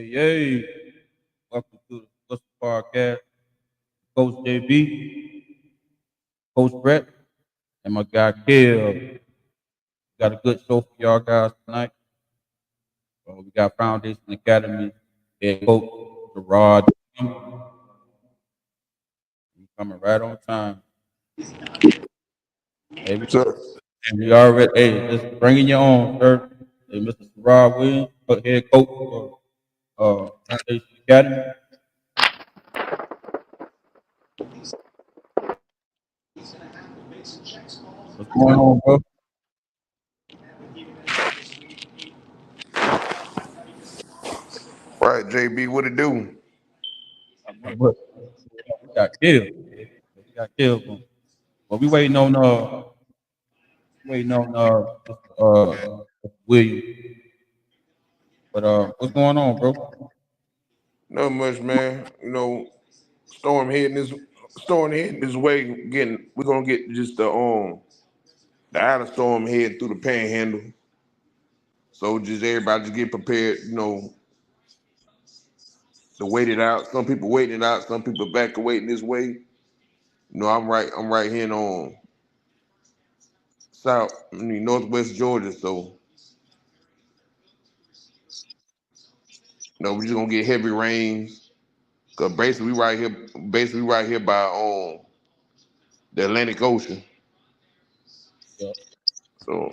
Yay. Welcome to the What's the Podcast. Coach JB, Coach Brett, and my guy Kev. Got a good show for y'all guys tonight. We got Foundation Academy head coach Sharrod. He's coming right on time. Hey, So, we already, hey, just bringing your own, sir. Hey, Mr. Sharrod Williams, head coach for Foundation Academy. What's going on, bro? right, JB, what it do? What? We got killed. We got killed. But we waiting on William. But what's going on, bro? Not much, man. Storm heading this storm heading this way. We're gonna get just the outer storm heading through the panhandle. So just everybody just get prepared. To wait it out. Some people waiting it out. Some people back waiting this way. I'm right. I'm right here in northwest Georgia. So we're just gonna get heavy rains. Cause basically right here by the Atlantic Ocean. Yeah. So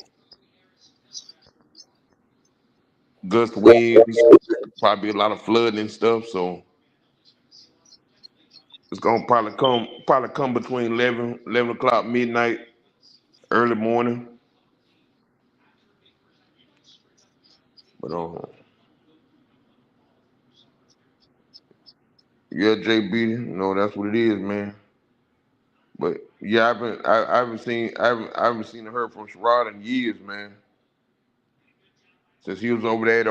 gust winds, probably a lot of flooding and stuff. So it's gonna probably come between 11 o'clock midnight, early morning. But yeah, JB, that's what it is, man. But yeah, I haven't seen or heard from Sharrod in years, man. Since he was over there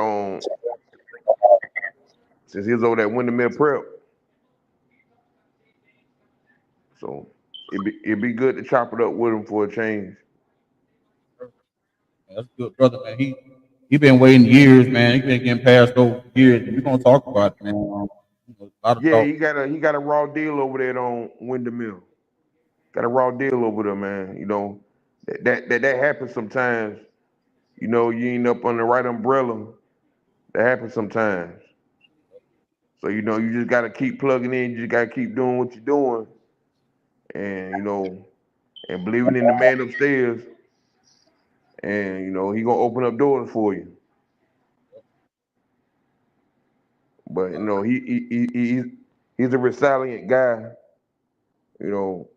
since he was over there at Windermere Prep. So it'd be good to chop it up with him for a change. That's good, brother, man. He been waiting years, man. He been getting passed over years. We're gonna talk about it, man. A lot of Yeah, talk. he got a raw deal over there on Windermere. Got a raw deal over there, man. That happens sometimes. You ain't up on the right umbrella. That happens sometimes. So you just gotta keep plugging in. You just gotta keep doing what you're doing, and and believing in the man upstairs. And he gonna open up doors for you. But he's a resilient guy. You know,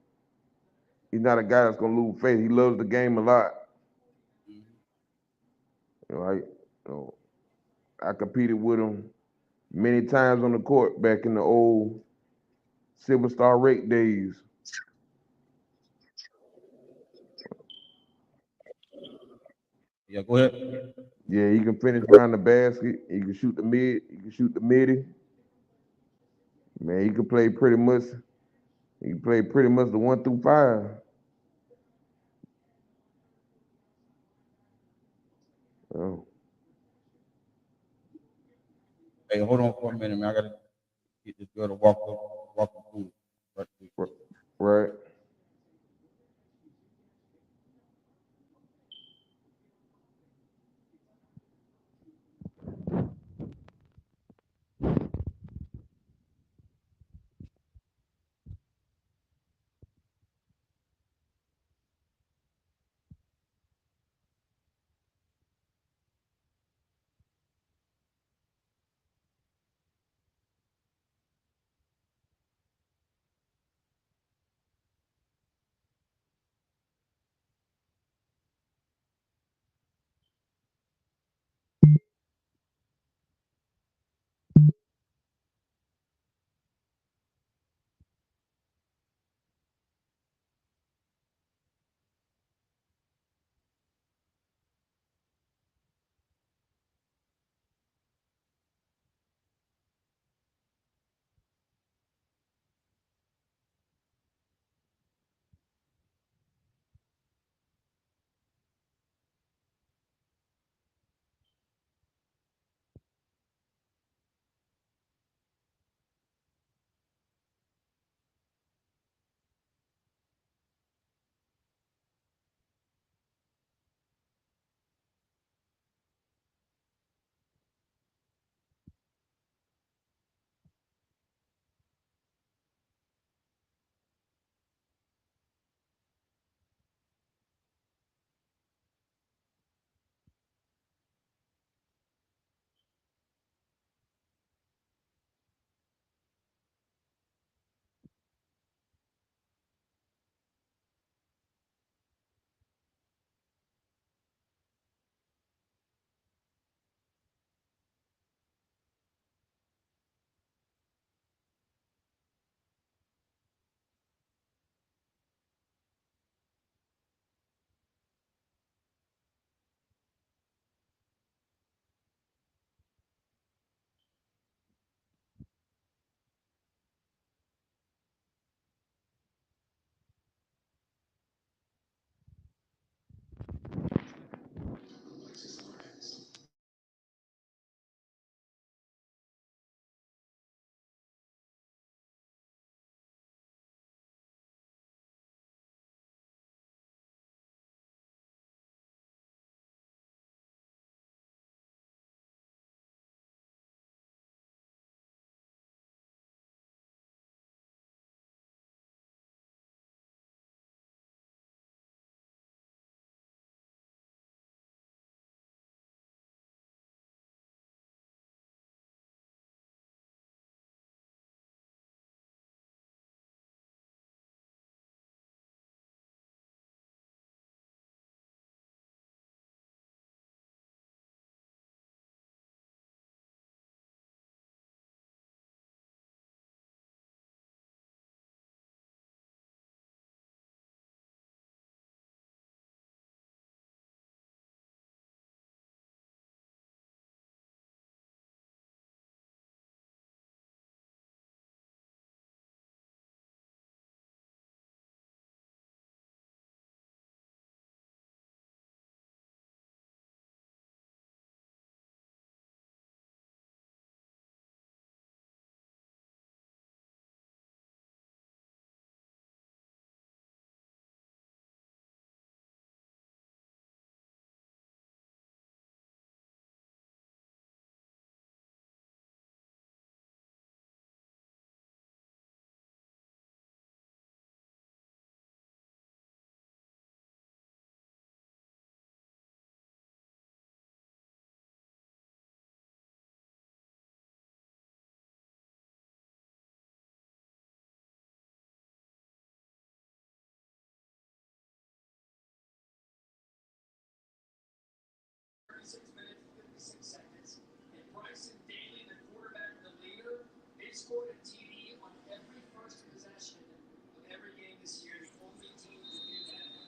he's not a guy that's gonna lose faith. He loves the game a lot. You know, I you know I competed with him many times on the court back in the old Silver Star Rake days. Yeah, go ahead. Yeah, he can finish around the basket. He can shoot the mid. He can shoot the midi. Man, he can play pretty much. He can play pretty much the 1 through 5. Oh, Hey, hold on for a minute, man. I gotta get this girl to walk up through right quick. right.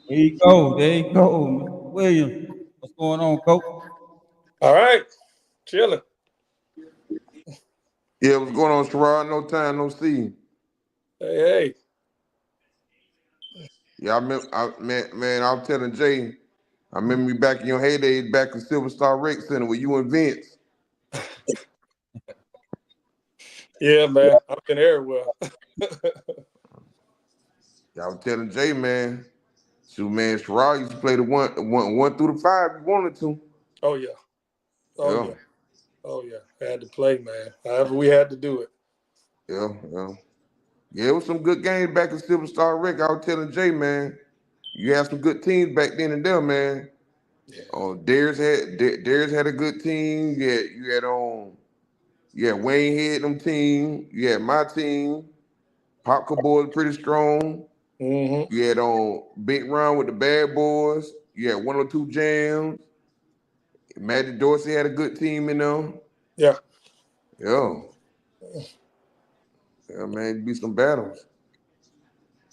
There you go. There you go, Mr. Williams. What's going on, Coach? All right, chilling. Yeah, what's going on, Sharrod? No time, no see. Hey, hey. Yeah, man, I was telling Jay, I remember you back in your heydays back in Silver Star Rec Center with you and Vince. Yeah, man. I've been everywhere. Yeah, I was telling Jay, man, shoot, man, Sherrod used to play the one through the five if you wanted to. Oh yeah. Oh Yeah, yeah. Oh yeah. Had to play, man. However, we had to do it. yeah. Yeah, it was some good games back in Silver Star Rec. I was telling Jay, man, you had some good teams back then and there, man. Yeah. Darius had a good team. You had Wayne Head them team. You had my team. Popka boys pretty strong. Mm-hmm. You had on Big Run with the Bad Boys. You had 102 Jams. Magic Dorsey had a good team in them. Yeah. Yeah, yeah, man, it'd be some battles.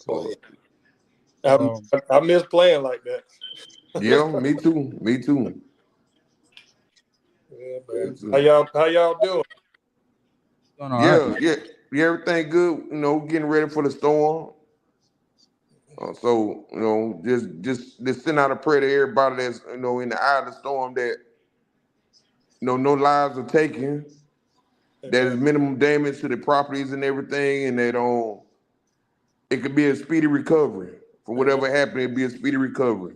Oh So yeah. I miss playing like that. yeah, me too. Me too. Yeah, Me man. too. How y'all doing? Doing all right. Yeah, everything good. You know, getting ready for the storm. So just send out a prayer to everybody that's in the eye of the storm that no lives are taken. That is Amen. minimum damage to the properties and everything, and that it could be a speedy recovery from Amen. whatever happened. It'd be a speedy recovery.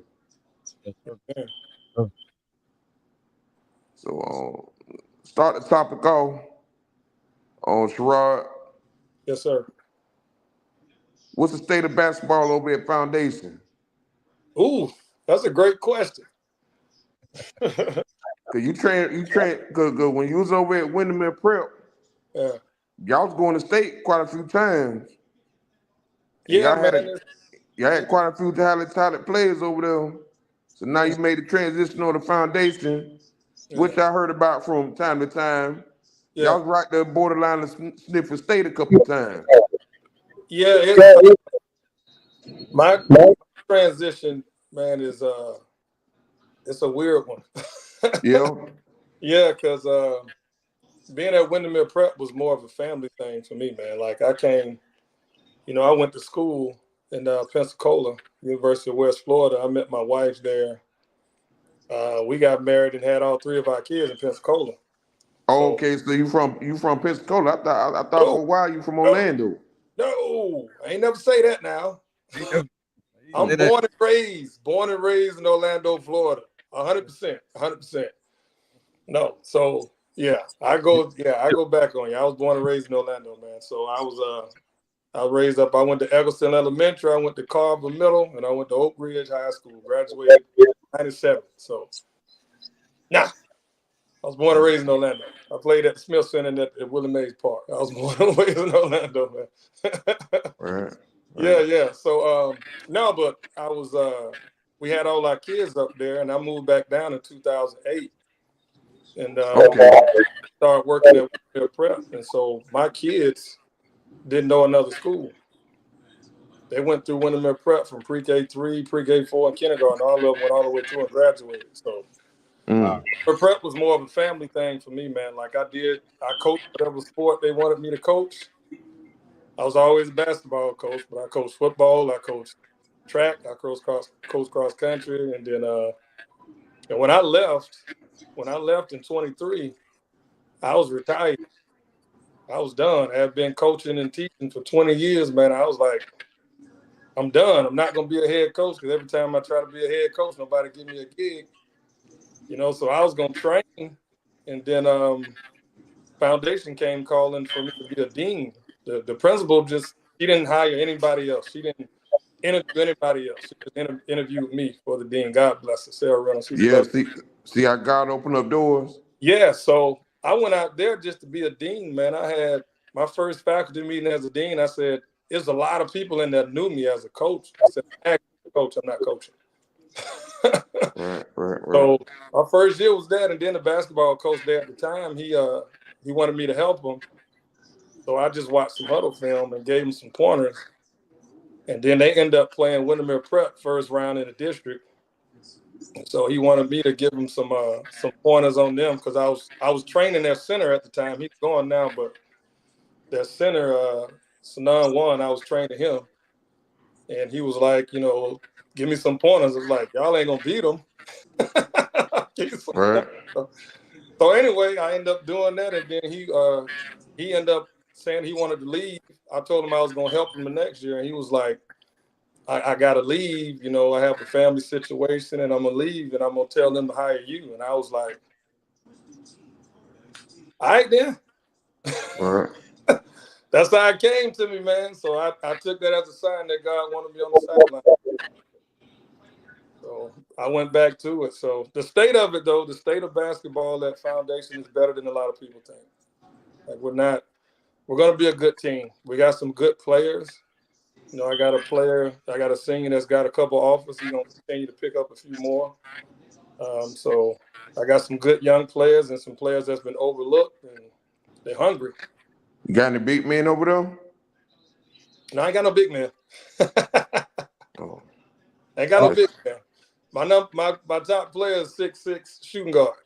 Yes, sir. Amen. Sir. So start the topic off on Sherrod. Yes, sir. What's the state of basketball over at Foundation? Ooh, that's a great question. Cause cause when you was over at Windermere Prep, Yeah. y'all was going to state quite a few times, and Yeah, man. y'all had quite a few talented players over there. So now Mm, you made the transition on the Foundation, yeah. which I heard about from time to time. Yeah. Y'all was right there borderline of sniffing state a couple of times. Yeah. It's my transition, man, is it's a weird one. Yeah. Yeah, because being at Windermere Prep was more of a family thing for me, man. Like I came, I went to school in Pensacola, University of West Florida. I met my wife there. We got married and had all three of our kids in Pensacola. Oh, So okay, so you from Pensacola. I thought no, for a while you from no, Orlando. no, I ain't never say that now. He never, he I'm said that. born and raised in Orlando, Florida. 100%, 100%. No, so yeah, I go back on you. I was born and raised in Orlando, man. So I was raised up. I went to Eggleston Elementary, I went to Carver Middle, and I went to Oak Ridge High School. Graduated '97. So nah, I was born and raised in Orlando. I played at the Smith Center and at Willie Mays Park. I was born and raised in Orlando, man. Right, Yeah, right. yeah. So no, but I was we had all our kids up there, and I moved back down in 2008, and Okay. started working at Winterville Prep. And so my kids didn't know another school. They went through Winterville Prep from pre-K 3, pre-K 4, and kindergarten. All of them went all the way through and graduated. So Wow. Mm. but prep was more of a family thing for me, man. Like I coached whatever sport they wanted me to coach. I was always a basketball coach, but I coached football, I coached track, I coached cross country, and then and when I left in 23, I was retired. I was done. I had been coaching and teaching for 20 years, man. I was like, I'm done. I'm not gonna be a head coach because every time I try to be a head coach, nobody give me a gig. So I was gonna train, and then foundation came calling for me to be a dean. The principal just she didn't hire anybody else. She didn't interview anybody else. She just interviewed me for the dean. God bless her, Sarah Reynolds. She's a Yeah, love. see how God opened up doors. Yeah, so I went out there just to be a dean, man. I had my first faculty meeting as a dean. I said, there's a lot of people in there knew me as a coach. I said, I'm actually a coach, I'm not coaching. Right. So my first year was that, and then the basketball coach there at the time, he wanted me to help him. So I just watched some huddle film and gave him some pointers. And then they end up playing Windermere Prep first round in the district. So he wanted me to give him some pointers on them because I was training their center at the time. He's gone now, but their center, Sanan One, I was training him, and he was like, give me some pointers. I was like, y'all ain't gonna beat them. Give me some Right. pointers. So anyway, I ended up doing that, and then he ended up saying he wanted to leave. I told him I was gonna help him the next year, and he was like, I gotta leave, I have a family situation and I'm gonna leave and I'm gonna tell them to hire you. And I was like, all right then. Right. That's how it came to me, man. So I took that as a sign that God wanted me on the sideline. So I went back to it. So the state of it though, the state of basketball, that foundation is better than a lot of people think. Like we're gonna be a good team. We got some good players. I got a senior that's got a couple offers. He's gonna continue to pick up a few more. So I got some good young players and some players that's been overlooked, and they're hungry. You got any big men over there? And I ain't got no big man. Oh. I ain't got no big man. My top player is 6'6" shooting guard.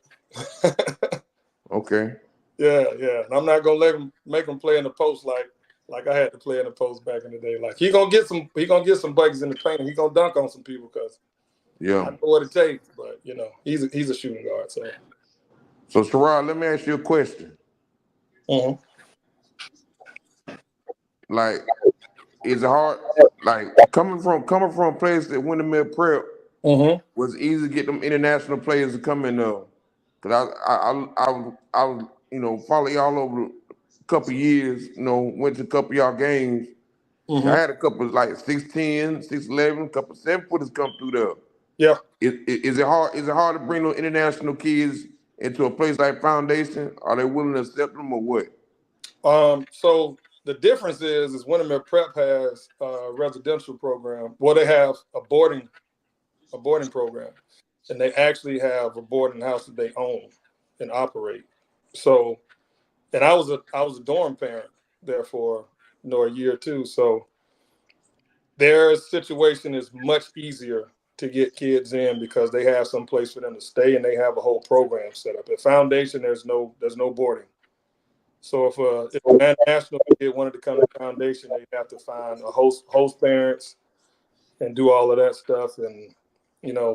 Okay. Yeah. And I'm not gonna make him play in the post like I had to play in the post back in the day. Like he gonna get some buckets in the paint. He gonna dunk on some people because I know what it takes. But he's a shooting guard. So Sharrod, let me ask you a question. Mm-hmm. Like, is it hard? Like coming from a place that Windermere Prep Mm-hmm. was easy to get them international players to come in. Cause I was follow y'all over a couple years. Went to a couple of y'all games. Mm-hmm. I had a couple of like 6'10", 6'11", a couple of 7-footers come through there. Yeah. Is it hard? Is it hard to bring those international kids into a place like Foundation? Are they willing to accept them or what? So the difference is Windermere Prep has a residential program. Well, they have a boarding program, and they actually have a boarding house that they own and operate. So, and I was a dorm parent there for a year or two. So their situation is much easier to get kids in because they have some place for them to stay and they have a whole program set up. At Foundation, there's no boarding. So if an international kid wanted to come to Foundation, they'd have to find a host parents and do all of that stuff. And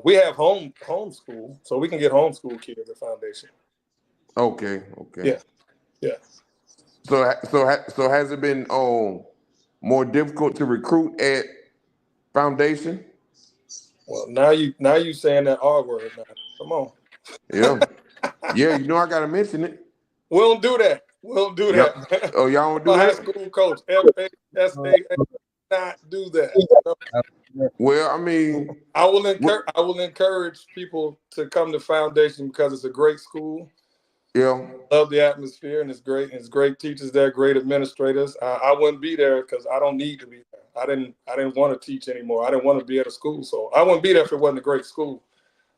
we have homeschool, so we can get homeschool kids at Foundation. Okay. Yeah. So has it been more difficult to recruit at Foundation? Well, now you saying that R word now. Come on. Yeah. Yeah, I gotta mention it. We don't do that. We don't do Yep. that, man. Oh, y'all don't do I'm a high that? school coach. FASA not do that. No. Well, I mean, I will encourage people to come to Foundation because it's a great school. yeah. Love the atmosphere and it's great. And it's great teachers there, great administrators. I wouldn't be there because I don't need to be there. I didn't want to teach anymore. I didn't want to be at a school, so I wouldn't be there if it wasn't a great school.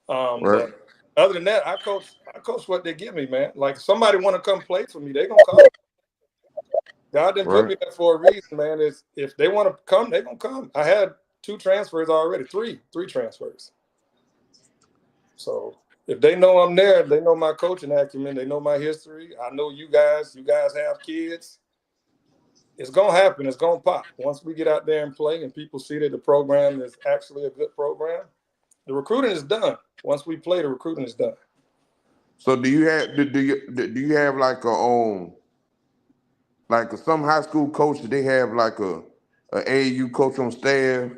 Right. But other than that, I coach what they give me, man. Like if somebody want to come play for me, they gonna come. God didn't put me there for a reason, man. If they want to come, they gonna come. I had 2 transfers already, three transfers. So if they know I'm there, they know my coaching acumen, they know my history. I know you guys have kids. It's gonna happen. It's gonna pop. Once we get out there and play, and people see that the program is actually a good program, the recruiting is done. Once we play, the recruiting is done. So do you have like some high school coaches, they have like a AAU coach on staff,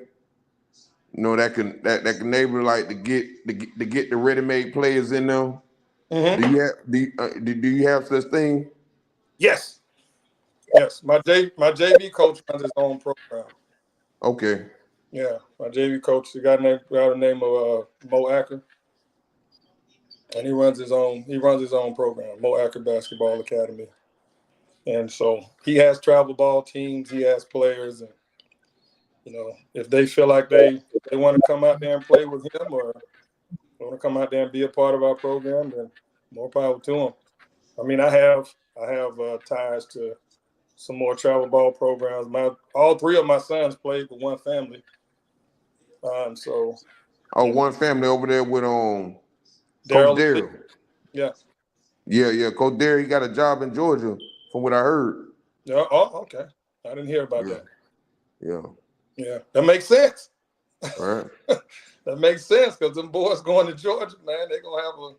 that can able like to get the ready made players in them. Mm-hmm. Do you have such thing? Yes. My JV coach runs his own program. Okay. Yeah, my JV coach, the guy named by the name of Mo Acker, and he runs his own program, Mo Acker Basketball Academy. And so he has travel ball teams, he has players, and if they feel like they want to come out there and play with him or want to come out there and be a part of our program, then more power to them. I mean, I have ties to some more travel ball programs. All three of my sons played with one family. So one family over there with Coach Daryl, Daryl. yeah. Yeah. Coach Daryl, he got a job in Georgia, from what I heard. Yeah. Oh, okay. I didn't hear about that. Yeah. Yeah, that makes sense. Right. That makes sense because them boys going to Georgia, man, they're gonna have a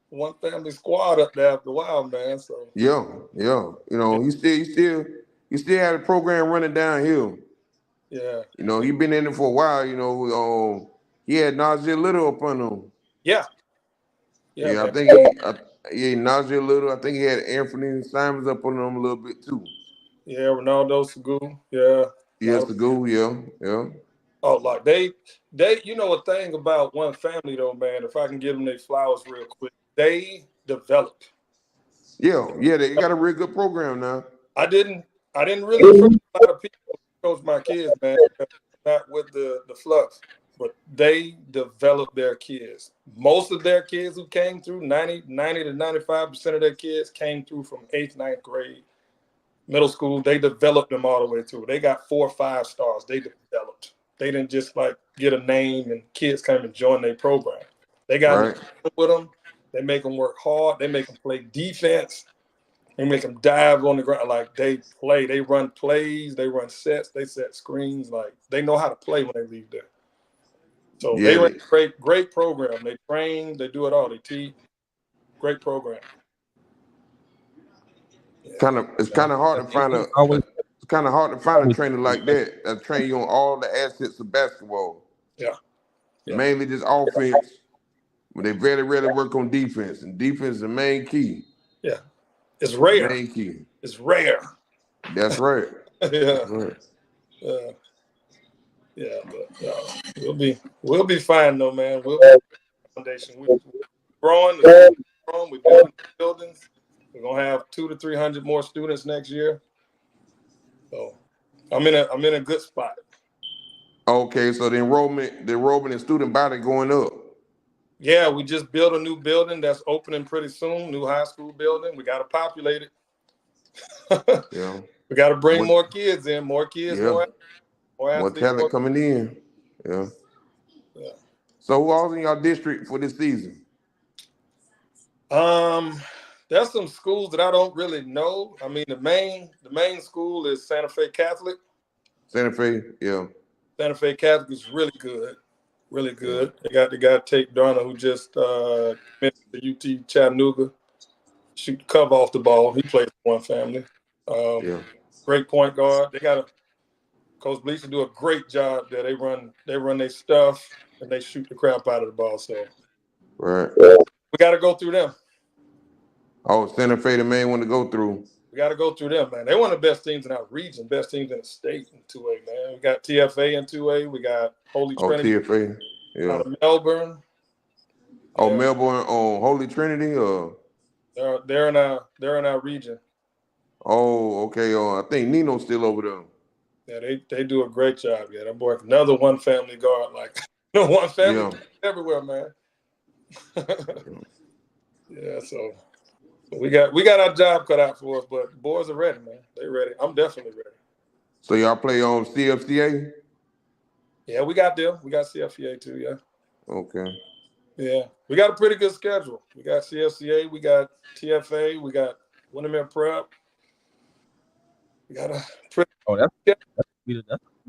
one family squad up there after a while, man. So Yeah. He still had a program running downhill. yeah, He been in it for a while. He had Nazir Little up on him. yeah, Yeah, I man. think Nazir Little. I think he had Anthony Simons up on him a little bit too. Yeah, Ronaldo Segou, yeah. Yes, to go. Yeah. Oh, like you know a thing about one family though, man. If I can give them their flowers real quick, they developed. Yeah. They got a real good program now. I didn't really trust a lot of people to coach my kids, man, because not with the fluff. But they developed their kids. Most of their kids who came through, 90 to 95% of their kids came through from 8th, 9th grade, middle school. They developed them all the way through. They got 4 or 5 stars. They developed. They didn't just like get a name and kids come and join their program. They got Right. with them. They make them work hard. They make them play defense. They make them dive on the ground. Like they play. They run plays. They run sets. They set screens. Like they know how to play when they leave there. So they run great program. They train. They do it all. They teach. Great program. Yeah. It's kind of hard to find a trainer like that train you on all the assets of basketball. Yeah. Mainly just offense, but they very rarely work on defense, and defense is the main key. Yeah. It's rare. Main key. It's rare. That's right. Yeah. That's right. Yeah, but we'll be fine though, man. We'll be foundation. We're growing. We're building buildings. We're gonna have 200 to 300 more students next year. So I'm in a good spot. Okay, so the enrollment in student body going up. Yeah, we just built a new building that's opening pretty soon. New high school building. We got to populate it. Yeah. We got to bring more kids in. More kids. Yeah. More More talent coming in. Yeah. Yeah. So who all's in your district for this season? There's some schools that I don't really know. I mean, the main school is Santa Fe Catholic. Santa Fe, yeah. Santa Fe Catholic is really good. Really good. They got the guy Tate Darner who just went to UT Chattanooga. Shoot the cover off the ball. He plays for one family. Great point guard. They got Coach Bleacher do a great job there. They run their stuff and they shoot the crap out of the ball. So right. We got to go through them. Oh, Santa Fe, the main one to go through. We got to go through them, man. They're one of the best teams in our region, best teams in the state in 2A, man. We got TFA in 2A. We got Holy Trinity. TFA, yeah. Out of Melbourne. Oh, yeah. Melbourne on Holy Trinity, or they're in our region. Oh, okay. I think Nino's still over there. Yeah, they do a great job. Yeah, that boy, another one family guard, like one family everywhere, man. Yeah, so we got our job cut out for us, but the boys are ready, man. They ready. I'm definitely ready. So y'all play on CFCA? Yeah, we got them. We got CFCA too. Yeah. Okay. Yeah, we got a pretty good schedule. We got CFCA, we got TFA, we got Windermere Prep. We got a pretty. Oh, that's the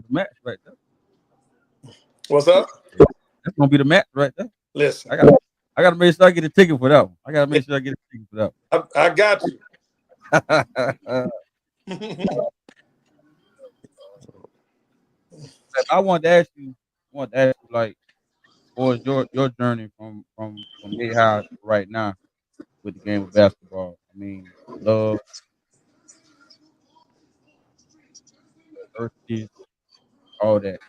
match right there. What's up? That's gonna be the match right there. Listen, I gotta make sure I get a ticket for that one. I got you. I want to ask you, like, what was your journey from mid-high right now with the game of basketball? I mean, love, adversity, all that.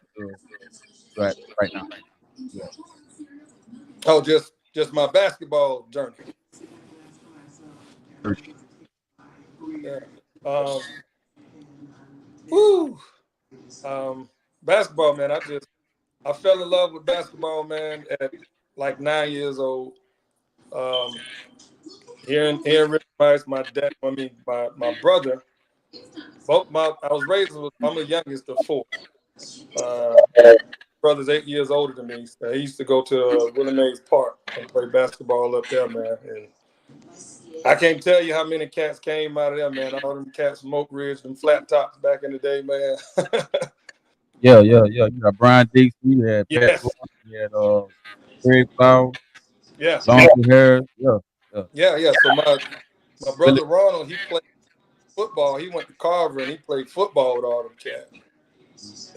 Right now. Yeah. Oh, just my basketball journey. Yeah. Basketball, man. I fell in love with basketball, man, at like 9 years old. Here in Rich Rice, my brother I was raised with, I'm the youngest of four. Brother's 8 years older than me. So he used to go to Willie Mays Park and play basketball up there, man. And I can't tell you how many cats came out of there, man. All them cats from Oak Ridge, them flat tops back in the day, man. Yeah, yeah, yeah. You got Brian Dixon, you had Pat Yes. Gordon, you had Craig Powell, Yeah. Long Hair. Yeah, yeah. Yeah. So my Billy, brother Ronald, he played football. He went to Carver and he played football with all them cats.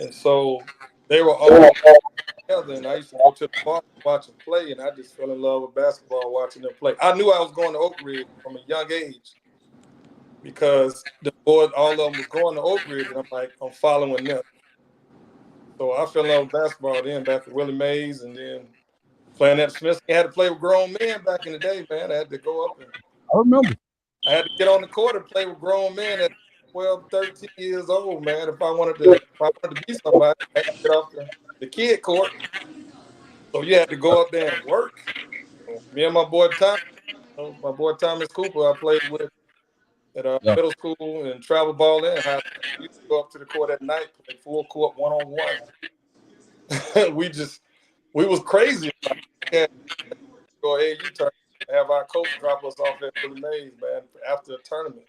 And so they were all together, and I used to go to the bar and watch them play, and I just fell in love with basketball watching them play. I knew I was going to Oak Ridge from a young age because the boys, all of them was going to Oak Ridge, and I'm like, I'm following them. So I fell in love with basketball then back at Willie Mays, and then playing at Smith. I had to play with grown men back in the day, man. I had to go up and I remember. I had to get on the court and play with grown men at 12, 13 years old, man. If I wanted to be somebody, I had to get off the kid court. So you had to go up there and work. So me and my boy Thomas Cooper, I played with at Yeah, middle school and travel ball in high school. We used to go up to the court at night, play full court 1-on-1. We was crazy about it. Yeah, go ahead, you turn. Have our coach drop us off at Willie Mays, man, after a tournament.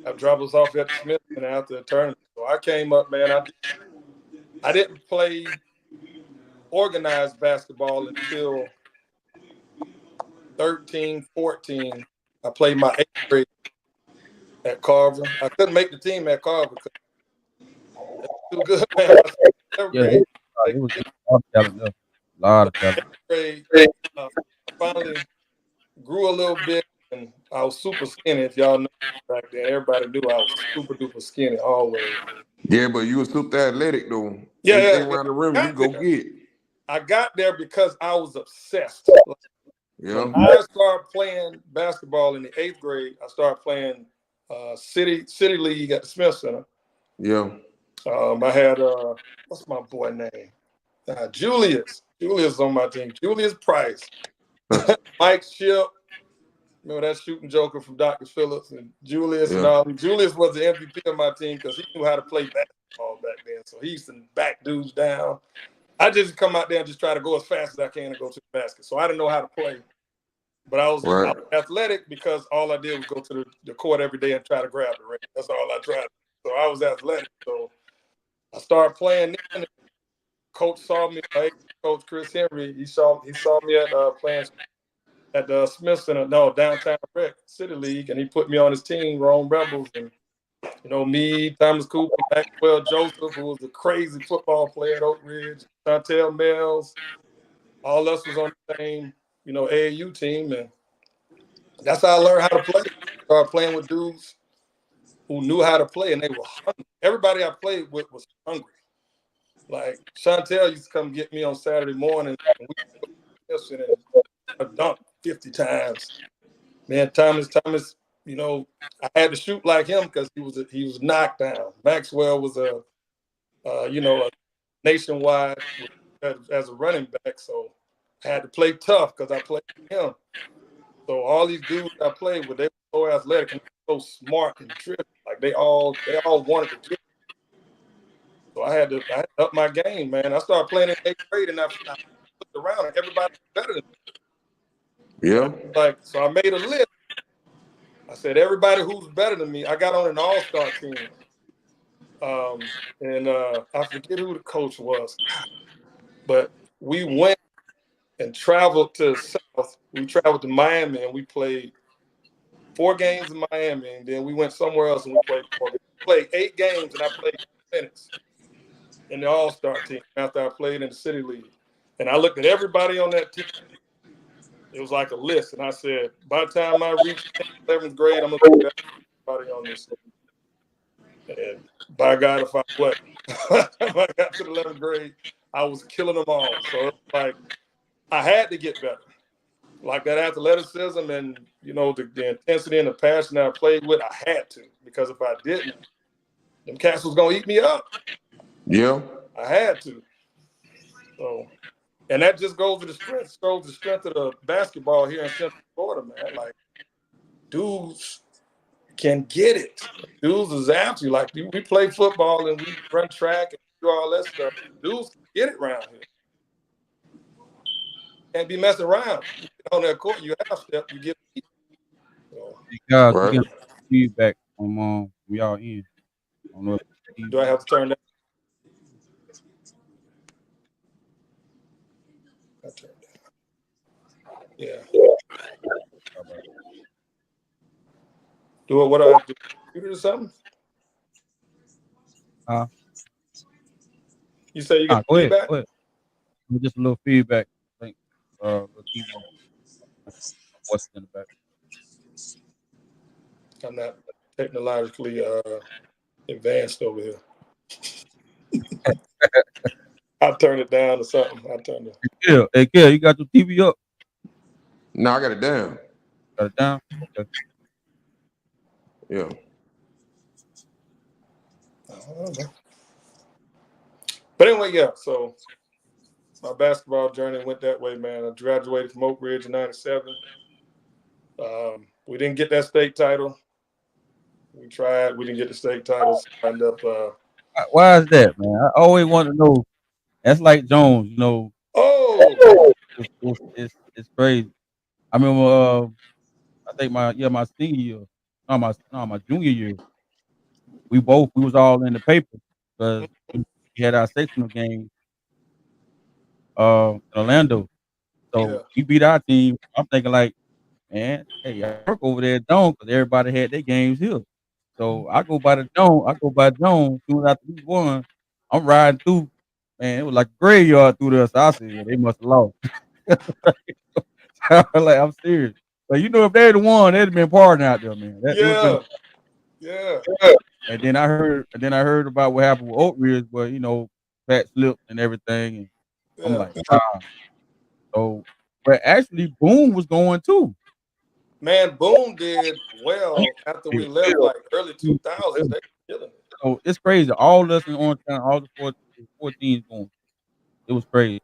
Have drop us off at Smith and after a tournament. So I came up, man. I didn't play organized basketball until 13, 14. I played my 8th grade at Carver. I couldn't make the team at Carver because it was too good, man. My 7th yeah. grade, It was a lot of talent there. A lot of talent. 8th grade, uh, finally grew a little bit, and I was super skinny. If y'all know back then, everybody knew I was super duper skinny always. Yeah, but you were super athletic though. Yeah. Anything around the rim, you Got go there. get. I got there because I was obsessed. When Yeah, I started playing basketball in the 8th grade, I started playing city league at the Smith Center. yeah. I had what's my boy name? Julius. Julius on my team. Julius Price, Mike Ship. Remember that shooting joker from Dr. Phillips and Julius and Yeah. all. Julius was the MVP of my team because he knew how to play basketball back then. So he used to back dudes down. I just come out there and just try to go as fast as I can and go to the basket. So I didn't know how to play. But I was Right. athletic because all I did was go to the court every day and try to grab the ring. That's all I tried. So I was athletic. So I started playing then. And coach saw me. Coach Chris Henry. He saw me at playing at the Smith Center, downtown Rec City League, and he put me on his team, Rome Rebels, and me, Thomas Cooper, Maxwell Joseph, who was a crazy football player at Oak Ridge, Chantel Mills, all us was on the same, AAU team, and that's how I learned how to play. Started playing with dudes who knew how to play, and they were hungry. Everybody I played with was hungry. Like Chantel used to come get me on Saturday morning, and we would go and I dunked 50 times. Man, Thomas, I had to shoot like him because he was knocked down. Maxwell was a nationwide as a running back, so I had to play tough because I played with him. So all these dudes I played with, they were so athletic and so smart and driven. Like they all wanted to dribble. So I had to up my game, man. I started playing in 8th grade and I looked around and everybody was better than me. And Yeah. so I made a list. I said, everybody who's better than me, I got on an all-star team. And I forget who the coach was, but we went and traveled to South. We traveled to Miami and we played 4 games in Miami, and then we went somewhere else and we played 4 games. We played 8 games and I played minutes in the all-star team after I played in the City League. And I looked at everybody on that team. It was like a list, and I said, by the time I reach 11th grade, I'm gonna look at everybody on this. And by God, if I got to the 11th grade, I was killing them all. So it's like I had to get better. Like that athleticism and the intensity and the passion that I played with, I had to, because if I didn't, them cats was gonna eat me up. Yeah. I had to. So, and that just shows the strength of the basketball here in Central Florida, man. Like dudes can get it. Dudes is after you. Like we play football and we run track and do all that stuff. Dudes can get it around here. Can't be messing around. You get on that court, you half step, you get beat. So, Hey, guys, we Right. got feedback from y'all in. I don't know if do I have to turn that? I turn that. Yeah. Do it. What do I have to do? Computer or something? You say you got go ahead. feedback? Go ahead. Just a little feedback. I think the TV what's in the back. I'm not technologically advanced over here. I'll turn it down or something. I'll turn it. Hey, Kale, you got your TV up? No, I got it down. Got it down? Okay. Yeah. But anyway, yeah. So my basketball journey went that way, man. I graduated from Oak Ridge in '97. We didn't get that state title. We tried. We didn't get the state title. So I ended up. Why is that, man? I always want to know. That's like Jones, you know. Oh, It's crazy. I remember, I think my senior year, no, my junior year, we was all in the paper because we had our sectional game in Orlando. yeah, So we beat our team. I'm thinking like, man, hey, I work over there at Dome because everybody had their games here. So I go by the Dome. I go by Dome. Soon after we won, I'm riding through. Man, it was like a graveyard through there. So I said, yeah, they must have lost. Like I'm serious. But you know, if they'd have won, they'd have been partying out there, man. It would have been. yeah. And then I heard about what happened with Oak Ridge, where Pat slipped and everything, and I'm Yeah. like, wow. So, but actually, Boone was going too. Man, Boone did well after we left, like early 2000s. They were killing it. So it's crazy. All of us in Orange County, all the four teams going. It was crazy.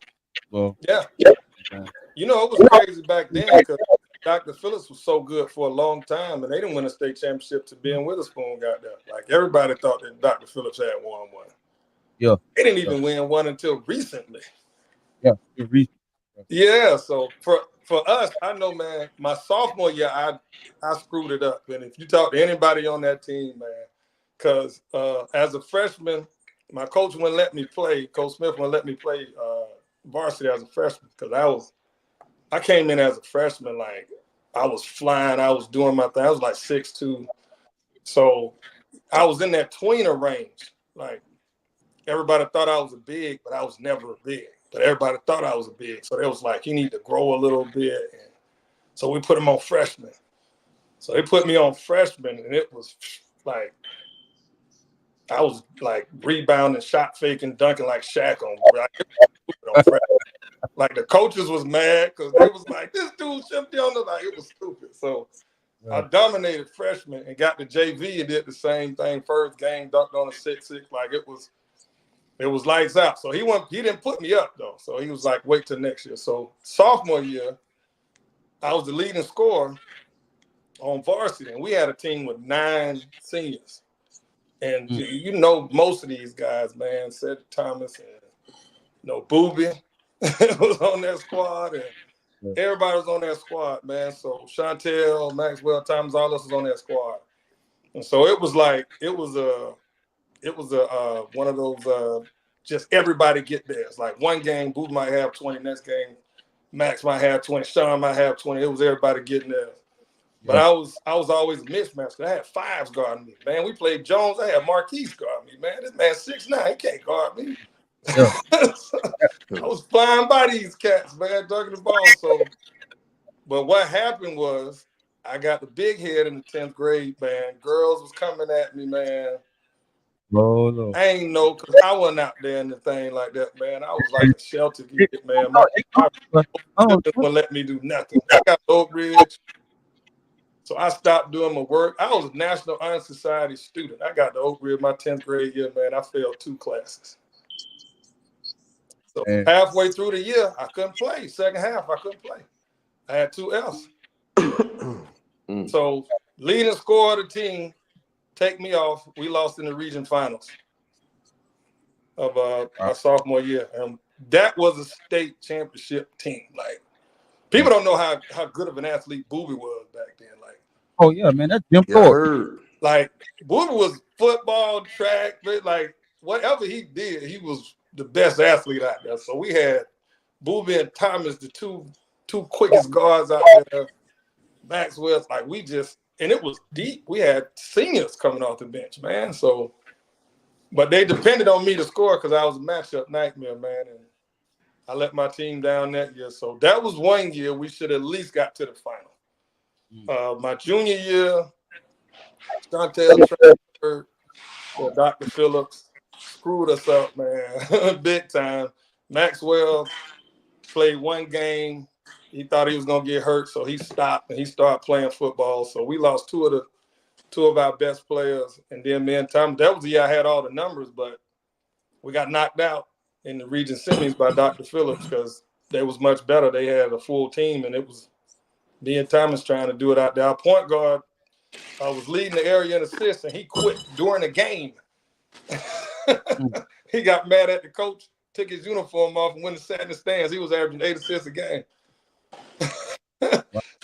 Well, Yeah. okay. You know, it was crazy back then because Dr. Phillips was so good for a long time, and they didn't win a state championship to Ben Witherspoon got there. Like everybody thought that Dr. Phillips had won one. Yeah, They didn't even win one until recently. yeah. It was recent. Yeah, so for us, I know, man, my sophomore year, I screwed it up. And if you talk to anybody on that team, man, because as a freshman, my coach wouldn't let me play. Coach Smith wouldn't let me play varsity as a freshman because I came in as a freshman, like I was flying, I was doing my thing. I was like 6'2". So I was in that tweener range. Like everybody thought I was a big, but I was never a big. But everybody thought I was a big. So they was like, you need to grow a little bit. And so we put him on freshman. So they put me on freshman, and it was like I was like rebounding, shot faking, dunking like Shaq on freshman. Like the coaches was mad because they was like, this dude shouldn't be on the like it was stupid. So I dominated freshman and got the JV and did the same thing. First game, dunked on a 6'6". Like it was lights out. So he didn't put me up though. So he was like, wait till next year. So sophomore year, I was the leading scorer on varsity, and we had a team with 9 seniors. And you know most of these guys, man, Cedric Thomas and Booby was on that squad, and everybody was on that squad, man. So Chantel, Maxwell, Thomas, all us was on that squad. And so it was one of those just everybody get there. It's like one game, Booby might have 20, next game, Max might have 20, Sean might have 20. It was everybody getting there. But I was always a mismatch. I had 5s guarding me. Man, we played Jones. I had Marquise guarding me. Man, this man 6'9". He can't guard me. Yeah. I was flying by these cats, man, dunking the ball. So, but what happened was I got the big head in the 10th grade, man. Girls was coming at me, man. Lord. I ain't know because I wasn't out there in the thing like that, man. I was like a shelter kid, man. My wouldn't let me do nothing. I got Oak Ridge. So I stopped doing my work. I was a National Honor Society student. I got to Oak Ridge my 10th grade year, man. I failed 2 classes. So halfway through the year, I couldn't play. Second half, I couldn't play. I had 2 Fs. So leading scorer of the team, take me off. We lost in the region finals of our sophomore year. That was a state championship team. Like, people don't know how good of an athlete Booby was back then. Like, Oh yeah, man, that's Jim Yeah, I Thorpe. heard. like Booby was football, track, but like whatever he did, he was the best athlete out there. So we had Booby and Thomas, the two quickest guards out there. Maxwell, like we just, and it was deep. We had seniors coming off the bench, man. So, but they depended on me to score because I was a matchup nightmare, man. And I let my team down that year. So that was one year we should at least got to the final. My junior year, Chantel transferred. Dr. Phillips screwed us up, man, big time. Maxwell played one game. He thought he was gonna get hurt, so he stopped and he started playing football. So we lost two of our best players, and then me and Tom. That was the year I had all the numbers, but we got knocked out in the region semis by Dr. Phillips because they was much better. They had a full team, and it was me and Thomas trying to do it out there. Our point guard was leading the area in assists, and he quit during the game. He got mad at the coach, took his uniform off, and went and sat in the stands. He was averaging 8 assists a game.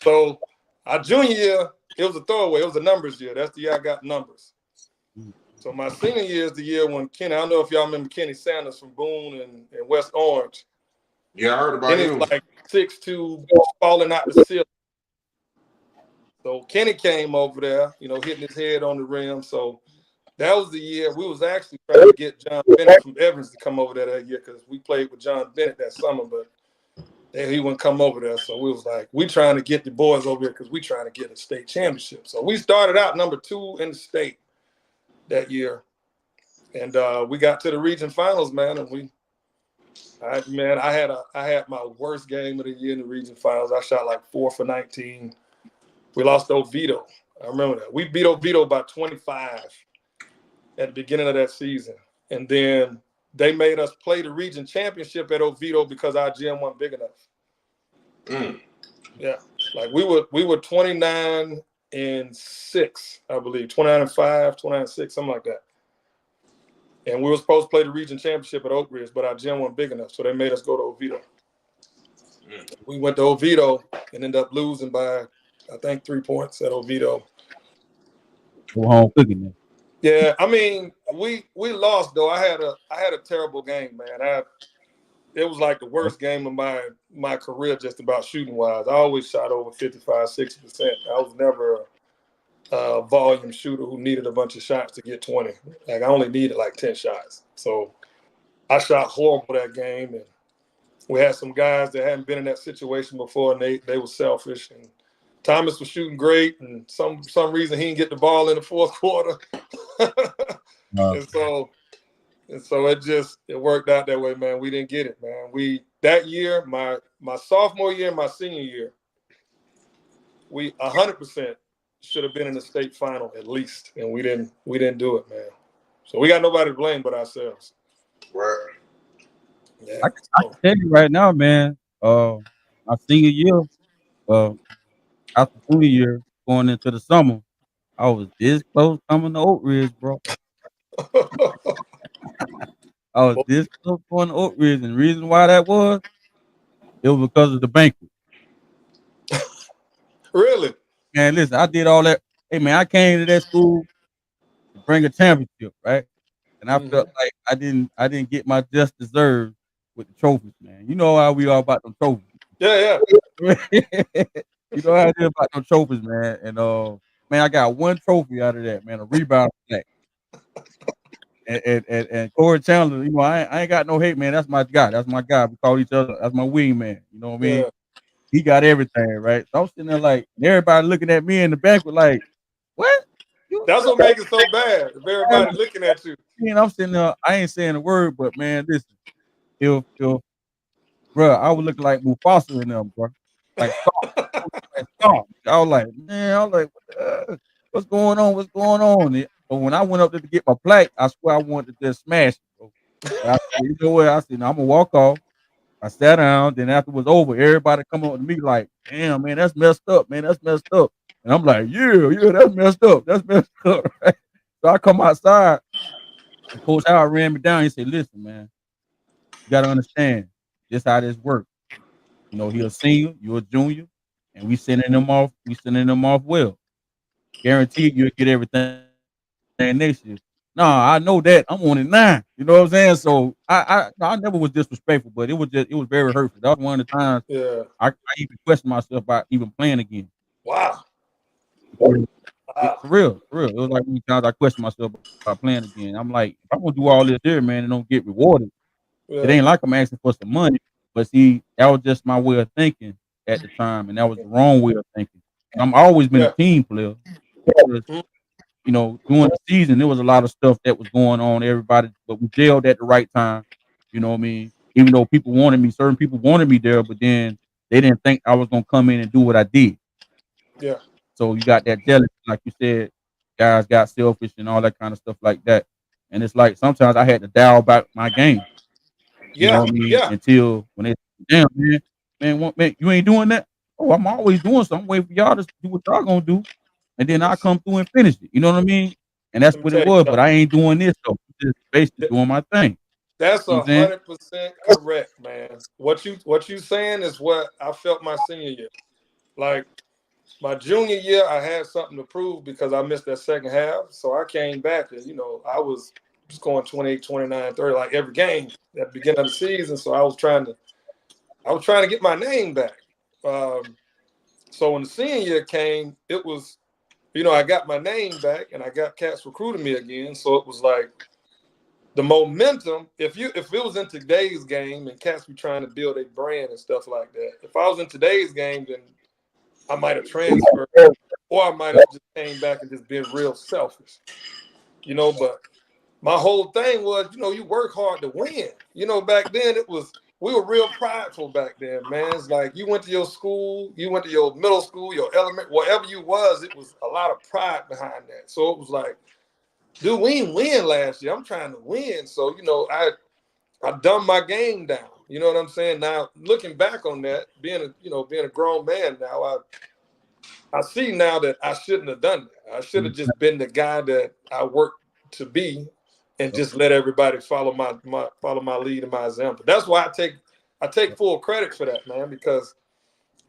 So our junior year, it was a throwaway. It was a numbers year. That's the year I got numbers. So my senior year is the year when Kenny, I don't know if y'all remember Kenny Sanders from Boone and West Orange. Yeah, I heard about him. Kenny's like 6'2", falling out the ceiling. So Kenny came over there, hitting his head on the rim. So that was the year we was actually trying to get John Bennett from Evans to come over there that year because we played with John Bennett that summer, but he wouldn't come over there. So we was like, we trying to get the boys over here because we trying to get a state championship. So we started out number 2 in the state that year. And we got to the region finals, man. And I had my worst game of the year in the region finals. I shot like 4 for 19. We lost to Oviedo. I remember that. We beat Oviedo by 25 at the beginning of that season. And then they made us play the region championship at Oviedo because our gym wasn't big enough. Yeah. Like we were 29-6, I believe. 29-5, 29-6, something like that. And we were supposed to play the region championship at Oak Ridge, but our gym wasn't big enough. So they made us go to Oviedo. We went to Oviedo and ended up losing by, I think, 3 points at Oviedo. Go home cooking, man. Yeah, I mean, we lost though. I had a terrible game, man. It was like the worst game of my career, just about shooting wise. I always shot over 55, 60%. I was never a volume shooter who needed a bunch of shots to get 20. Like I only needed like 10 shots. So I shot horrible that game, and we had some guys that hadn't been in that situation before, and they were selfish. And Thomas was shooting great, and some reason he didn't get the ball in the fourth quarter. And so it worked out that way, man. We didn't get it, man. That year, my sophomore year, my senior year, we 100% should have been in the state final at least, and we didn't do it, man. So we got nobody to blame but ourselves. Right. Yeah. I can tell you right now, man. My senior year, after junior year, going into the summer, I was this close coming to Oak Ridge, bro. I was this close going to Oak Ridge, and the reason why that was, it was because of the banquet. Really? Man, listen, I did all that. Hey, man, I came to that school to bring a championship, right? And I felt like I didn't get my just deserved with the trophies, man. You know how we are about them trophies. Yeah. You know how I did about them trophies, man. And man, I got one trophy out of that, man, a rebound sack. And Corey Chandler, I ain't got no hate, man. That's my guy. That's my guy. We call each other. That's my wing man. You know what I mean? Yeah. He got everything, right? So I'm sitting there like, everybody looking at me in the back with like, what? That's what makes it so bad. If everybody looking at you. And I'm sitting there, I ain't saying a word, but man, listen, if bro, I was looking like Mufasa in them, bro. Like Scar. I was like, man, what's going on? What's going on? But when I went up there to get my plaque, I swear I wanted to just smash it, bro. But I said, you know what? I said, no, I'm gonna walk off. I sat down. Then after it was over, everybody come up to me like, damn, man, that's messed up, man. That's messed up. And I'm like, yeah, that's messed up. That's messed up, right? So I come outside, and Coach Howard ran me down. He said, listen, man, you got to understand this how this works. You know, he a senior, you a junior, and we sending them off well. Guaranteed you'll get everything next year. Nah, I know that. I'm on it 9. You know what I'm saying? So I never was disrespectful, but it was very hurtful. That was one of the times Yeah. I even questioned myself about even playing again. Wow. Wow. For real, for real. It was like many times I questioned myself about playing again. I'm like, if I'm gonna do all this here, man, and don't get rewarded, it Yeah. ain't like I'm asking for some money. But see, that was just my way of thinking at the time, and that was the wrong way of thinking. And I'm always been a Yeah. team player. Because, Mm. you know, during the season, there was a lot of stuff that was going on. Everybody, but we jailed at the right time. You know what I mean? Even though people wanted me, certain people wanted me there, but then they didn't think I was gonna come in and do what I did. Yeah. So you got that jealousy, like you said, guys got selfish and all that kind of stuff like that. And it's like sometimes I had to dial back my game. You know Yeah. what I mean? Yeah. Until when they damn man, you ain't doing that. Oh, I'm always doing something. I'm waiting for y'all to do what y'all gonna do, and then I come through and finish it. You know what I mean? And that's Let me what it tell you was. But something. I ain't doing this though. I'm just basically Th- doing my thing. That's You know what I'm saying? 100% correct, man. What you saying is what I felt my senior year. Like my junior year, I had something to prove because I missed that second half. So I came back and, I was scoring 28, 29, 30, like every game at the beginning of the season. So I was trying to get my name back. Um, so when the senior year came, it was, I got my name back and I got cats recruiting me again. So it was like the momentum. If it was in today's game and cats were trying to build a brand and stuff like that, if I was in today's game, then I might have transferred, or I might have just came back and just been real selfish, But my whole thing was, you work hard to win. Back then we were real prideful back then, man. It's like you went to your school, you went to your middle school, your elementary, whatever you was, it was a lot of pride behind that. So it was like, dude, we didn't win last year. I'm trying to win. So, I dumbed my game down. You know what I'm saying? Now, looking back on that, being a grown man now, I see now that I shouldn't have done that. I should have just been the guy that I worked to be, and just let everybody follow my lead and my example. That's why I take full credit for that, man, because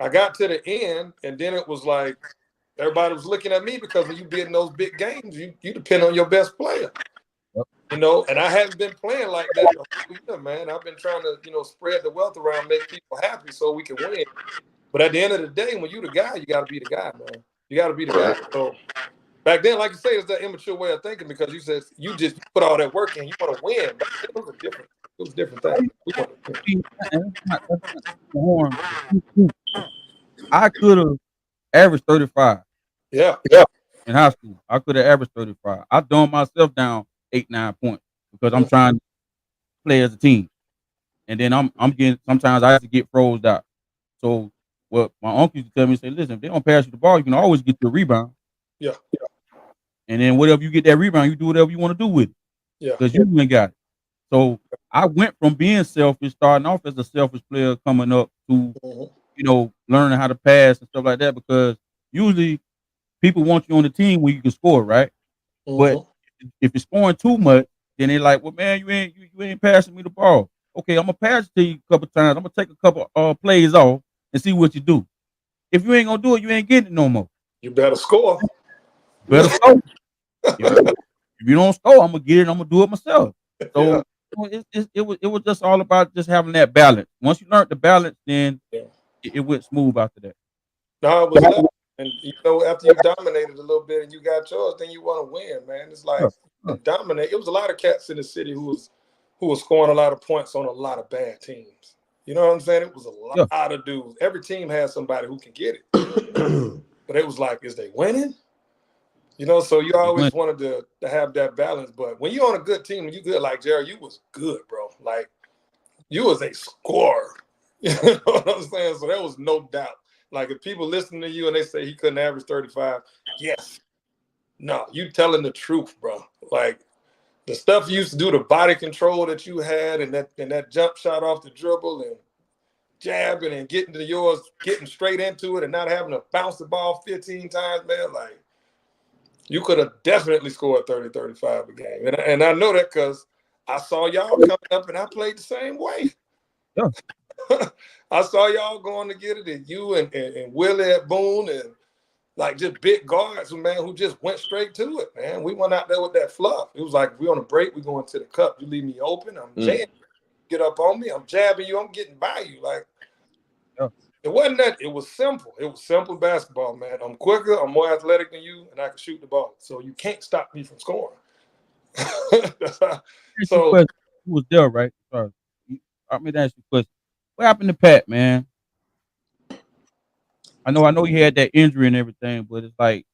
I got to the end, and then it was like everybody was looking at me because when you be in those big games, you depend on your best player. And I haven't been playing like that the whole year, man. I've been trying to, spread the wealth around, make people happy so we can win. But at the end of the day, when you the guy, you got to be the guy, man. You got to be the guy. So back then, like you say, it's that immature way of thinking because you said you just put all that work in, you want to win. Back then, it was a different thing. We want to win. That's not the horn. I could have averaged 35 Yeah. in high school. I could have averaged 35. I dumbed myself down 8, 9 points because I'm Mm. trying to play as a team. And then I'm getting sometimes I have to get froze out. So what my uncle used to tell me, say, listen, if they don't pass you the ball, you can always get your rebound. Yeah. And then whatever you get that rebound, you do whatever you want to do with it. Yeah. Because you ain't got it. So I went from being selfish, starting off as a selfish player, coming up to, Mhm. learning how to pass and stuff like that. Because usually people want you on the team when you can score, right? But Mhm. if you're scoring too much, then they're like, well, man, you ain't passing me the ball. Okay, I'm gonna pass it to you a couple times. I'm gonna take a couple plays off and see what you do. If you ain't gonna do it, you ain't getting it no more. You better score. Better score. If you don't score, I'm gonna get it. I'm gonna do it myself. Yeah. So it was just all about just having that balance. Once you learn the balance, then Yeah. it went smooth after that. No, it was love. And after you dominated a little bit and you got yours, then you want to win, man. It's Yeah, like yeah, dominate. It was a lot of cats in the city who was scoring a lot of points on a lot of bad teams. You know what I'm saying? It was a yeah. lot of dudes. Every team has somebody who can get it. But it was like, is they winning? So you They always went. wanted to have that balance. But when you're on a good team, when you good like Jared, you was good, bro. Like you was a scorer. You know what I'm saying? So there was no doubt. Like if people listen to you and they say he couldn't average 35, yes. No, you telling the truth, bro. Like the stuff you used to do, the body control that you had and that jump shot off the dribble and jabbing and getting to yours, getting straight into it and not having to bounce the ball 15 times, man. Like, you could have definitely scored 30, 35 a game. And I know that because I saw y'all coming up and I played the same way. Yeah. I saw y'all going to get it, and you and Willie at Boone and like just big guards, man, who just went straight to it, man. We went out there with that fluff. It was like, we on a break, we going to the cup. You leave me open, I'm jamming. Get up on me, I'm jabbing you, I'm getting by you. Like, Yeah. it wasn't that. It was simple. It was simple basketball, man. I'm quicker, I'm more athletic than you, and I can shoot the ball. So you can't stop me from scoring. So Question. Who was there, right? Sorry. I mean, to ask you a question. What happened to Pat, man? I know he had that injury and everything, but it's like,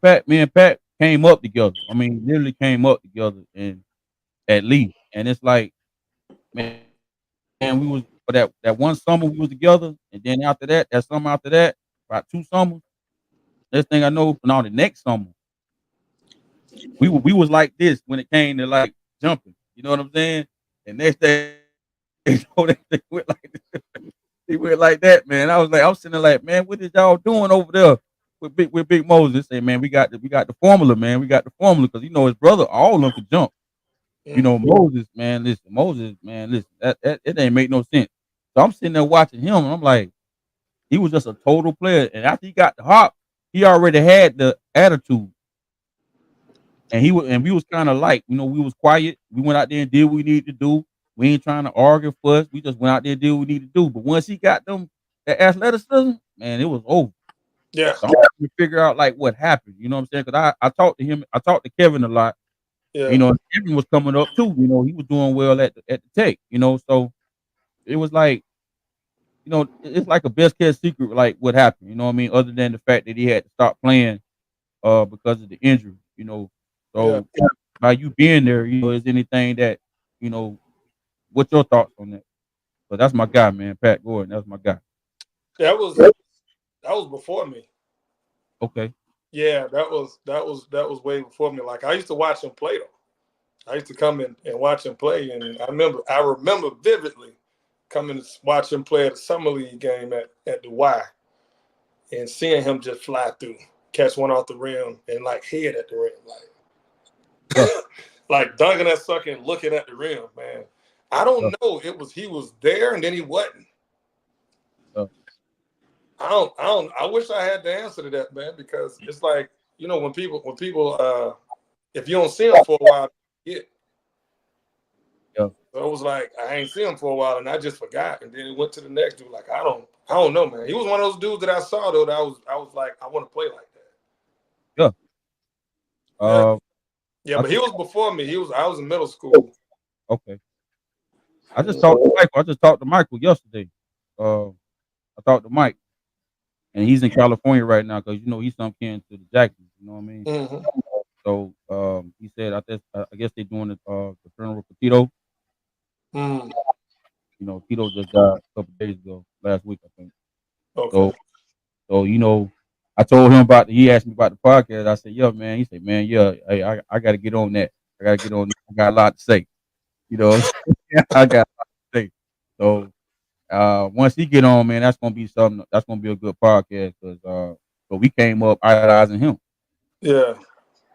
Pat, me and Pat came up together. I mean, literally came up together and at least. And it's like, man, we was for that one summer we was together, and then after that summer after that, about 2 summers. Next thing I know, now the next summer, we was like this when it came to like jumping. You know what I'm saying? And next day, they went like this. They went like that, man. I was sitting there like, man, what is y'all doing over there with Big Moses? Say, man, we got the formula, man. We got the formula because his brother, all of them could jump. Moses, man, listen, that it ain't make no sense. So I'm sitting there watching him, and I'm like, he was just a total player. And after he got the hop, he already had the attitude. And we was kind of like, we was quiet. We went out there and did what we needed to do. We ain't trying to argue fuss. We just went out there and did what we needed to do. But once he got them that athleticism, man, it was over. yeah, So I'm trying to figure out like what happened. You know what I'm saying? Because I talked to him, I talked to Kevin a lot. yeah, And Kevin was coming up too. He was doing well at the Tech. So it was like, it's like a best kept secret, like what happened. You know what I mean? Other than the fact that he had to stop playing because of the injury. yeah. So by you being there, is anything that, what's your thoughts on that? So that's my guy, man, Pat Gordon. That's my guy. That was before me. Okay. Yeah, that was way before me. Like, I used to watch him play though. I used to come in and watch him play, and I remember vividly coming to watch him play at a summer league game at the Y and seeing him just fly through, catch one off the rim, and like head at the rim, Yeah. like dunking that sucker and looking at the rim, man. I Yeah. don't know. He was there and then he wasn't. Yeah. I wish I had the answer to that, man, because it's like, when people if you don't see them for a while, yeah. Yeah. So it was like I ain't seen him for a while, and I just forgot. And then it went to the next dude. Like, I don't know, man. He was one of those dudes that I saw though. That I was like, I want to play like that. Yeah. Yeah, Uh, yeah. I But he think was before me. I was in middle school. okay. I just talked to Michael. I just talked to Michael yesterday. I talked to Mike, and he's in California right now because he's some kin to the Jacksons. You know what I mean? Mm-hmm. So he said, I guess they're doing the funeral for Tito. Mm. Tito just died a couple days ago, last week, I think. Okay. So, so I told him he asked me about the podcast. I said, yeah, man. He said, man, yeah, hey, I got to get on that. I got to get on that. I got a lot to say. I got a lot to say. So, once he get on, man, that's gonna be something. That's gonna be a good podcast because so we came up idolizing him. Yeah.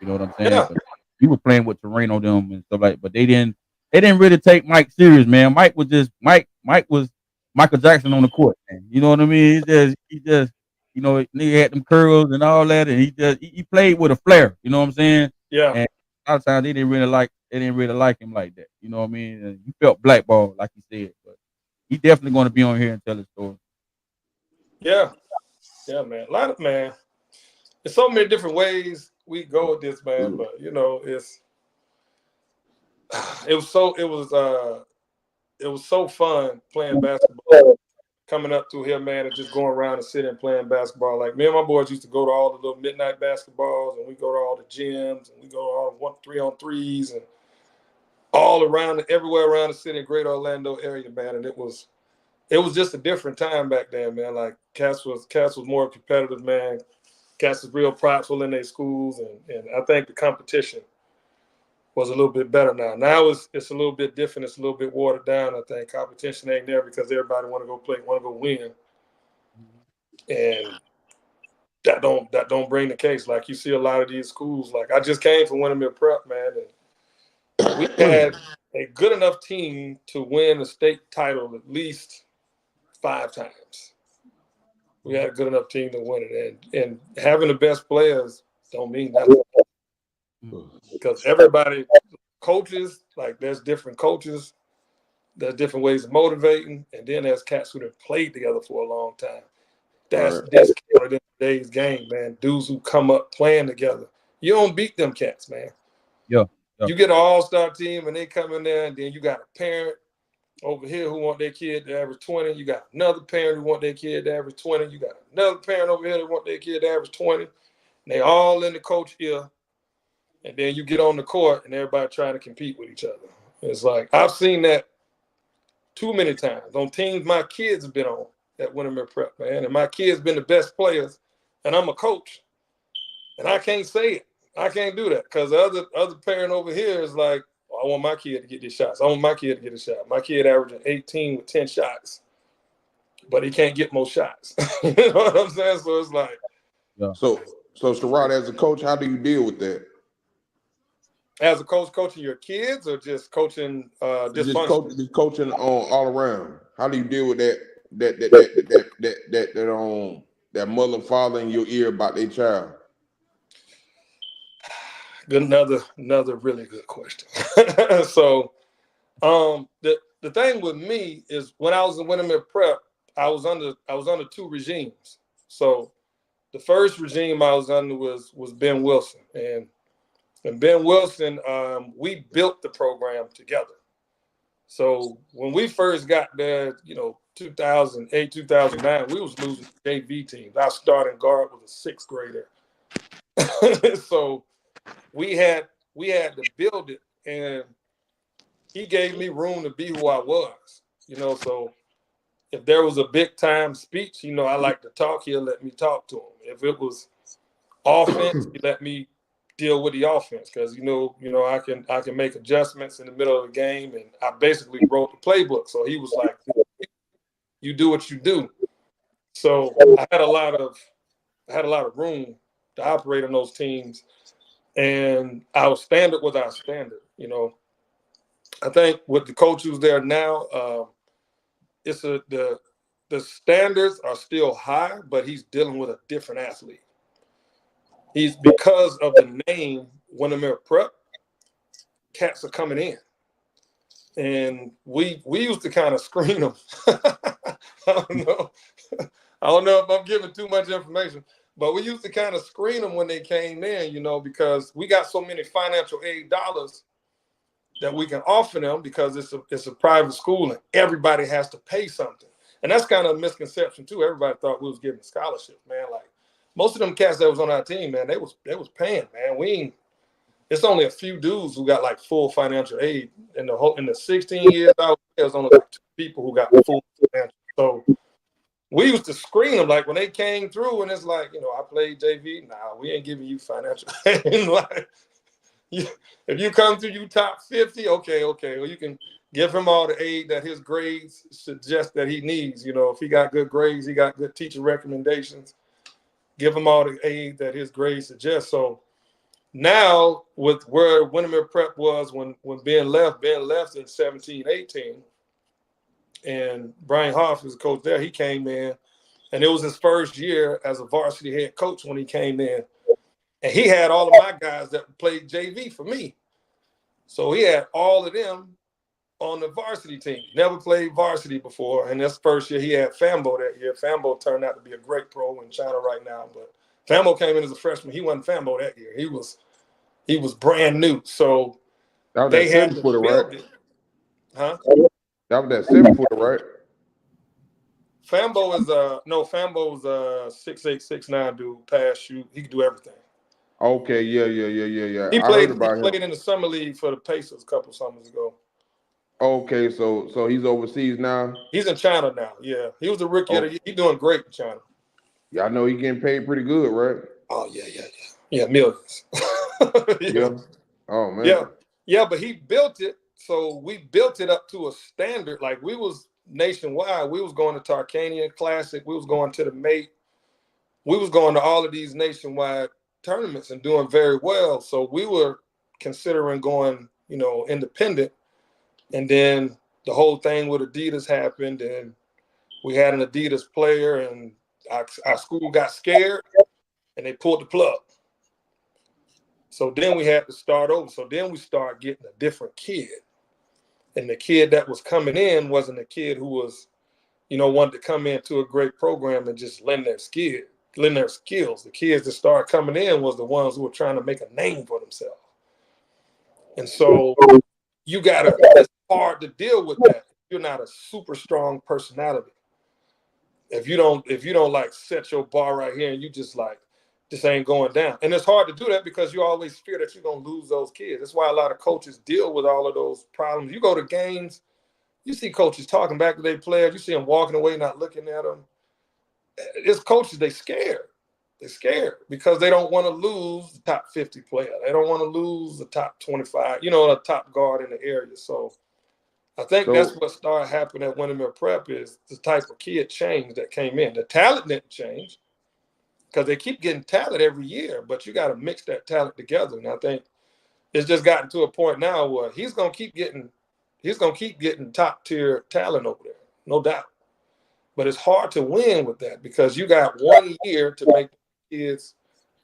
You know what I'm saying? Yeah. Because we were playing with Torino them and stuff like, but they didn't. They didn't really take Mike serious, man. Mike was just Mike. Mike was Michael Jackson on the court, man. You know what I mean? He just, nigga had them curls and all that, and he played with a flair. You know what I'm saying? Yeah. And a lot of times they didn't really like him like that. You know what I mean? And he felt blackballed, like he said, but he definitely going to be on here and tell his story. Yeah. Yeah, man. A lot of man. There's so many different ways we go with this, man. But it was so fun playing basketball, coming up through here, man, and just going around and sitting and playing basketball. Like, me and my boys used to go to all the little midnight basketballs, and we go to all the gyms, and we go to all the 3-on-3s, and all around, everywhere around the city, great Orlando area, man. And it was just a different time back then, man. Like, Cass was more competitive, man. Cats was real prideful in their schools, and I think the competition was a little bit better now. Now it's a little bit different. It's a little bit watered down. I think competition ain't there because everybody want to go play, want to go win, and that don't bring the case. Like you see a lot of these schools. Like I just came from Windermere Prep, man, and we had a good enough team to win a state title at least 5 times. We had a good enough team to win it, and having the best players don't mean nothing because everybody, coaches, like there's different coaches, there's different ways of motivating, and then there's cats who have played together for a long time. That's discounted in today's game, man. Dudes who come up playing together, you don't beat them cats, man. Yeah. You get an all-star team and they come in there, and then you got a parent over here who want their kid to average 20. You got another parent who want their kid to average 20. You got another parent over here that want their kid to average 20. And they all in the coach ear. And then you get on the court and everybody trying to compete with each other. It's like, I've seen that too many times on teams my kids have been on at Windermere Prep, man. And my kids been the best players, and I'm a coach. And I can't say it. I can't do that because the other parent over here is like, I want my kid to get these shots. I want my kid to get a shot. My kid averaging 18 with 10 shots, but he can't get more shots. You know what I'm saying? So it's like, So Sharrod, as a coach, how do you deal with that? As a coach, coaching your kids or just coaching dysfunction? Just coaching on all around. How do you deal with that mother and father in your ear about their child? Another really good question. So the thing with me is when I was in Windermere Prep, I was under 2 regimes. So the first regime I was under was Ben Wilson, and Ben Wilson, we built the program together. So when we first got there, 2008, 2009, we was losing JV teams. Our starting guard was a 6th grader. So we had to build it, and he gave me room to be who I was. So if there was a big time speech, I like to talk, he'll let me talk to him. If it was offense, he let me deal with the offense because I can make adjustments in the middle of the game, and I basically wrote the playbook. So he was like, "You do what you do." So I had a lot of room to operate on those teams, and our standard was our standard. I think with the coach who's there now, the standards are still high, but he's dealing with a different athlete. He's because of the name Windermere Prep, cats are coming in, and we used to kind of screen them. I don't know if I'm giving too much information, but we used to kind of screen them when they came in, because we got so many financial aid dollars that we can offer them because it's a private school and everybody has to pay something, and that's kind of a misconception too. Everybody thought we was giving scholarships, man. Like, most of them cats that was on our team, man, they was paying, man. It's only a few dudes who got like full financial aid in the 16 years out. There was only like 2 people who got full financial. So we used to screen them like when they came through, and it's like, I played JV. Nah, we ain't giving you financial aid. Like, if you come through, you top 50, okay. Well, you can give him all the aid that his grades suggest that he needs. If he got good grades, he got good teacher recommendations. Give him all the aid that his grades suggest. So now with where Windermere Prep was when Ben left in 17, 18, and Brian Hoff was the coach there. He came in, and it was his first year as a varsity head coach when he came in. And he had all of my guys that played JV for me. So he had all of them on the varsity team. Never played varsity before. And this first year, he had Fambo that year. Fambo turned out to be a great pro in China right now. But Fambo came in as a freshman. He wasn't Fambo that year. He was brand new. So that was they that had to 7-footer, build right? it. Huh? That was that 7-footer, right? Fambo is Fambo's a 6'8", 6'9" dude, pass, shoot. He can do everything. Okay, yeah. He I heard played about him. in the summer league for the Pacers a couple summers ago. Okay, so he's overseas now? He's in China now, yeah. He was the rookie of the year. He's doing great in China. Yeah, I know he's getting paid pretty good, right? Oh, yeah. Yeah, millions. Yeah. Oh, man. Yeah. Yeah, but he built it. So we built it up to a standard. Like we was nationwide. We was going to Tarkanian Classic. We was going to the Mate. We was going to all of these nationwide tournaments and doing very well. So we were considering going, independent. And then the whole thing with Adidas happened, and we had an Adidas player, and our school got scared, and they pulled the plug. So then we had to start over. So then we started getting a different kid. And the kid that was coming in wasn't a kid who was, wanted to come into a great program and just lend their skills. The kids that started coming in was the ones who were trying to make a name for themselves. And so it's hard to deal with that. You're not a super strong personality. If you don't like set your bar right here and you just like, this ain't going down. And it's hard to do that because you always fear that you're going to lose those kids. That's why a lot of coaches deal with all of those problems. You go to games, you see coaches talking back to their players. You see them walking away, not looking at them. It's coaches, they scared. They're scared because they don't want to lose the top 50 player. They don't want to lose the top 25, the top guard in the area. So I think that's what started happening at Windermere Prep is the type of kid change that came in. The talent didn't change because they keep getting talent every year, but you got to mix that talent together. And I think it's just gotten to a point now where he's gonna keep getting top tier talent over there, no doubt. But it's hard to win with that because you got 1 year to make kids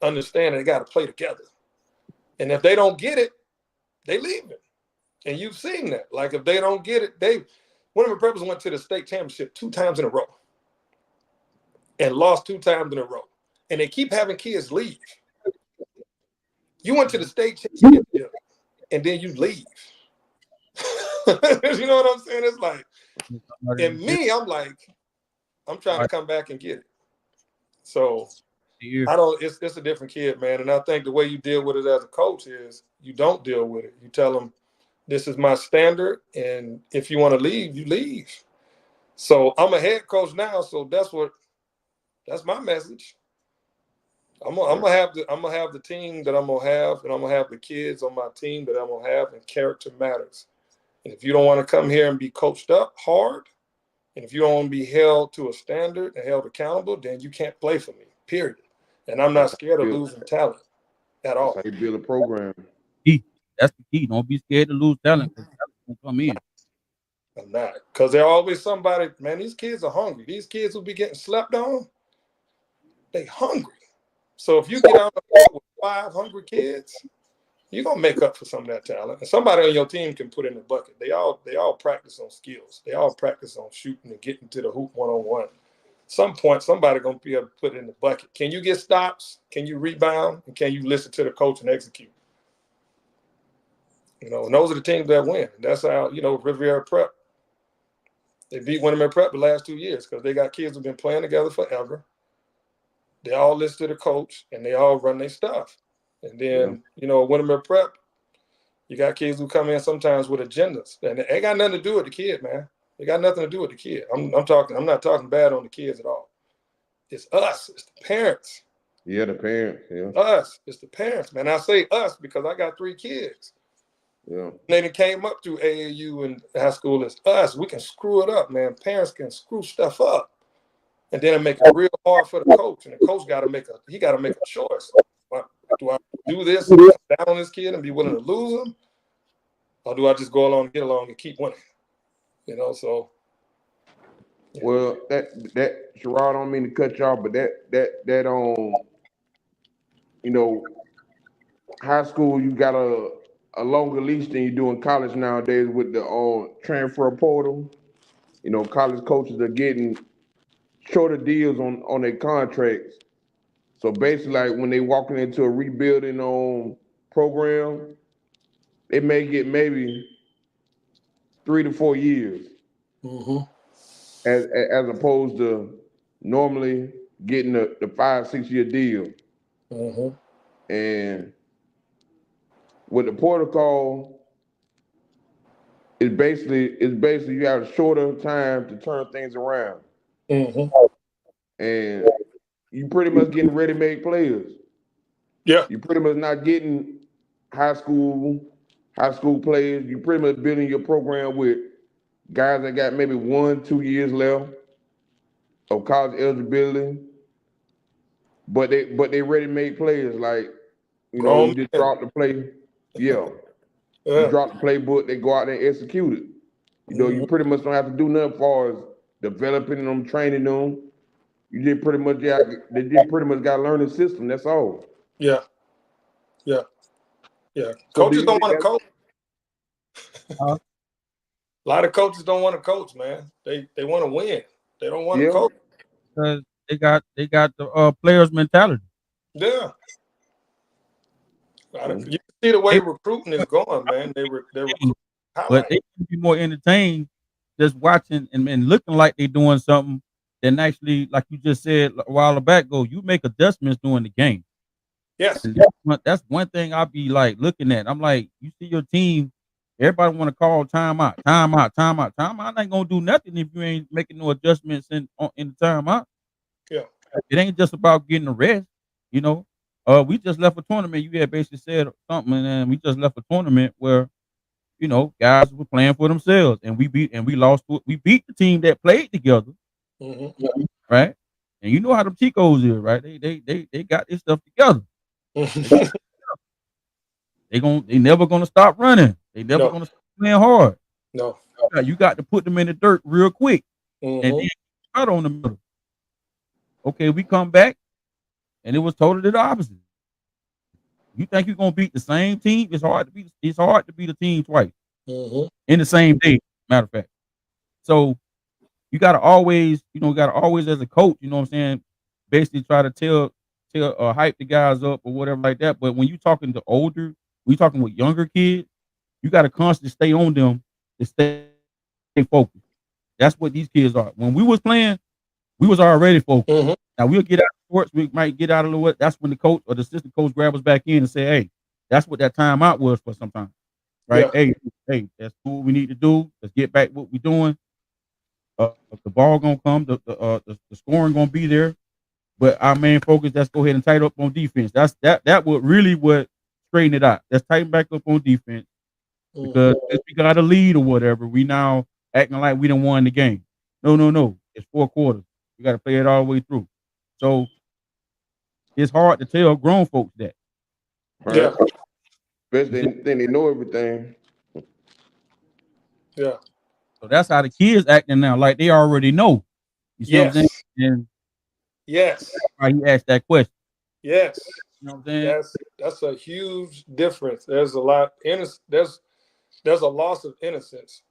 understand they got to play together. And if they don't get it, they leave it. And you've seen that. Like if they don't get it, one of the preppers went to the state championship 2 times in a row and lost 2 times in a row. And they keep having kids leave. You went to the state championship and then you leave. You know what I'm saying? It's like, and me, I'm like, I'm trying to come back and get it. So it's a different kid, man. And I think the way you deal with it as a coach is you don't deal with it. You tell them, this is my standard. And if you want to leave, you leave. So I'm a head coach now. So that's my message. I'm gonna have the team that I'm gonna have, and I'm gonna have the kids on my team that I'm gonna have, and character matters. And if you don't want to come here and be coached up hard, and if you don't want to be held to a standard and held accountable, then you can't play for me, period. And I'm not scared of losing talent at all. That's how you build a program. That's the key. Don't be scared to lose talent because talent will come in. I'm not. Because there's always somebody, man, these kids are hungry. These kids will be getting slept on, they hungry. So if you get out the court with 5 hungry kids, you're gonna make up for some of that talent. And somebody on your team can put in the bucket. They all practice on skills. They all practice on shooting and getting to the hoop one-on-one. Some point, somebody gonna be able to put it in the bucket. Can you get stops? Can you rebound? And can you listen to the coach and execute? And those are the teams that win. That's how, Riviera Prep, they beat Windermere Prep the last 2 years because they got kids who've been playing together forever. They all listen to the coach and they all run their stuff. And then, Windermere Prep, you got kids who come in sometimes with agendas, and it ain't got nothing to do with the kid, man. It got nothing to do with the kid. I'm not talking bad on the kids at all. It's us. It's the parents. Yeah, the parents. Yeah. Us. It's the parents, man. I say us because I got 3 kids. Yeah. They came up through AAU and high school. It's us. We can screw it up, man. Parents can screw stuff up, and then it make it real hard for the coach. And the coach got to make a choice. Do I do this and come down on this kid and be willing to lose him? Or do I just go along and get along and keep winning? So. Yeah. Well, that Sharrod, I don't mean to cut you off, but high school you got a longer leash than you do in college nowadays with the transfer portal. College coaches are getting shorter deals on their contracts. So basically, like when they walking into a rebuilding program, they may get maybe 3 to 4 years, as opposed to normally getting the 5-6 year deal. And with the protocol, it's basically you have a shorter time to turn things around, and you pretty much getting ready-made players. Yeah, You pretty much not getting high school high school players. You pretty much building your program with guys that got maybe 1, 2 years left of college eligibility, but they ready made players. Like, Grown you just men. drop the play. Yeah, you Yeah. drop the playbook. They go out there and execute it. You Mhm. pretty much don't have to do nothing as far as developing them, training them. You just pretty much they just pretty much got to learn the system. That's all. Yeah. Yeah. Yeah. So do Coaches you don't think want to that? coach. Uh, A lot of coaches don't want to coach, man. They want to win. They don't want to Yeah, coach. because they got the players mentality. Yeah. mm, You can see the way They recruiting is going, man. They're win, recruiting but highlight. they can be more entertained just watching and looking like they're doing something than actually, like you just said a while back ago, you make adjustments during the game. Yes. And that's one thing I'll be like looking at. I'm like, you see your team, everybody want to call timeout, timeout, timeout, timeout. I ain't gonna do nothing if you ain't making no adjustments in the timeout. Yeah. It ain't just about getting a rest, you know. We just left a tournament. You had basically said something, and then we just left a tournament where guys were playing for themselves, and we lost. We beat the team that played together, Mm-hmm. right? And you know how the Chicos is, right? They got this stuff together. They got they never gonna stop running. They never No. gonna stop playing hard. No. You got to put them in the dirt real quick, and Mm-hmm. then right on the middle. Okay, we come back, and it was totally the opposite. You think you're gonna beat the same team? It's hard to beat. It's hard to beat a team twice Mm-hmm. in the same day. Matter of fact, so you gotta always, gotta always as a coach, you know what I'm saying, basically try to tell hype the guys up or whatever like that. But when you talking to older, when you talking with younger kids, you gotta constantly stay on them to stay focused. That's what these kids are. When we was playing, we was already focused. Mm-hmm. Now we'll get out of sports, we might get out of the what. That's when the coach or the assistant coach grab us back in and say, "Hey, that's what that timeout was for sometimes, right? Yeah. Hey, that's what we need to do. Let's get back what we're doing. The ball gonna come, the scoring gonna be there, but our main focus, let's go ahead and tighten up on defense. That would really what straighten it out. Let's tighten back up on defense Mm-hmm. because if we got a lead or whatever, we now acting like we done won the game. No, no, no. It's 4 quarters. We got to play it all the way through. So it's hard to tell grown folks that. right. Yeah. You Especially see? they think they know everything. Yeah. So that's how the kids acting now, like they already know. You see what I'm saying? Yes. And Yes. why he asked that question. Yes. You know what I'm saying? That's a huge difference. There's a lot there's a loss of innocence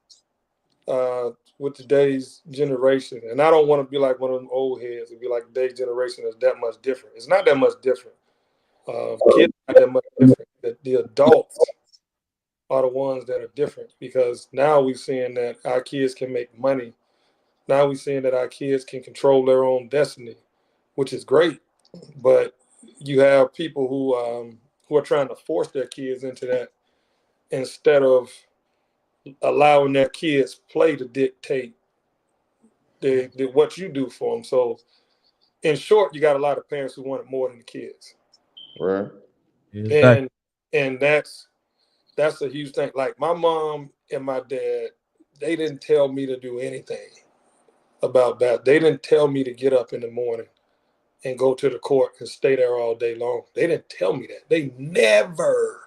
with today's generation. And I don't want to be like one of them old heads and be like today's generation is that much different. It's not that much different. Kids are not that much different. The adults are the ones that are different because now we're seeing that our kids can make money. Now we're seeing that our kids can control their own destiny, which is great. But you have people who are trying to force their kids into that instead of allowing their kids play to dictate what you do for them. So in short, you got a lot of parents who want it more than the kids, Right. Exactly. and that's a huge thing. Like my mom and my dad, they didn't tell me to do anything about that. They didn't tell me to get up in the morning and go to the court and stay there all day long. They didn't tell me that. They never,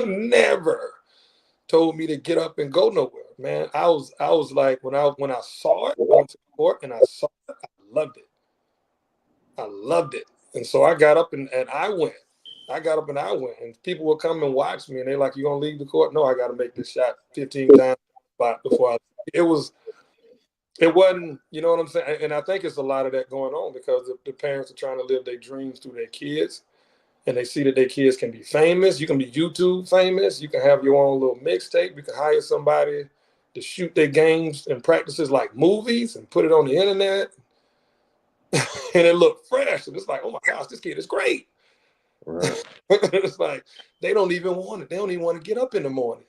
never told me to get up and go nowhere. Man, I was like when I saw it, I went to the court and I saw it, I loved it. I loved it. And so I got up and I went. I got up and I went. And people would come and watch me and they're like, you gonna leave the court? No, I gotta make this shot 15 times before it was it wasn't, you know what I'm saying? And I think it's a lot of that going on because the parents are trying to live their dreams through their kids and they see that their kids can be famous. You can be YouTube famous. You can have your own little mixtape. You can hire somebody to shoot their games and practices like movies and put it on the internet and it looked fresh. And it's like, oh my gosh, this kid is great. Right. It's like they don't even want it. They don't even want to get up in the morning.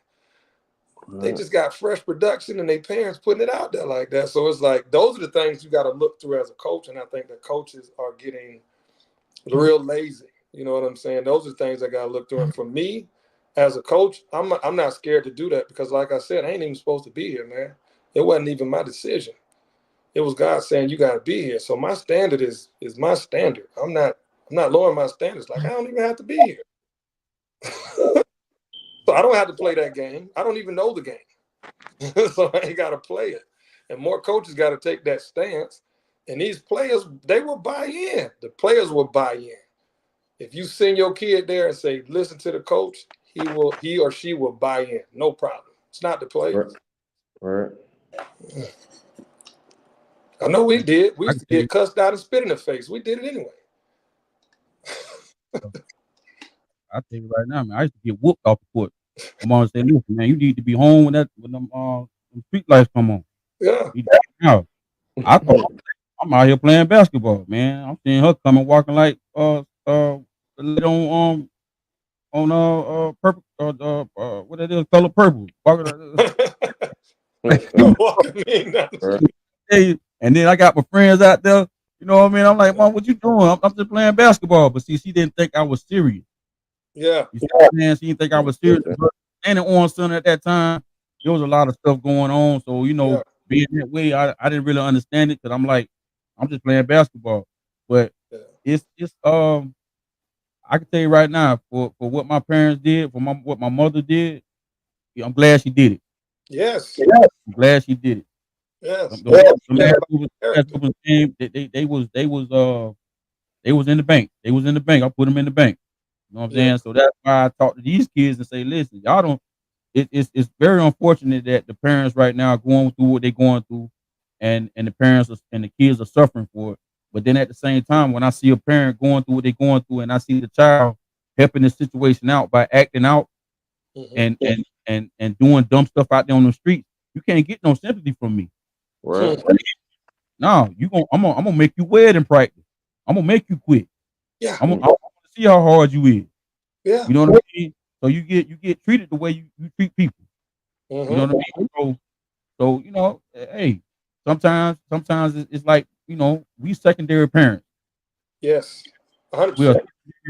They Right. just got fresh production and their parents putting it out there like that. So it's like those are the things you got to look through as a coach. And I think the coaches are getting real lazy. You know what I'm saying? Those are things I got to look through. And for me, as a coach, I'm not scared to do that because, like I said, I ain't even supposed to be here, man. It wasn't even my decision. It was God saying you got to be here. So my standard is my standard. I'm not lowering my standards. Like I don't even have to be here. So I don't have to play that game. I don't even know the game. So I ain't got to play it. And more coaches got to take that stance. And these players, they will buy in. The players will buy in. If you send your kid there and say, listen to the coach, he or she will buy in. No problem. It's not the Right. players. Right. I know we did. We I used can to tell get you, cussed out and spit in the face. We did it anyway. I tell you right now, man. I used to get whooped off the court. My mom said, "Listen, man, you need to be home when them street lights come on. Yeah. You get out." I thought I'm out here playing basketball, man. I'm seeing her coming walking like the lady on purple what it is, color purple. Walking, Walking in down the Right. street. hey, and then I got my friends out there. You know what I mean? I'm like, Mom, what you doing? I'm just playing basketball. But see, she didn't think I was serious. Yeah. You see what I'm saying? She didn't think I was serious. Okay. But and in Orange Center at that time, there was a lot of stuff going on. So, Yeah. being that way, I didn't really understand it because I'm like, I'm just playing basketball. But Yeah. it's I can tell you right now, for what my parents did, what my mother did, yeah, I'm glad she did it. Yes. I'm glad she did it. Yes. Them, And them, that's them the thing last about character. movers came, they was in the bank. They was in the bank. I put them in the bank. You know what I'm Yeah. saying? So that's why I talk to these kids and say, listen, y'all don't. It's very unfortunate that the parents right now are going through what they're going through, and the parents and the kids are suffering for it. But then at the same time, when I see a parent going through what they're going through, and I see the child helping the situation out by acting out Mm-hmm. and doing dumb stuff out there on the streets, you can't get no sympathy from me. Right. No, I'm gonna make you wed in practice. I'm gonna make you quit. Yeah. I'm gonna see how hard you is. Yeah. You know what I mean? So you get treated the way you treat people. You know Mm-hmm. what I mean? So hey, sometimes it's like we secondary parents. Yes. We are 100%. secondary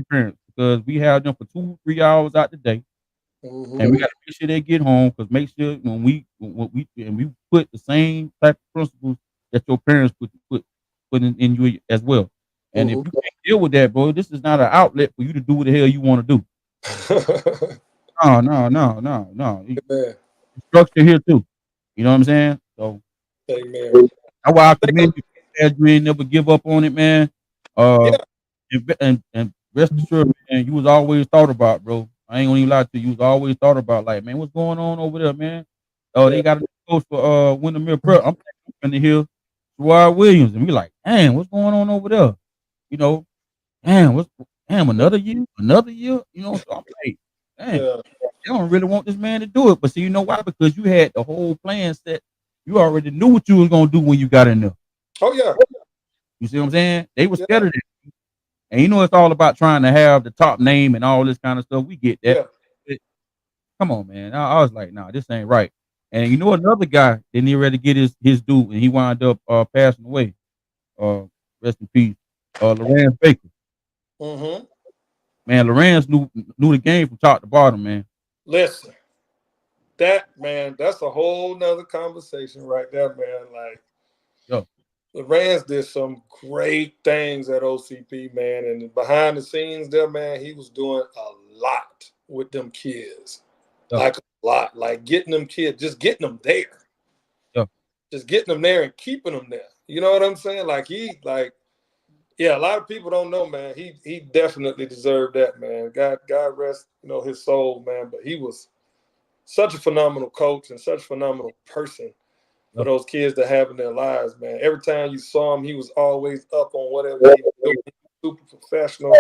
parents because we have them for 2-3 hours out the day, Mm-hmm. and we got to make sure they get home. Because make sure when we put the same type of principles that your parents put in you as well. And if Mm-hmm. you can't deal with that, bro, this is not an outlet for you to do what the hell you want to do. No, no, no, no, no. Amen. Structure here too. You know what I'm saying? So Amen. that's why I I think commend you, as you ain't never give up on it, man. Uh, yeah. and rest assured, man, you was always thought about, bro. I ain't gonna even lie to you. You was always thought about, like, man, what's going on over there, man? Oh, Yeah. they got a new coach for Windermere Prep. I'm thinking to hear Sharrod Williams, and we like, damn, what's going on over there? You know, damn, another year. So I'm like, damn, Yeah. they don't really want this man to do it. But see, you know why? Because you had the whole plan set. You already knew what you was gonna do when you got in there. Oh yeah. You see what I'm saying? They were Yeah. scared of that. And it's all about trying to have the top name and all this kind of stuff. We get that. Yeah. But come on, man. I was like, nah, this ain't right. And another guy didn't even ready to get his due, and he wound up passing away. Uh, rest in peace. Lorenz Baker. Mm-hmm. Man, Lorenz knew the game from top to bottom, man. Listen, that man, that's a whole nother conversation right there, man. Like Yo, the Rams did some great things at OCP, man. And behind the scenes there, man, he was doing a lot with them kids. yo, Like a lot. Like getting them kids, just getting them there. yo. Just getting them there and keeping them there. You know what I'm saying? Yeah, a lot of people don't know, man. He definitely deserved that, man. God rest, his soul, man. But he was such a phenomenal coach and such a phenomenal person for Yo. those kids to have in their lives, man. Every time you saw him, he was always up on whatever he was doing. He was super professional.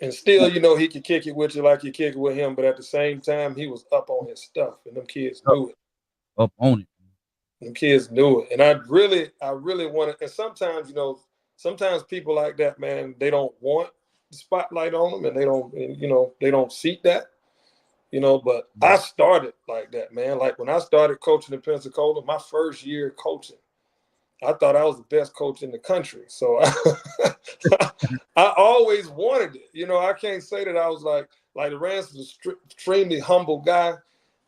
And still, he could kick it with you like you kick it with him, but at the same time, he was up on his stuff, and them kids Yo. knew it. Up on it. Them kids knew it. And I really wanted, and sometimes, sometimes people like that, man, they don't want the spotlight on them and they don't seek that. But I started like that, man. Like when I started coaching in Pensacola, my first year coaching, I thought I was the best coach in the country. So I always wanted it. You know, I can't say that I was like Rance was an extremely humble guy,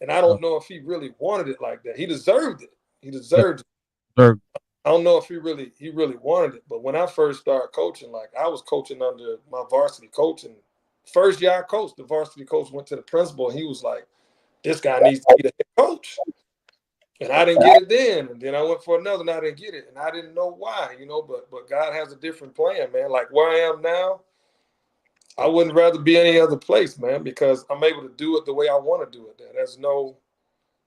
and I don't know if he really wanted it like that. He deserved it. He deserved it. Sure. I don't know if he really wanted it. But when I first started coaching, like I was coaching under my varsity coach, and first year I coached, the varsity coach went to the principal, and he was like, "This guy needs to be the head coach." And I didn't get it then. And then I went for another and I didn't get it. And I didn't know why, you know, but God has a different plan, man. Like where I am now, I wouldn't rather be any other place, man, because I'm able to do it the way I want to do it. There's no,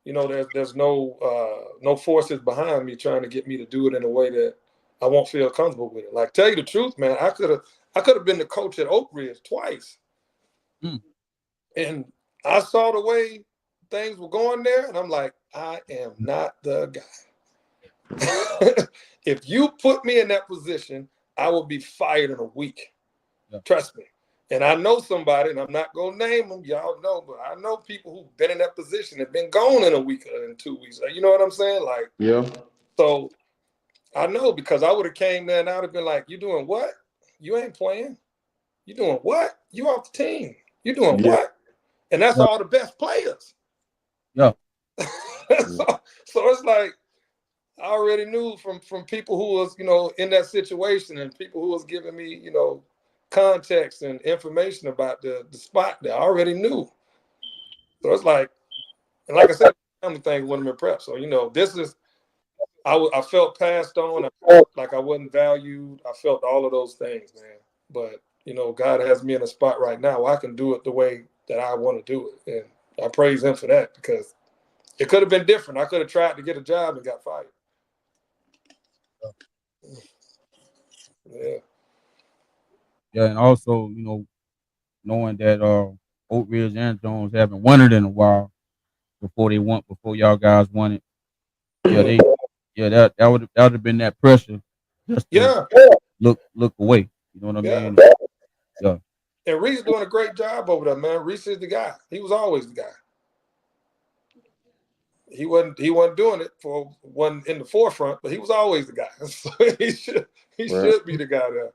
you know, there's no forces behind me trying to get me to do it in a way that I won't feel comfortable with it. Like tell you the truth, man, I could have been the coach at Oak Ridge twice. And I saw the way things were going there, and I'm like, I am not the guy. If you put me in that position, I will be fired in a week. Yeah. Trust me. And I know somebody, and I'm not going to name them, y'all know, but I know people who've been in that position and been gone in a week or in 2 weeks. You know what I'm saying? Like, Yeah. So I know because I would have came there and I would have been like, you doing what? You ain't playing. You doing what? You off the team. You doing what? And that's all the best players. Yeah. so it's like I already knew from people who was, you know, in that situation and people who was giving me, you know, context and information about the spot there. I already knew. So it's like, and like I said, family thing when I'm in prep. So, you know, this is, I felt passed on. I felt like I wasn't valued. I felt all of those things, man. But, you know, God has me in a spot right now where I can do it the way that I want to do it. And I praise him for that because it could have been different. I could have tried to get a job and got fired. Yeah. Yeah, and also, you know, knowing that Oak Ridge and Jones haven't won it in a while before y'all guys won it. Yeah, that would have been that pressure just to look away. You know what I mean? Yeah. And Reese doing a great job over there, man. Reese is the guy. He was always the guy. He wasn't doing it for one in the forefront, but he was always the guy. So he should be the guy there.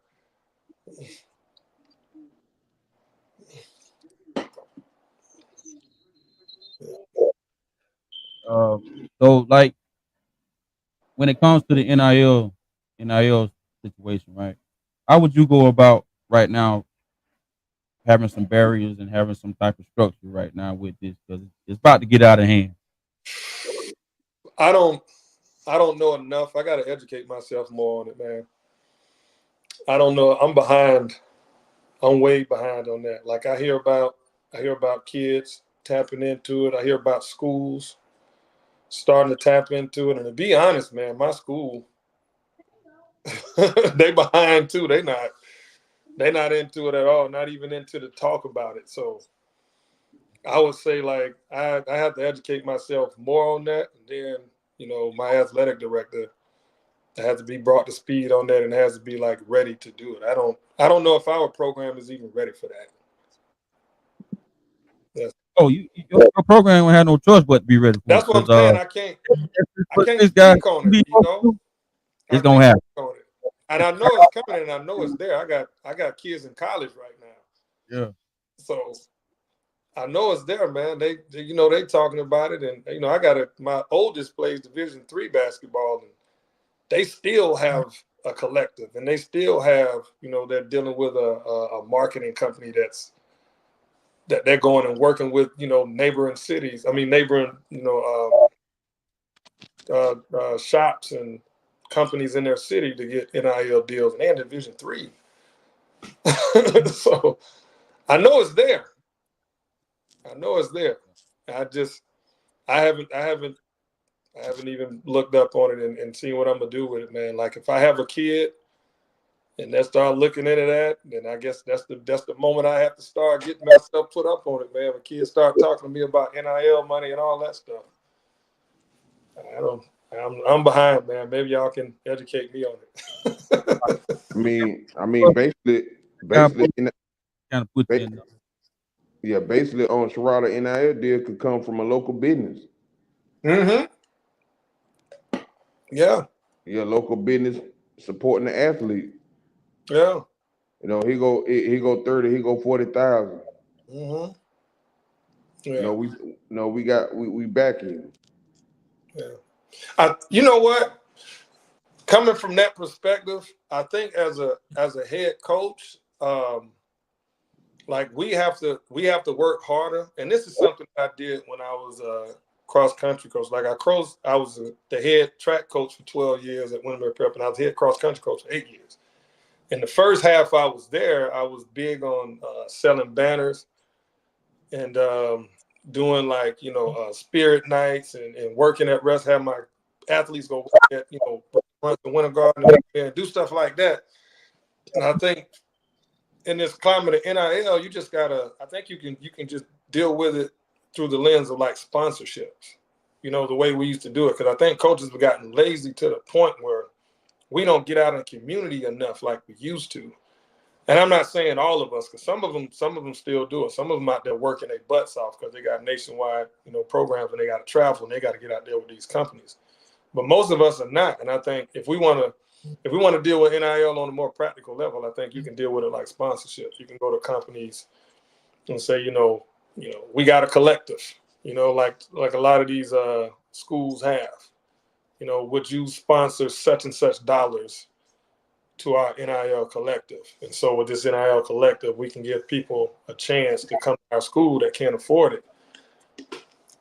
So like when it comes to the NIL situation, right? How would you go about right now having some barriers and having some type of structure right now with this because it's about to get out of hand? I don't know enough. I got to educate myself more on it, man. I don't know. I'm behind. I'm way behind on that. Like I hear about kids tapping into it. I hear about schools starting to tap into it. And to be honest, man, my school they behind too. They not into it at all. Not even into the talk about it. So I would say like I have to educate myself more on that. And then, you know, my athletic director has to be brought to speed on that and has to be like ready to do it. I don't know if our program is even ready for that. Yes. Oh, your program will have no choice but to be ready for That's it. what I'm saying. I can't This guy, speak on it, you know. it's gonna happen. On it. And I know it's coming and I know it's there. I got kids in college right now. Yeah. So I know it's there, man. They you know, they talking about it, and you know, I got my oldest plays Division III basketball, and they still have a collective, and they still have, you know, they're dealing with a marketing company that they're going and working with, you know, neighboring cities. I mean, neighboring, you know, shops and companies in their city to get NIL deals and Division III. So I know it's there. I know it's there. I haven't even looked up on it and seen what I'm gonna do with it, man. Like if I have a kid and they start looking into that, then I guess that's the moment I have to start getting myself put up on it, man. When kids start talking to me about NIL money and all that stuff, I'm behind, man. Maybe y'all can educate me on it. I mean, basically, Kind of put you in. basically on Sharrod NIL deal could come from a local business. Mm-hmm. Yeah. Yeah, local business supporting the athlete. Yeah. You know, he go 30, he go 40,000. Mm-hmm. You Yeah. know, we back him. Yeah. You know what? Coming from that perspective, I think as a head coach, like we have to work harder. And this is something I did when I was cross country coach. Like I was the head track coach for 12 years at Windermere Prep, and I was head cross country coach for 8 years. In the first half I was there, I was big on selling banners and doing like spirit nights and working at rest. Have my athletes go work at run the Winter Garden and do stuff like that. And I think in this climate of NIL, you just gotta. I think you can just deal with it through the lens of like sponsorships. The way we used to do it, because I think coaches have gotten lazy to the point where we don't get out in the community enough like we used to. And I'm not saying all of us, because some of them still do it. Some of them out there working their butts off because they got nationwide, programs and they got to travel and they got to get out there with these companies. But most of us are not. And I think if we want to deal with NIL on a more practical level, I think you can deal with it like sponsorships. You can go to companies and say, we got a collective, like a lot of these schools have. Would you sponsor such and such dollars to our NIL collective? And so with this NIL collective, we can give people a chance to come to our school that can't afford it.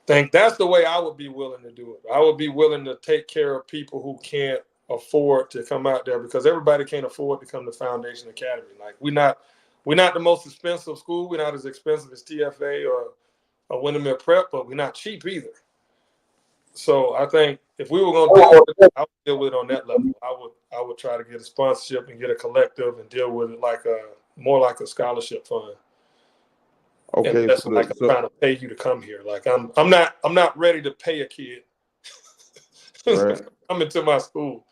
Think that's the way I would be willing to do it. I would be willing to take care of people who can't afford to come out there, because everybody can't afford to come to Foundation Academy. Like we're not the most expensive school. We're not as expensive as TFA or Windermere Prep, but we're not cheap either. So I think if we were going to deal with it, I would deal with it on that level. I would try to get a sponsorship and get a collective and deal with it like more like a scholarship fund. And Okay, that's like I'm trying to pay you to come here. Like I'm not ready to pay a kid right. come into my school,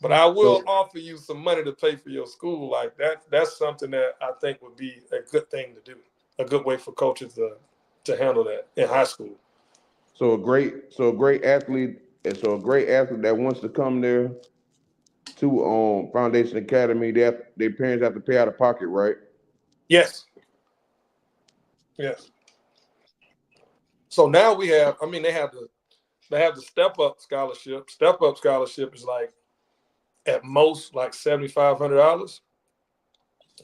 but I will So offer you some money to pay for your school. Like that's something that I think would be a good thing to do. A good way for coaches to handle that in high school. a great athlete that wants to come there to Foundation Academy, their parents have to pay out of pocket, right? Yes. Yes. So now we have. I mean, they have the step up scholarship. Step up scholarship is like at most like $7,500.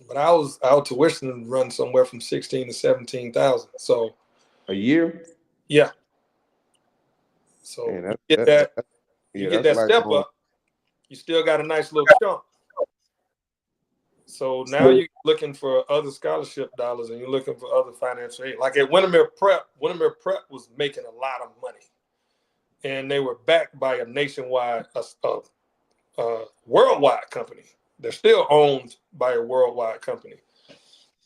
But our tuition run somewhere from 16 to 17,000. So A year? yeah. So And you get that you yeah, get that's that like step up, you still got a nice little chunk. So now you're looking for other scholarship dollars and you're looking for other financial aid. Like at Windermere Prep was making a lot of money. And they were backed by a nationwide, worldwide company. They're still owned by a worldwide company.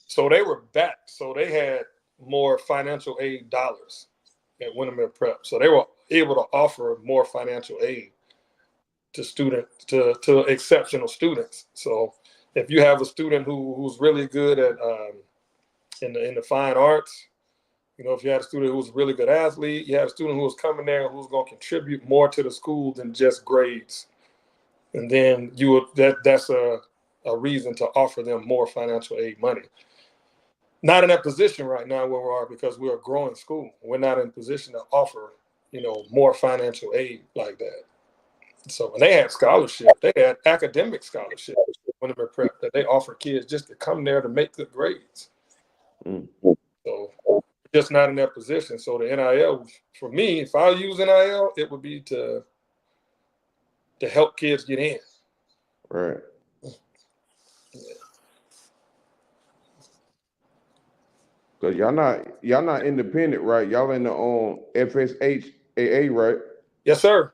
So they were backed. So they had more financial aid dollars at Windermere Prep. So they were able to offer more financial aid to to exceptional students. So if you have a student who's really good at in the fine arts, if you had a student who was a really good athlete, you had a student who was coming there and who was going to contribute more to the school than just grades. And then that's a reason to offer them more financial aid money. Not in that position right now where we are, because we're a growing school. We're not in a position to offer, more financial aid like that. So when they had scholarship, they had academic scholarship when they were prep that they offer kids just to come there to make good grades. mm, So just not in that position. So the NIL, for me, if I use NIL, it would be to help kids get in. right. Cause y'all not independent, right? Y'all in the FSHAA, right? Yes, sir.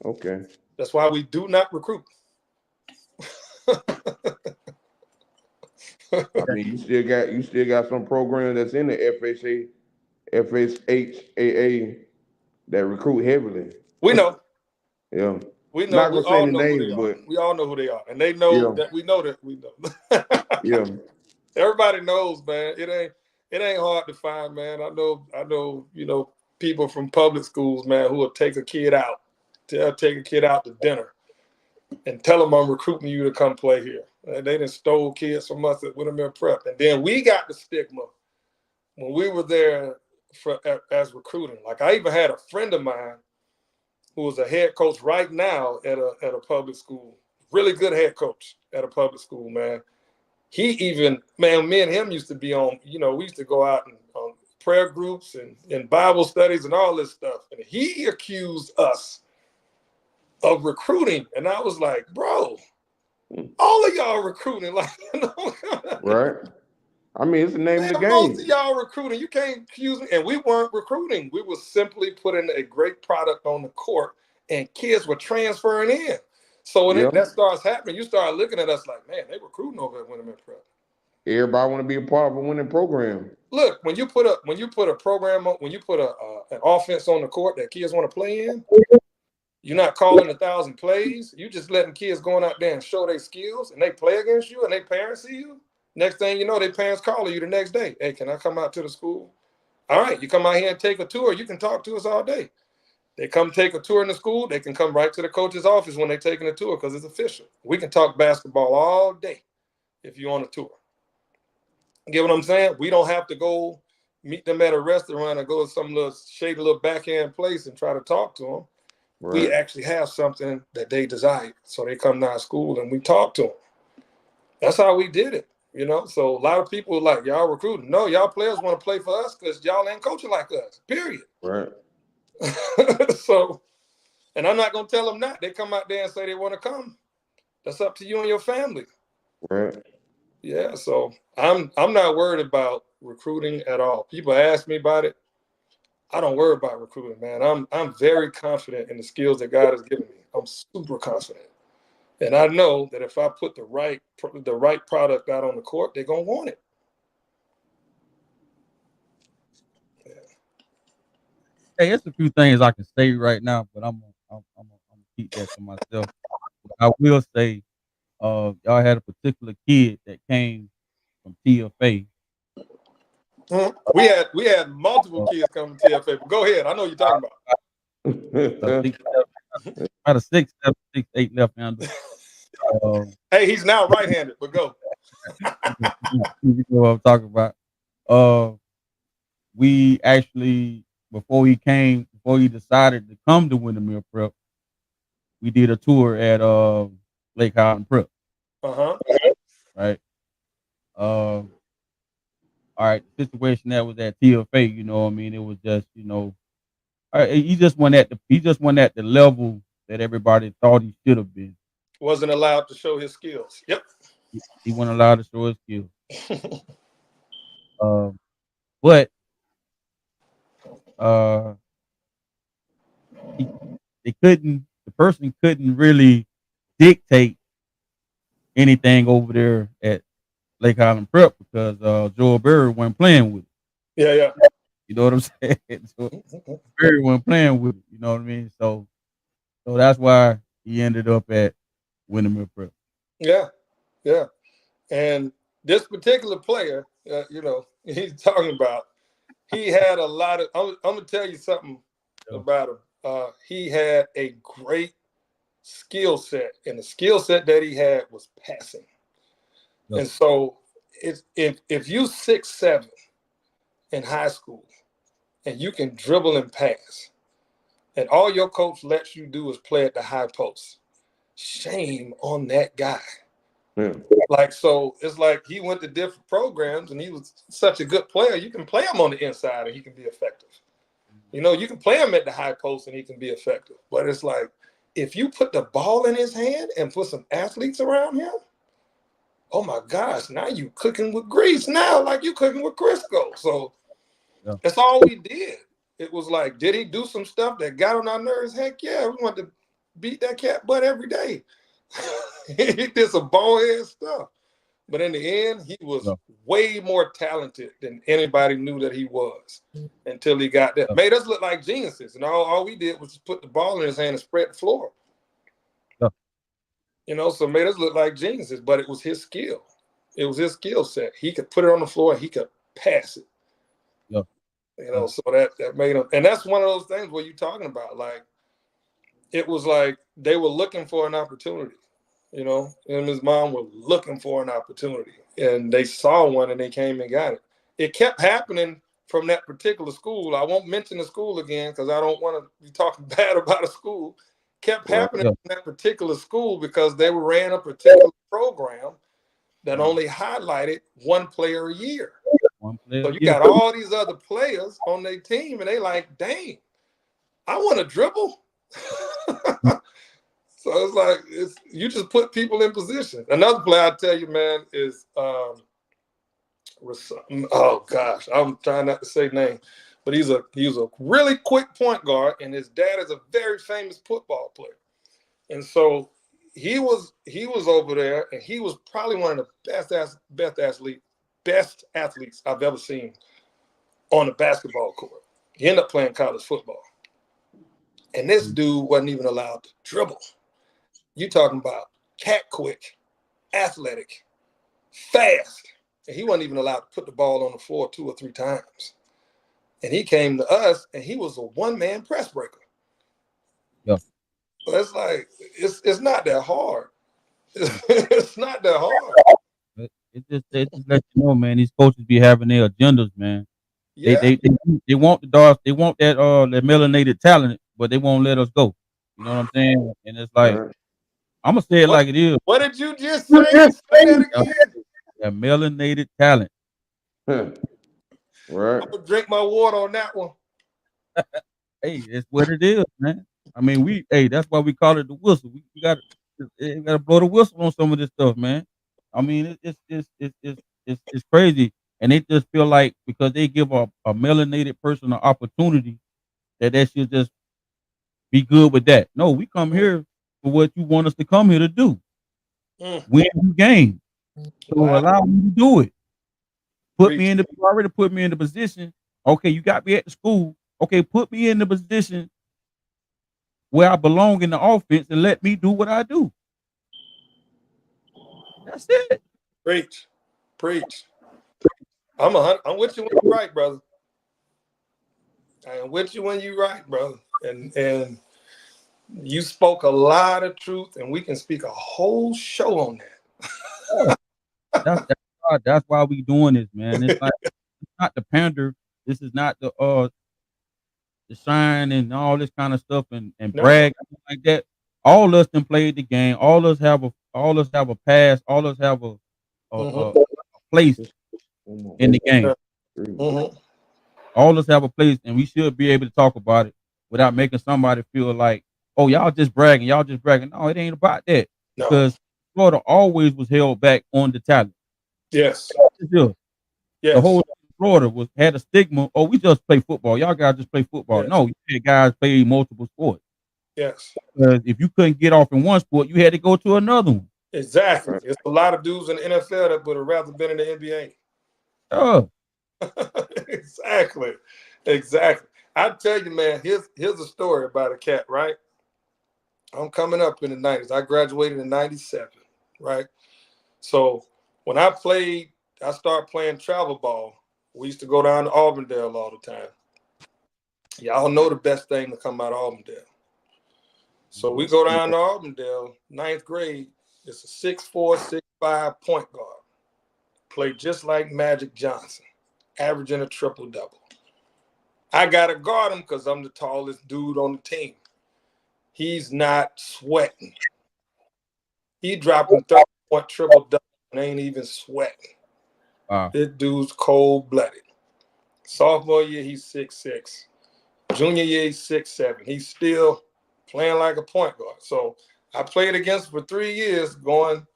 Okay. That's why we do not recruit. I mean, you still got some programs that's in the FSHAA that recruit heavily. We know. Yeah. We know. Not We gonna say all any know who names, they are. but We all know who they are, and they know yeah, that we know that we know. yeah, Everybody knows, man. It ain't hard to find, man. I know. People from public schools, man, who will take a kid out. They'll take a kid out to dinner. and tell them I'm recruiting you to come play here. And they done stole kids from us at Wintermere Prep. And then we got the stigma when we were there as recruiting. Like I even had a friend of mine who is a head coach right now at a public school, really good head coach at a public school, man. He even, man, me and him used to be on, we used to go out and on prayer groups and Bible studies and all this stuff. And he accused us of recruiting. And I was like, bro, all of y'all recruiting. Like, Right. I mean, it's the name of the game. Most of y'all recruiting. You can't accuse me. And we weren't recruiting. We were simply putting a great product on the court, and kids were transferring in. So when that starts happening, you start looking at us like, man, they recruiting over at Wintermere Prep. Everybody want to be a part of a winning program. Look, when you put a program on, when you put an offense on the court that kids want to play in, you're not calling 1,000 plays. You just letting kids going out there and show their skills, and they play against you, and their parents see you. Next thing you know, their parents calling you the next day. Hey, can I come out to the school? All right, you come out here and take a tour. You can talk to us all day. They come take a tour in the school. They can come right to the coach's office when they're taking a tour because it's official. We can talk basketball all day if you're on a tour. Get what I'm saying? We don't have to go meet them at a restaurant or go to some little shady little backhand place and try to talk to them. Right. We actually have something that they desire. So they come to our school and we talk to them. That's how we did it. So a lot of people are like, y'all recruiting. No, y'all players want to play for us because y'all ain't coaching like us, period. Right. So, and I'm not going to tell them not. They come out there and say they want to come. That's up to you and your family. Right. Yeah, so I'm not worried about recruiting at all. People ask me about it. I don't worry about recruiting, man. I'm very confident in the skills that God has given me. I'm super confident. And I know that if I put the right product out on the court, they're gonna want it. Yeah. Hey, it's a few things I can say right now, but I'm gonna keep that to myself. I will say, y'all had a particular kid that came from TFA. Mm-hmm. We had multiple kids come from TFA. But go ahead. I know what you're talking about. About a 6'7", 6'8" left hander. Hey, he's now right-handed, but go. You know what I'm talking about. We actually, before he decided to come to Wintermere Prep, we did a tour at Lake Highland Prep. Right. All right. The situation that was at TFA, you know what I mean? It was just, he just went at the level that everybody thought he should have been. Wasn't allowed to show his skills. Yep. He wasn't allowed to show his skills. But the person couldn't really dictate anything over there at Lake Highland Prep because Joel Berry wasn't playing with it. Yeah. You know what I'm saying? So Berry wasn't playing with it. You know what I mean? So that's why he ended up at Wintermere Prep. Yeah. And this particular player, he's talking about, he had a lot of. I'm gonna tell you something about him. He had a great skill set, and the skill set that he had was passing. Yep. And so, if you 6'7" in high school, and you can dribble and pass, and all your coach lets you do is play at the high post, shame on that guy. Yeah. Like, so it's like he went to different programs and he was such a good player. You can play him on the inside and he can be effective. You can play him at the high post and he can be effective. But it's like, if you put the ball in his hand and put some athletes around him, oh my gosh, now you cooking with grease now, like you cooking with Crisco. So that's all we did. It was like, did he do some stuff that got on our nerves? Heck yeah, we wanted to beat that cat butt every day. He did some ballhead stuff. But in the end, he was way more talented than anybody knew that he was until he got there. Made us look like geniuses. And all we did was just put the ball in his hand and spread the floor. So made us look like geniuses, but it was his skill. It was his skill set. He could put it on the floor and he could pass it. So that made him. And that's one of those things where you're talking about, like, it was like they were looking for an opportunity. Him and his mom were looking for an opportunity, and they saw one and they came and got it. It kept happening from that particular school. I won't mention the school again because I don't want to be talking bad about a school. Kept Right. happening in that particular school because they ran a particular program that only highlighted one player a year. One player, So you yeah. got all these other players on their team, and they like, dang, I want to dribble. So it's like you just put people in position. Another player I tell you, man, is oh gosh, I'm trying not to say name, but he's a really quick point guard, and his dad is a very famous football player. And so he was over there, and he was probably one of the best athletes I've ever seen on the basketball court. He ended up playing college football, and this dude wasn't even allowed to dribble. You talking about cat quick, athletic, fast, and he wasn't even allowed to put the ball on the floor 2 or 3 times. And he came to us, and he was a one-man press breaker. Yeah. So it's like it's not that hard. It's not that hard. It just let you know, man. These coaches be having their agendas, man. They Yeah. they they, they want the dogs. They want that melanated talent, but they won't let us go. You know what I'm saying? And it's like Right. I'm gonna say it What like it is. what did you just say? Say that again. That melanated talent. Right. I'm gonna drink my water on that one. Hey, it's what it is, man. I mean, that's why we call it the whistle. We got to blow the whistle on some of this stuff, man. I mean, it's crazy, and they just feel like because they give a melanated person an opportunity that should just be good with that. No, we come here for what you want us to come here to do, Mm. win the game. So Wow. allow me to do it. Preach. You already put me in the position. Okay, you got me at the school. Okay, put me in the position where I belong in the offense and let me do what I do. That's it. Preach. Preach. I'm with you when you're right, brother. I am with you when you're right, brother. And you spoke a lot of truth, and we can speak a whole show on Yeah. That's why we doing this, man. It's like it's not the pander. This is not the shine and all this kind of stuff and that. brag like that. All us them played the game. All us have a pass. All us have a place in the game. No. Mm-hmm. All us have a place, and we should be able to talk about it without making somebody feel like, oh, y'all just bragging. Y'all just bragging. No, it ain't about that No. because Florida always was held back on the talent. Yes. The Yes. whole Florida had a stigma. Oh, we just play football. Y'all guys just play football. Yes. No, you had guys play multiple sports. Yes. Because if you couldn't get off in one sport, you had to go to another one. Exactly. Right. It's a lot of dudes in the NFL that would have rather been in the NBA. Oh, Exactly. Exactly. I tell you, man, here's a story about a cat, right? I'm coming up in the 90s. I graduated in 97, right? So when I started playing travel ball. We used to go down to Auburndale all the time. Y'all know the best thing to come out of Auburndale. So we go down to Auburndale, 9th grade. It's a 6'4", 6'5" point guard. Play just like Magic Johnson, averaging a triple-double. I got to guard him because I'm the tallest dude on the team. He's not sweating. He dropping 30-point triple-double and ain't even sweating. wow. This dude's cold-blooded. Sophomore year, he's 6'6". Junior year, he's 6'7". He's still playing like a point guard. So I played against him for 3 years, going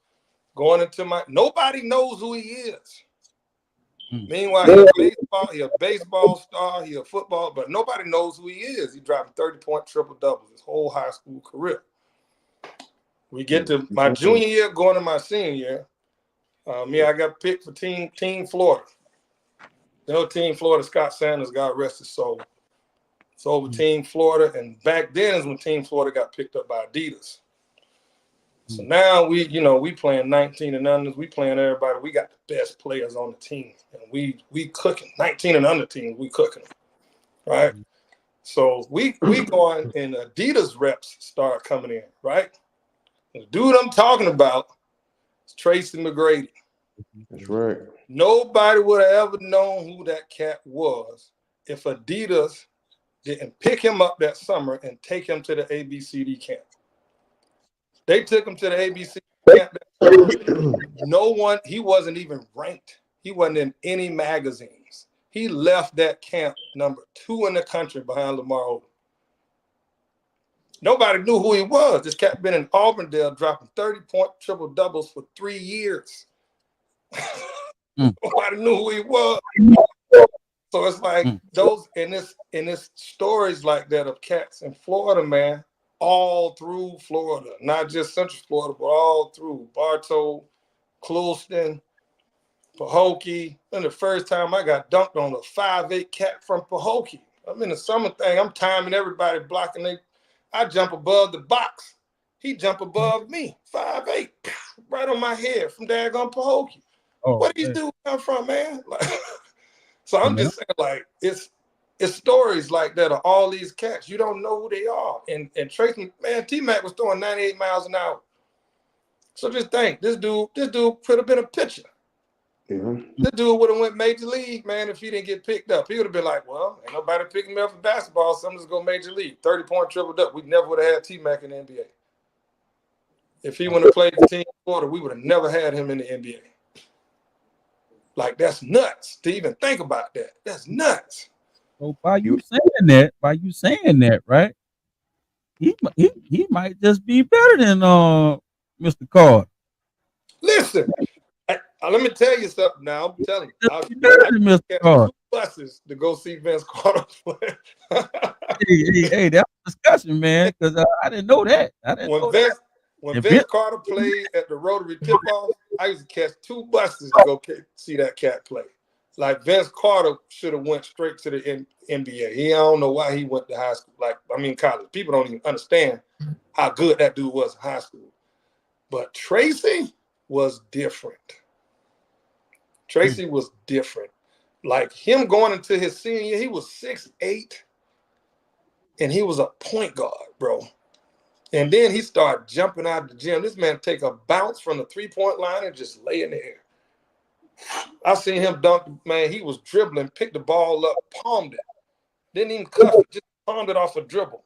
into my. Nobody knows who he is. Mm. Meanwhile, he a baseball star, he a football, but nobody knows who he is. He dropped 30-point triple doubles his whole high school career. We get to my junior year, going to my senior year. I got picked for Team Florida. Team Florida, Scott Sanders, God rest his soul. It's over Team Florida, and back then is when Team Florida got picked up by Adidas. So now we playing 19 and unders. We playing everybody. We got the best players on the team, and we cooking 19 and under teams. We cooking them, right? So we going and Adidas reps start coming in, right? The dude I'm talking about is Tracy McGrady. That's right. Nobody would have ever known who that cat was if Adidas didn't pick him up that summer and take him to the ABCD camp. They took him to the ABCD camp that summer. No one, he wasn't even ranked. He wasn't in any magazines. He left that camp #2 in the country behind Lamar Odom. Nobody knew who he was. This cat been in Auburndale dropping 30-point triple doubles for 3 years. Nobody knew who he was. So it's like those in this stories like that of cats in Florida, man, all through Florida, not just Central Florida, but all through Bartow, Clewiston, Pahokee. And the first time I got dunked on a 5'8" cat from Pahokee. I'm in the summer thing. I'm timing everybody blocking. I jump above the box. He jump above me. 5'8", right on my head from daggone Pahokee. Where these dudes come from, man? Like, so I'm just saying, like, it's stories like that of all these cats. You don't know who they are. And Tracy, man, T-Mac was throwing 98 miles an hour. So just think, this dude could have been a pitcher. Yeah. This dude would have went major league, man, if he didn't get picked up. He would have been like, well, ain't nobody picking me up for basketball, so I'm just going major league. 30-point triple double. We never would have had T-Mac in the NBA. If he wouldn't have played the team in Florida, we would have never had him in the NBA. Like, that's nuts to even think about that. That's nuts. So by you saying that, right? He might just be better than Mr. Card. Listen, let me tell you something now. I'm telling you. I Mr. Card. 2 buses to go see Vince Carter play. hey, that's a discussion, man, because I didn't know that. When Vince Carter played at the Rotary Tip-Off, I used to catch 2 buses to go see that cat play. Like, Vince Carter should have went straight to the NBA. I don't know why he went to high school. College. People don't even understand how good that dude was in high school. But Tracy was different. Tracy was different. Like, him going into his senior year, he was 6'8", and he was a point guard, bro. And then he started jumping out of the gym. This man take a bounce from the 3-point line and just lay in the air. I seen him dunk, man. He was dribbling, picked the ball up, palmed it. Didn't even cuff it, just palmed it off a dribble.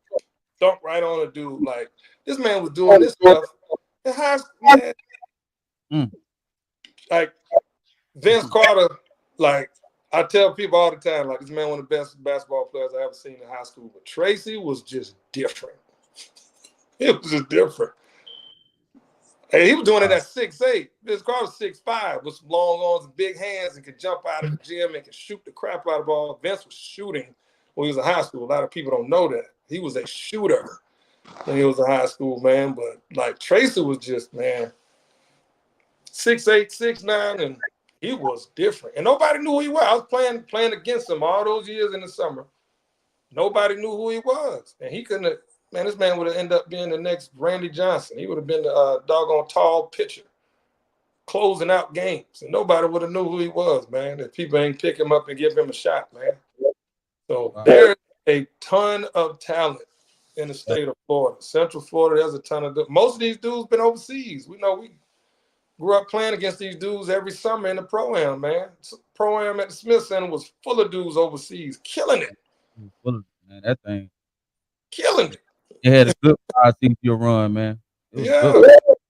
Dunk right on a dude. Like, this man was doing this stuff in high school, man. Like, Vince Carter, like, I tell people all the time, like, this man one of the best basketball players I ever seen in high school. But Tracy was just different. It was just different. Hey, he was doing it at 6'8". Vince Carter 6'5", with some long arms and big hands, and could jump out of the gym and could shoot the crap out of the ball. Vince was shooting when he was in high school. A lot of people don't know that. He was a shooter when he was in high school, man. But, like, Tracy was just, man, 6'8", 6'9", and he was different. And nobody knew who he was. I was playing against him all those years in the summer. Nobody knew who he was. And he couldn't have, man, this man would have ended up being the next Randy Johnson. He would have been the doggone tall pitcher, closing out games. And nobody would have knew who he was, man, if people ain't pick him up and give him a shot, man. So there's a ton of talent in the state of Florida. Central Florida, there's a ton of most of these dudes been overseas. We know we grew up playing against these dudes every summer in the Pro-Am, man. Pro-Am at the Smith Center was full of dudes overseas, killing it. Man, that thing. Killing it. It had a good five-season run, man. It was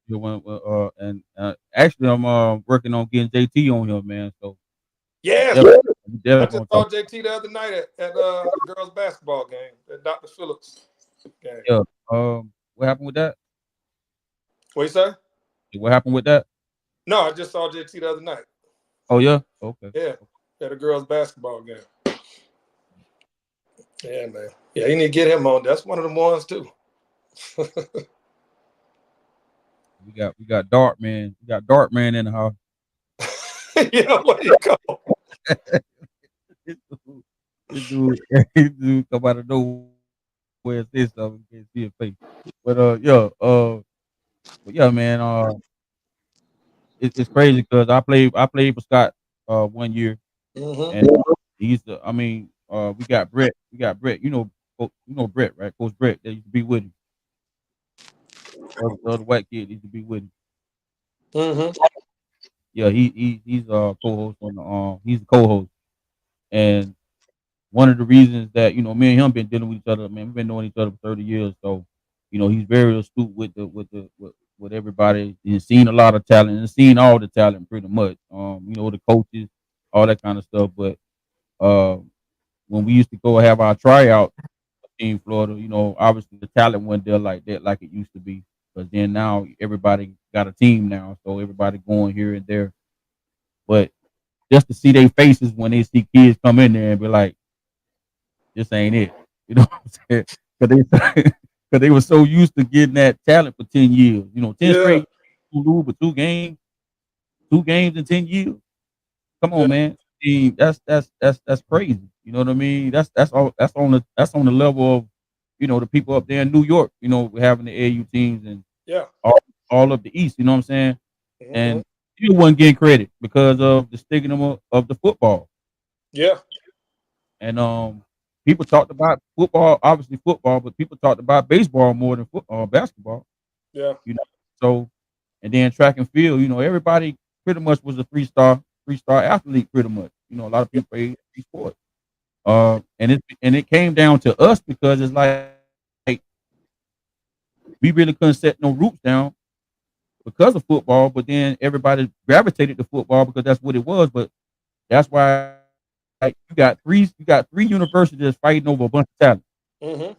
good. And actually, I'm working on getting JT on here, man. So yeah, I just saw JT the other night at the girls' basketball game at Dr. Phillips game. Yeah. What happened with that? What you say? What happened with that? No, I just saw JT the other night. Oh yeah. Okay. Yeah, at a girls' basketball game. Yeah, man. Yeah, you need to get him on. That's one of the ones too. we got Dart Man. We got Dart Man in the house. Yeah, what do you call? This dude come out of nowhere and say something, you can't see his face. But man. It's crazy because I played for Scott 1 year, and we got Brett. You know Brett, right? Coach Brett, that used to be with him. The other white kid used to be with him. Mm-hmm. Yeah, he's co-host on the he's the co-host. And one of the reasons that, me and him been dealing with each other, man, we've been knowing each other for 30 years. So, he's very astute with everybody. He's seen a lot of talent and seen all the talent pretty much. The coaches, all that kind of stuff. But uh when we used to go have our tryout in Florida, obviously the talent wasn't there like that, like it used to be. But then now everybody got a team now, so everybody going here and there. But just to see their faces when they see kids come in there and be like, "This ain't it," you know what I'm saying? Because they were so used to getting that talent for 10 years. 10 Yeah. straight lose, but two games in 10 years. Come on, Yeah. man. I mean, that's crazy. You know what I mean? That's on the level of the people up there in New York. Having the AU teams and Yeah. all, all of the East. You know what I'm saying? Mm-hmm. And you wasn't getting credit because of the stigma of the football. Yeah. And people talked about football, obviously football, but people talked about baseball more than football, basketball. Yeah. You know, so and then track and field. Everybody pretty much was a three star athlete. Pretty much. A lot of people played three sports. And it came down to us because it's like we really couldn't set no roots down because of football. But then everybody gravitated to football because that's what it was. But that's why you got three universities fighting over a bunch of talent, Mm-hmm.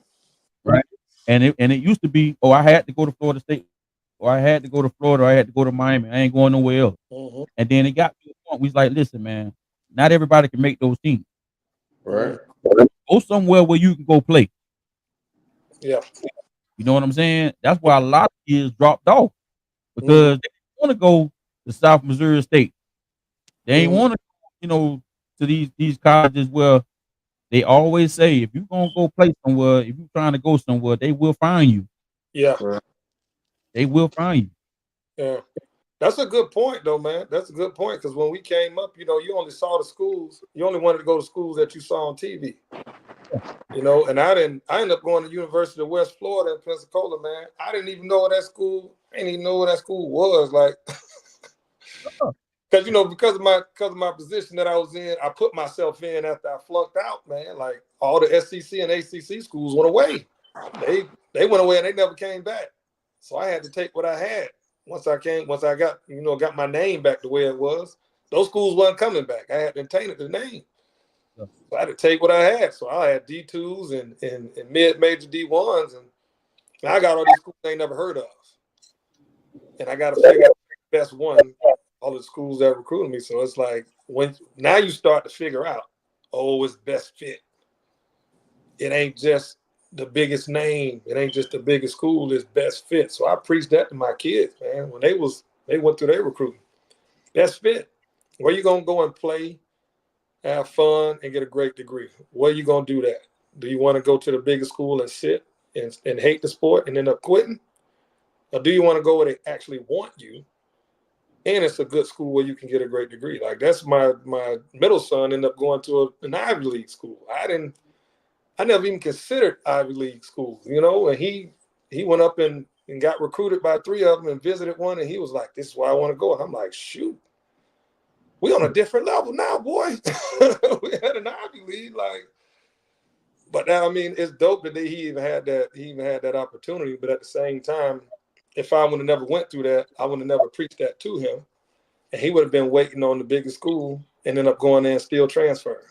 right? And it used to be, oh, I had to go to Florida State, or I had to go to Florida, or I had to go to Miami. I ain't going nowhere else. Mm-hmm. And then it got to a point we was like, listen, man, not everybody can make those teams. Mm-hmm. Right. Go somewhere where you can go play. Yeah. You know what I'm saying? That's why a lot of kids dropped off Mm-hmm. because they want to go to South Missouri State. They ain't Mm-hmm. want to, to these colleges where they always say if you're gonna go play somewhere, if you're trying to go somewhere, they will find you. Yeah. Right. They will find you. Yeah. That's a good point, though, man. That's a good point because when we came up, you only saw the schools. You only wanted to go to schools that you saw on TV. And I didn't. I ended up going to University of West Florida in Pensacola, man. I didn't even know what that school. I didn't even know what that school was like. Because because of my position that I was in, I put myself in after I flunked out, man. Like all the SEC and ACC schools went away. They went away and they never came back. So I had to take what I had. Once I got my name back the way it was. Those schools wasn't coming back. I had to tainted the name. So I had to take what I had. So I had D2s and mid-major D1s, and I got all these schools I ain't never heard of. And I got to figure out the best one, all the schools that recruited me. So it's like when now you start to figure out, oh, it's best fit. It ain't just the biggest name. It ain't just the biggest school. It's best fit. So I preached that to my kids, man. When they went through their recruiting, best fit. Where you gonna go and play, have fun, and get a great degree? Where you gonna do that? Do you want to go to the biggest school and sit and hate the sport and end up quitting, or do you want to go where they actually want you? And it's a good school where you can get a great degree. Like that's my middle son ended up going to an Ivy League school. I never even considered Ivy League schools, and he went up and got recruited by three of them and visited one, and he was like, "This is where I want to go." And I'm like, "Shoot, we on a different level now, boy." We had an Ivy League, like, but now I mean, it's dope that he even had that opportunity. But at the same time, if I would have never went through that, I would have never preached that to him, and he would have been waiting on the biggest school and end up going there and still transferring.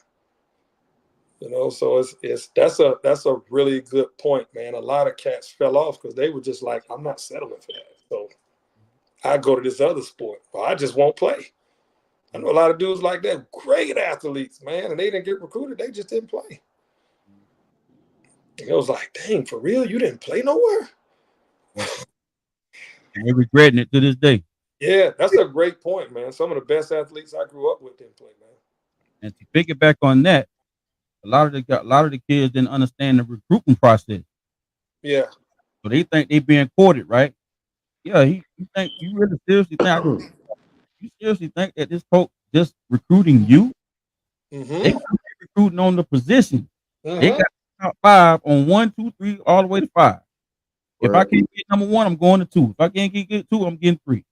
So it's that's a really good point, man. A lot of cats fell off because they were just like, I'm not settling for that. So I go to this other sport, or I just won't play. I know a lot of dudes like that, great athletes, man, and they didn't get recruited. They just didn't play. And it was like, dang, for real, you didn't play nowhere? And they're regretting it to this day. Yeah, that's a great point, man. Some of the best athletes I grew up with didn't play, man. And to piggyback on that, a lot of the kids didn't understand the recruiting process. Yeah. So they think they being courted, right? Yeah, you really seriously think that this coach just recruiting you? They Mm-hmm. recruiting on the position. They got Mm-hmm. top 5 on 1, 2, 3, all the way to 5. If I Right. can't get number 1, I'm going to 2. If I can't get 2, I'm getting 3,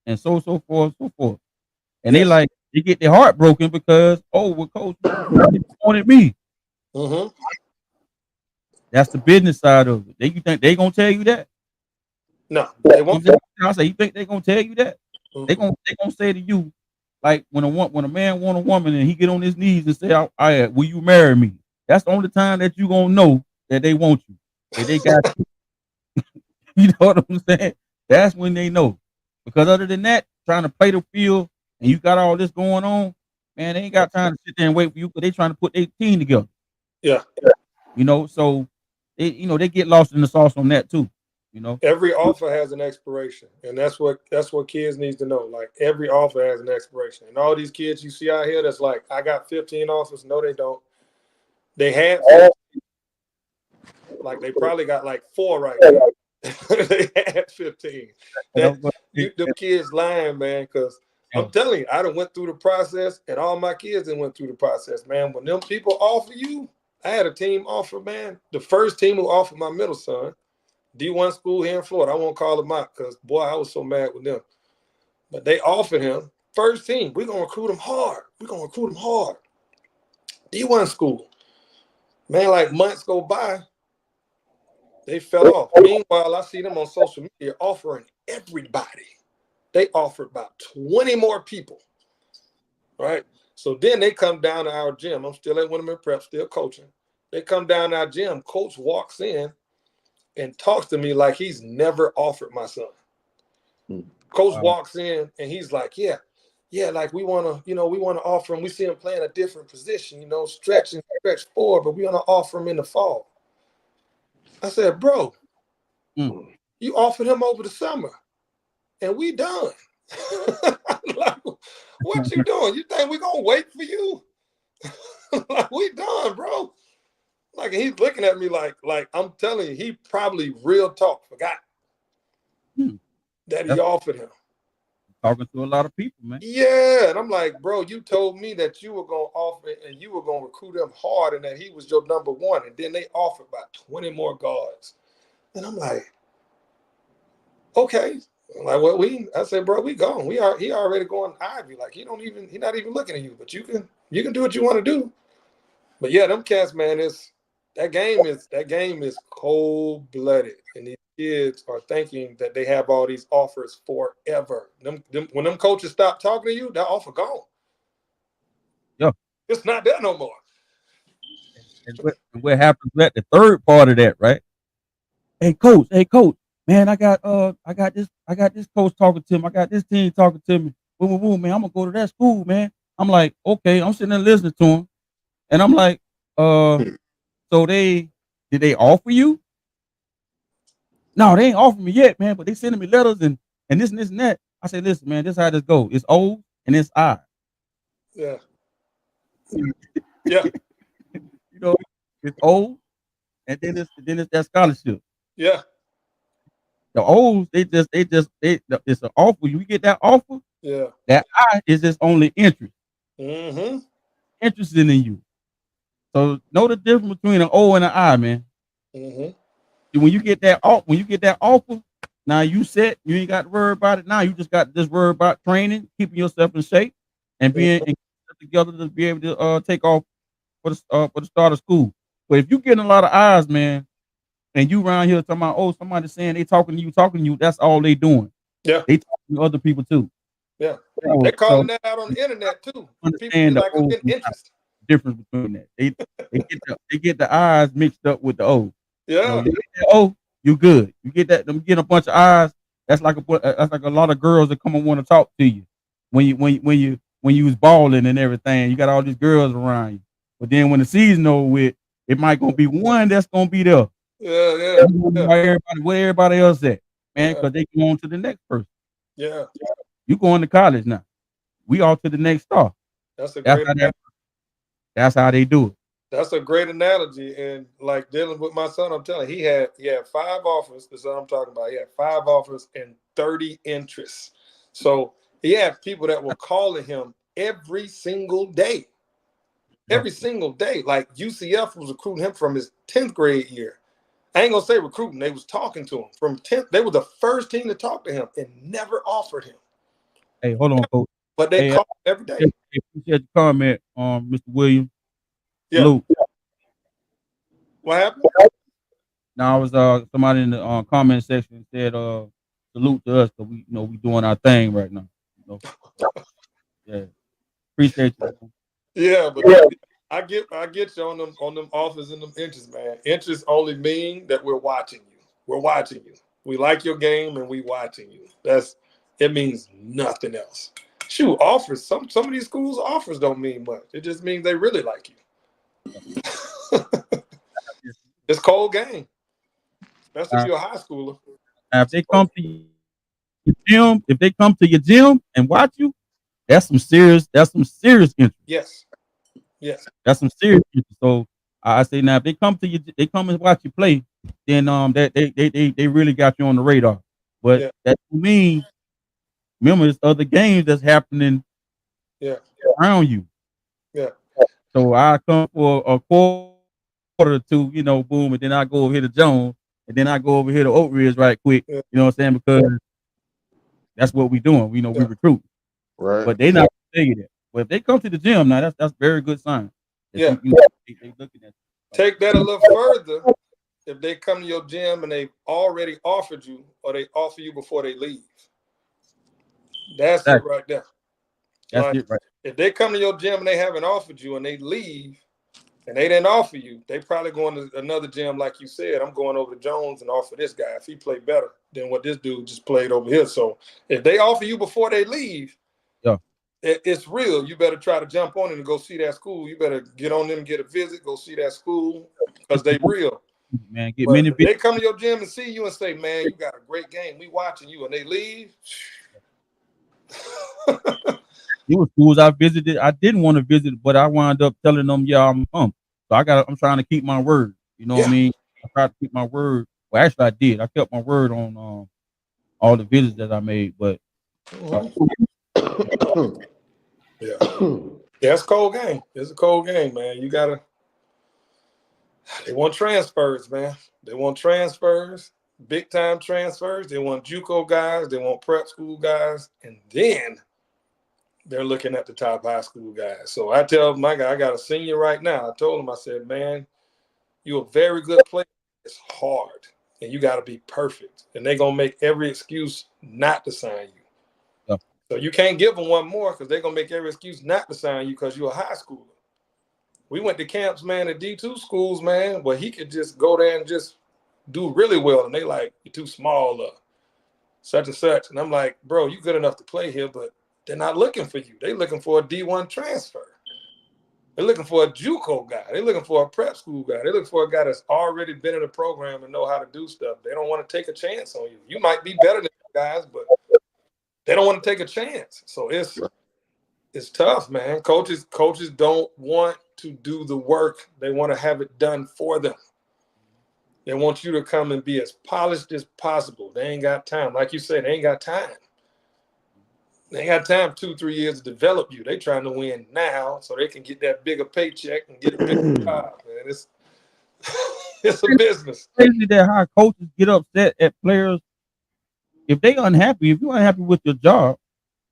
and so forth, so forth. And Yes. they get their heart broken because, oh, well, coach, they wanted me. Mm-hmm. That's the business side of it. You think they gonna tell you that? No, they won't. I say, you think they gonna tell you that? They Mm-mm. gonna say to you, like when a man want a woman and he get on his knees and say, I will you marry me? That's the only time that you gonna know that they want you. That they got you. You know what I'm saying? That's when they know. Because other than that, trying to play the field and you got all this going on, man, they ain't got time to sit there and wait for you because they trying to put their team together. Yeah. So they get lost in the sauce on that too. You know. Every offer has an expiration, and that's what kids need to know. Like every offer has an expiration, and all these kids you see out here, that's like, I got 15 offers. No, they don't. They had 15. Like they probably got like 4 right now. They had 15. Them kids lying, man. Because I'm telling you, I done went through the process, and all my kids done went through the process, man. When them people offer you, I had a team offer, man. The first team who offered my middle son, D1 school here in Florida. I won't call them out because, boy, I was so mad with them. But they offered him first team. We're going to recruit him hard. D1 school. Man, like months go by, they fell off. Meanwhile, I see them on social media offering everybody. They offered about 20 more people, right? So then they come down to our gym. I'm still at Winterman Prep, still coaching. They come down to our gym. Coach walks in and talks to me like he's never offered my son. Coach walks in and he's like, yeah, like we want to offer him. We see him playing a different position, stretch forward, but we want to offer him in the fall. I said, bro, you offered him over the summer and we done. Like, what you doing? You think we gonna wait for you? Like, we done, bro. Like, he's looking at me like I'm telling you, he probably real talk forgot that he offered him. Talking to a lot of people, man. Yeah, and I'm like, bro, you told me that you were gonna offer and you were gonna recruit him hard, and that he was your number 1, and then they offered about 20 more guards, and I'm like, okay. I'm like, well, I said, bro, we gone. He already going Ivy. Like, he not even looking at you, but you can do what you want to do. But yeah, them cats, man, that game is cold blooded, and these kids are thinking that they have all these offers forever. When them coaches stop talking to you, that offer gone. Yeah, it's not there no more. And what happens at the third part of that, right? Hey coach, man, I got this coach talking to me. I got this team talking to me. Boom, boom, boom, man. I'm gonna go to that school, man. I'm like, okay, I'm sitting there listening to him, and I'm like, so did they offer you? No, they ain't offered me yet, man. But they sending me letters and this and this and that. I say, listen, man, this is how this goes. It's O and it's I. Yeah. Yeah. It's O, and then it's that scholarship. Yeah. The O's, it's an offer. You get that offer. Yeah. That I is just only interest. Mm-hmm. Interested in you. So know the difference between an O and an I, man. Mm-hmm. When you get that offer, now you set. You ain't got to worry about it. Now you just got to just worry about training, keeping yourself in shape, and being together to be able to take off for the start of school. But if you getting a lot of eyes, man, and you around here talking about, oh, somebody saying they talking to you, that's all they doing. Yeah. They talking to other people too. Yeah. They're calling that out on the internet too. Understand people like an interest. Difference between that. They get the eyes mixed up with the O. Yeah. You get that O, you good. You get that, them getting a bunch of eyes. That's like a lot of girls that come and want to talk to you when you was balling and everything. You got all these girls around you, but then when the season over with, it might gonna be one that's gonna be there. Yeah. Where everybody else at, man? Because they go on to the next person. Yeah. You going to college now. We all to the next star. That's how they do it. That's a great analogy. And like dealing with my son, I'm telling you, he had 5 offers. That's what I'm talking about. He had 5 offers and 30 interests. So he had people that were calling him every single day. every single day. Like UCF was recruiting him from his 10th grade year. I ain't gonna say recruiting. They was talking to him from 10th. They were the first team to talk to him and never offered him. Hey, hold on, coach. But they Hey, call him every day. appreciate the comment, Mr. Williams. Yeah. Salute. What happened? Now, I was somebody in the comment section said salute to us because we doing our thing right now. Yeah, appreciate you. Yeah, but I get you on them offers and them interests, man. Interests only mean that we're watching you. We're watching you. We like your game and we watching you. It means nothing else. Shoot, offers. Some of these schools offers don't mean much. It just means they really like you. It's cold game. Especially if you're a high schooler. Now, if they come to your gym, and watch you, that's some serious interest. Yes. That's some serious interest. So I say now, if they come to you, they come and watch you play, then that they really got you on the radar. But that means, remember, there's other games that's happening around you. Yeah. So I come for a quarter or two, boom, and then I go over here to Jones, and then I go over here to Oak Ridge right quick. Yeah. You know what I'm saying? Because that's what we doing. We recruit. Right. But they not tell you that. But if they come to the gym now, that's very good sign. Yeah. They looking at you. Take that a little further. If they come to your gym and they've already offered you, or they offer you before they leave, that's it right there. That's it right. If they come to your gym and they haven't offered you and they leave and they didn't offer you, they probably going to another gym like you said. I'm going over to Jones and offer this guy if he played better than what this dude just played over here. So if they offer you before they leave, it's real. You better try to jump on it and go see that school. You better get on them, get a visit, go see that school because they real. Man, If they come to your gym and see you and say, man, you got a great game, we watching you, and they leave. There were schools I visited. I didn't want to visit, but I wound up telling them, yeah, I'm I'm trying to keep my word. You know what I mean? I tried to keep my word. Well, actually, I did. I kept my word on all the visits that I made. But it's a cold game. It's a cold game, man. They want transfers, man. They want transfers, big time transfers. They want JUCO guys. They want prep school guys, and then they're looking at the top high school guys. So I tell my guy, I got a senior right now. I told him, I said, man, you're a very good player. It's hard, and you got to be perfect. And they're going to make every excuse not to sign you. Yeah. So you can't give them one more because they're going to make every excuse not to sign you because you're a high schooler. We went to camps, man, at D2 schools, man, where he could just go there and just do really well. And they like, you're too small, such and such. And I'm like, bro, you good enough to play here, but they're not looking for you. They're looking for a D1 transfer. They're looking for a JUCO guy. They're looking for a prep school guy. They're looking for a guy that's already been in the program and know how to do stuff. They don't want to take a chance on you. You might be better than guys, but they don't want to take a chance. So it's tough, man. Coaches don't want to do the work. They want to have it done for them. They want you to come and be as polished as possible. They ain't got time. Like you said, they ain't got time. They ain't got time 2-3 years to develop you. They trying to win now so they can get that bigger paycheck and get a bigger job, man. It's a business. It's crazy that how coaches get upset at players if you're unhappy with your job,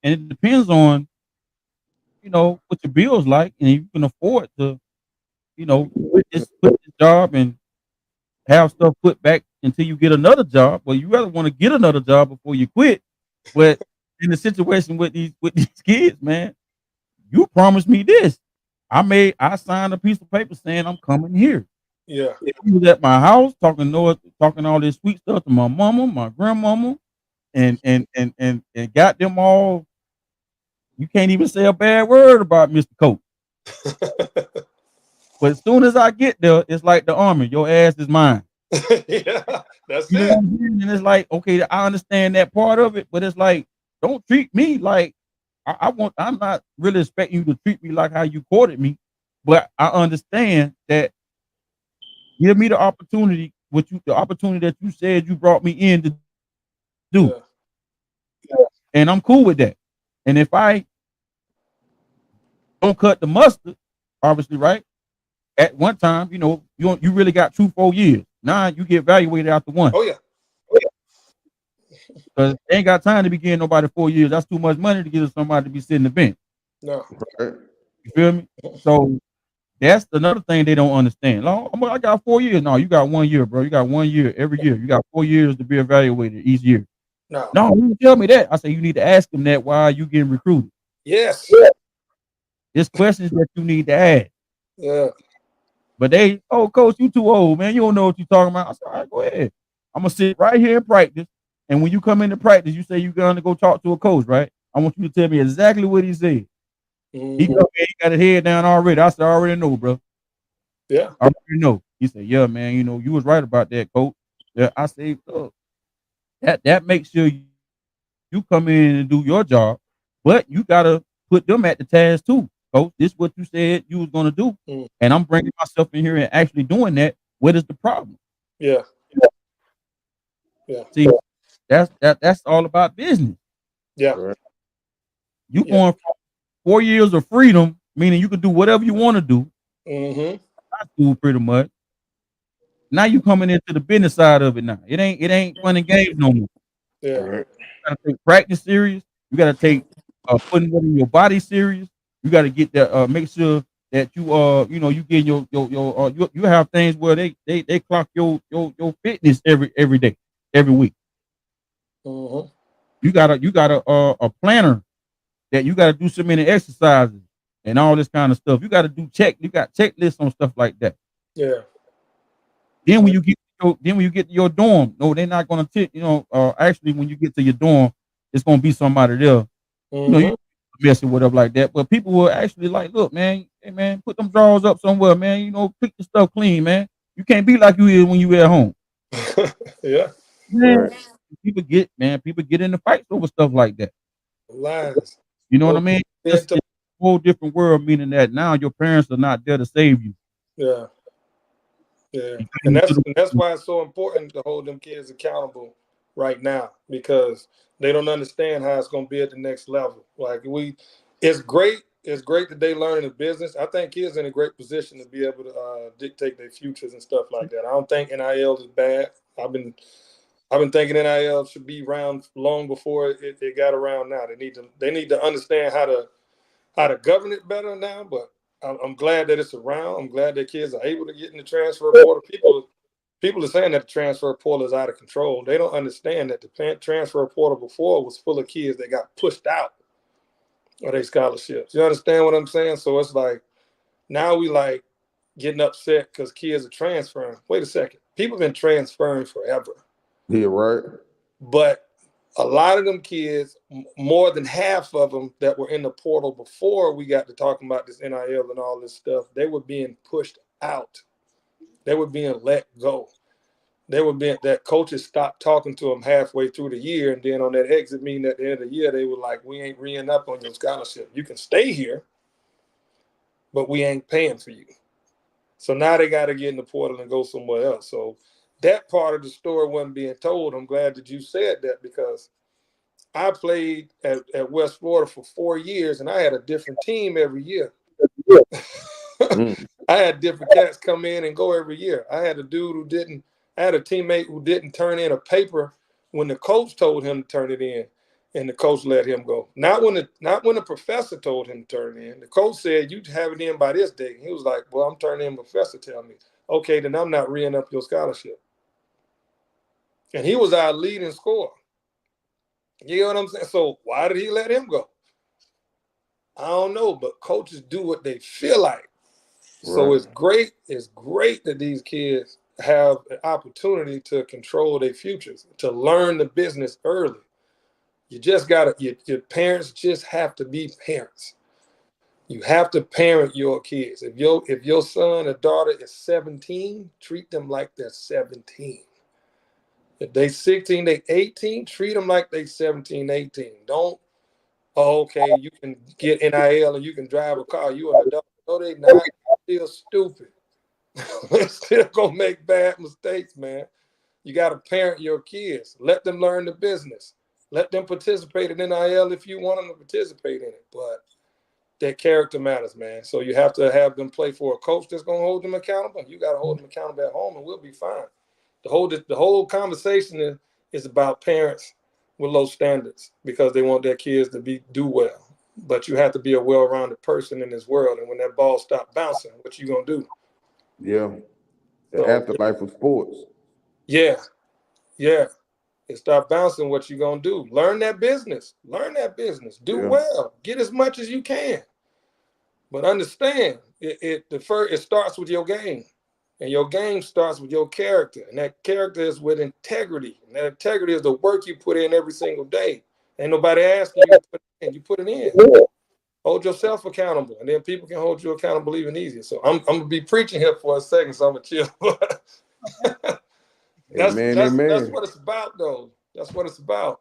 and it depends on what your bill's like, and you can afford to quit this job and have stuff put back until you get another job. Well, you rather want to get another job before you quit. But in the situation with these kids, man, you promised me this. I signed a piece of paper saying I'm coming here. Yeah. He was at my house talking all this sweet stuff to my mama, my grandmama, and got them all. You can't even say a bad word about Mr. Coach. But as soon as I get there, it's like the army. Your ass is mine. Yeah, that's it. And it's like, okay, I understand that part of it, but it's like, don't treat me like I'm not really expecting you to treat me like how you courted me, but I understand that. Give me the opportunity, the opportunity that you said you brought me in to do. Yeah. And I'm cool with that. And if I don't cut the mustard, obviously, right? At one time, you really got 4 years. Now you get evaluated after one. Oh yeah. Because they ain't got time to be getting nobody 4 years. That's too much money to give somebody to be sitting the bench. No. Right. You feel me? So that's another thing they don't understand. Like, I got 4 years. No, you got 1 year, bro. You got 1 year every year. You got 4 years to be evaluated each year. No. No, you tell me that. I say you need to ask them that while you getting recruited. Yes. It's questions that you need to ask. Yeah. But coach, you too old, man. You don't know what you're talking about. I said, all right, go ahead. I'm gonna sit right here and practice. And when you come into practice, you say you're gonna go talk to a coach, right? I want you to tell me exactly what he said. Mm-hmm. He got his head down already. I said, I already know, bro. Yeah. I already know. He said, yeah, man, you was right about that, coach. Yeah, I said, look, that makes sure you come in and do your job, but you gotta put them at the task too, coach. This is what you said you was gonna do, and I'm bringing myself in here and actually doing that. What is the problem? Yeah. Yeah. See, that's all about business. Yeah. Right. You Yeah. going for 4 years of freedom, meaning you can do whatever you want to do. Mm-hmm. High school, pretty much. Now you coming into the business side of it. Now it ain't fun and games no more. Yeah. Right. You gotta take practice serious. You gotta take putting it in your body serious. You gotta get that make sure that you get you have things where they clock your fitness every day, every week. Mm-hmm. You got a planner that you gotta do so many exercises and all this kind of stuff. You got checklists on stuff like that. Yeah. Then when you get to your dorm, no, they're not gonna actually when you get to your dorm, it's gonna be somebody there. You Mm-hmm. messing with up like that. But people will actually like, look, man, hey man, put them drawers up somewhere, man. Keep the stuff clean, man. You can't be like you is when you at home. Yeah. Man, Right. people get into fights over stuff like that. Lies. You know what I Oh, mean? yeah. It's a whole different world, meaning that now your parents are not there to save you. Yeah. Yeah. You And get into that's why it's so important to hold them kids accountable right now, because they don't understand how it's gonna be at the next level. Like it's great that they learning the business. I think kids in a great position to be able to dictate their futures and stuff like that. I don't think NIL is bad. I've been thinking NIL should be around long before it got around now. They need to understand how to govern it better now. But I'm glad that it's around. I'm glad that kids are able to get in the transfer portal. People are saying that the transfer portal is out of control. They don't understand that the transfer portal before was full of kids that got pushed out of their scholarships. You understand what I'm saying? So it's like now we like getting upset because kids are transferring. Wait a second. People have been transferring forever. Yeah, right. But a lot of them kids, more than half of them that were in the portal before we got to talking about this NIL and all this stuff, they were being pushed out. They were being let go. They were being that coaches stopped talking to them halfway through the year, and then on that exit meeting at the end of the year, they were like, "We ain't re up on your scholarship. You can stay here, but we ain't paying for you." So now they got to get in the portal and go somewhere else. So that part of the story wasn't being told. I'm glad that you said that, because I played at West Florida for 4 years, and I had a different team every year. Mm. I had different cats come in and go every year. I had a I had a teammate who didn't turn in a paper when the coach told him to turn it in, and the coach let him go. Not when the professor told him to turn it in. The coach said, "You have it in by this date." He was like, "Well, I'm turning in. Professor tell me." Okay, then I'm not re up your scholarship. And he was our leading scorer. You know what I'm saying? So why did he let him go? I don't know, but coaches do what they feel like. So Right. it's great. It's great that these kids have an opportunity to control their futures, to learn the business early. You just gotta. Your parents just have to be parents. You have to parent your kids. If your son or daughter is 17, treat them like they're 17. If they 16, they 18, treat them like they 17, 18. Don't, oh, okay, you can get NIL and you can drive a car. You an adult. No, they not. Still stupid. Still gonna make bad mistakes, man. You gotta parent your kids. Let them learn the business. Let them participate in NIL if you want them to participate in it. But that character matters, man. So you have to have them play for a coach that's gonna hold them accountable. You got to hold them accountable at home, and we'll be fine. The whole conversation is about parents with low standards because they want their kids to do well. But you have to be a well-rounded person in this world, and when that ball stops bouncing, what you gonna do? Yeah. The So afterlife of sports. yeah, yeah. It stop bouncing. What you gonna do? Learn that business. Learn that business. Do Yeah. well. Get as much as you can. But understand, it starts with your game, and your game starts with your character, and that character is with integrity, and that integrity is the work you put in every single day. Ain't nobody asking you to put it in. You put it in. Hold yourself accountable, and then people can hold you accountable even easier. So I'm gonna be preaching here for a second, so I'm gonna chill. that's Amen. that's that's Amen. what it's about, though. That's what it's about.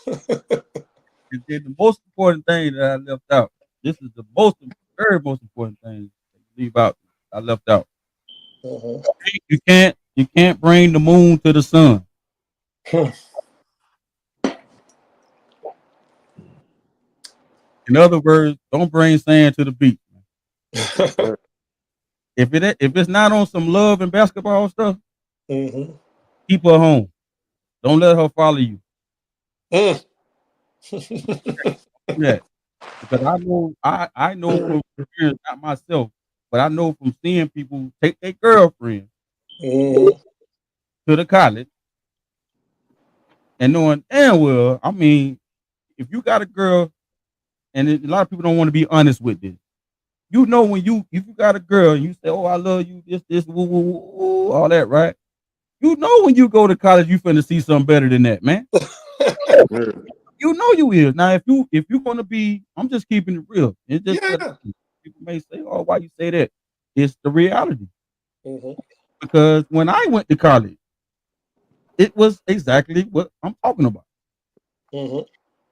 And then the most important thing that I left out. This is the very most important thing that you leave out. I left out. Mhm. You can't bring the moon to the sun. In other words, don't bring sand to the beach. Yes, sir. If it's not on some love and basketball stuff, Mhm. keep her home. Don't let her follow you. Mm. Do that because I know from experience, not myself, but I know from seeing people take their girlfriend Mhm. to the college and knowing damn well. I mean, if you got a girl, and a lot of people don't want to be honest with this. You know when if you got a girl and you say, "Oh, I love you," this, woo, woo, woo, woo, all that, right? You know when you go to college, you finna see something better than that, man. Yeah. You know you is. Now, if you're gonna be, I'm just keeping it real. It's just what Yeah. people may say. Oh, why you say that? It's the reality. Mhm. Because when I went to college, it was exactly what I'm talking about, Mhm.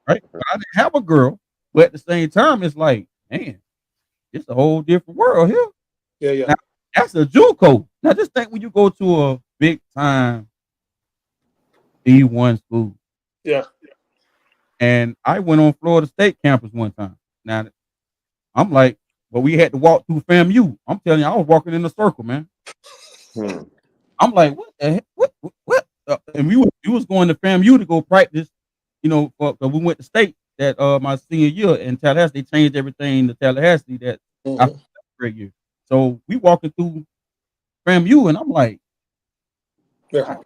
right? But I didn't have a girl, but at the same time, it's like, man, it's a whole different world here. Yeah. Yeah. Now, that's a JUCO. Now, just think when you go to a big time D1 school, Yeah. and I went on Florida State campus one time. Now, I'm like, but we had to walk through FAMU. I'm telling you, I was walking in a circle, man. Hmm. I'm like, what the heck? What? And we was going to FAMU to go practice, we went to state that my senior year in Tallahassee. They changed everything to Tallahassee that after Mhm. grade year. So we walking through FAMU, and I'm like, Yeah.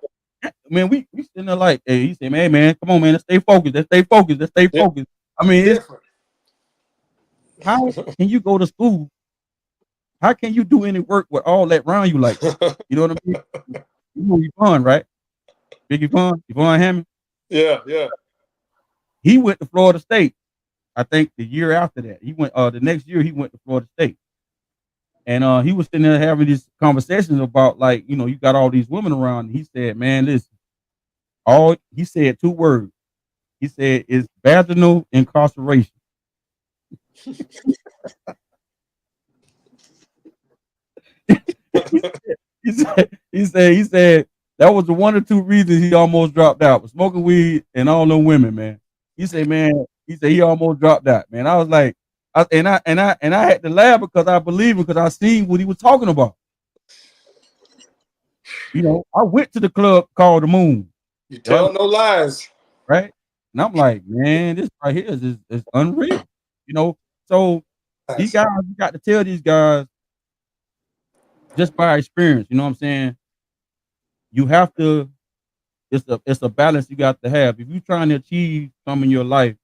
God, man, we sitting there like, hey, he said, man, come on, man, let's stay focused, let's stay focused, let's stay Yeah. focused. I mean, it's Different. how can you go to school? How can you do any work with all that around you like that? You know what I mean? You know Yvonne, right? Big Yvonne Hammond. Yeah. Yeah. He went to Florida State. I think the year after that, he went. The next year he went to Florida State, and he was sitting there having these conversations about like, you got all these women around. And he said, "Man, listen." All he said two words. He said, "It's vaginal incarceration." he said that was the one or two reasons he almost dropped out. Was smoking weed and all them women, man. He said, man, he almost dropped out, man. I was like, I had to laugh because I believe him because I seen what he was talking about. I went to the club called the Moon, You right? tell no lies. Right? And I'm like, man, this right here is unreal. You know, so these Lies. guys, you got to tell these guys just by experience. You know what I'm saying? You have to. It's a balance you got to have. If you're trying to achieve something in your life,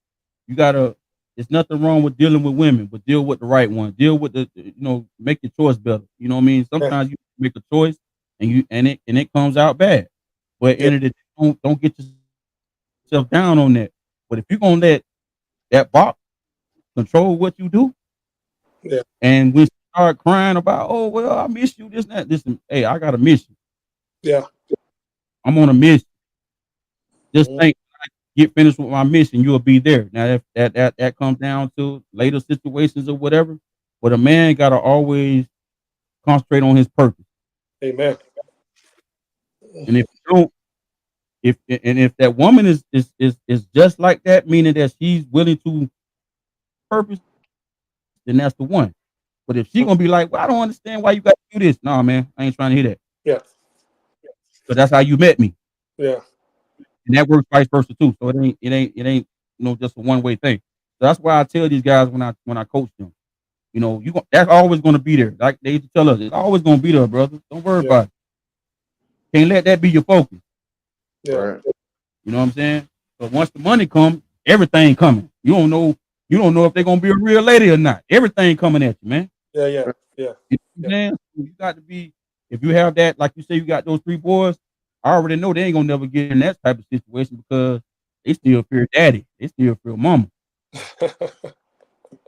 you gotta. It's nothing wrong with dealing with women, but deal with the right one. Deal with make your choice better. You know what I mean? Yeah. Sometimes you make a choice and it comes out bad. But at the Yeah. end of the day, don't get yourself down on that. But if you're gonna let that box control what you do, Yeah. and when you start crying about, oh well, I miss you, this and that, listen, hey, I gotta miss you. Yeah. I'm on a mission. Just Mhm. think get finished with my mission, you'll be there. Now, if that comes down to later situations or whatever, but a man gotta always concentrate on his purpose. Amen. And if you don't, if that woman is just like that, meaning that she's willing to purpose, then that's the one. But if she gonna be like, well, I don't understand why you got to do this. Nah, man, I ain't trying to hear that. Yeah. Because that's how you met me. Yeah. And that works vice versa too. So it ain't just a one way thing. So that's why I tell these guys when I coach them, that's always gonna be there. Like they used to tell us, it's always gonna be there, brother. Don't worry Yeah. about it. Can't let that be your focus. Yeah. Right. You know what I'm saying? But once the money comes, everything coming. You don't know if they're gonna be a real lady or not. Everything coming at you, man. Yeah. Yeah. Yeah. You know what I'm saying? So you got to be, if you have that, like you say, you got those three boys. I already know they ain't gonna never get in that type of situation because they still fear daddy. They still fear mama. You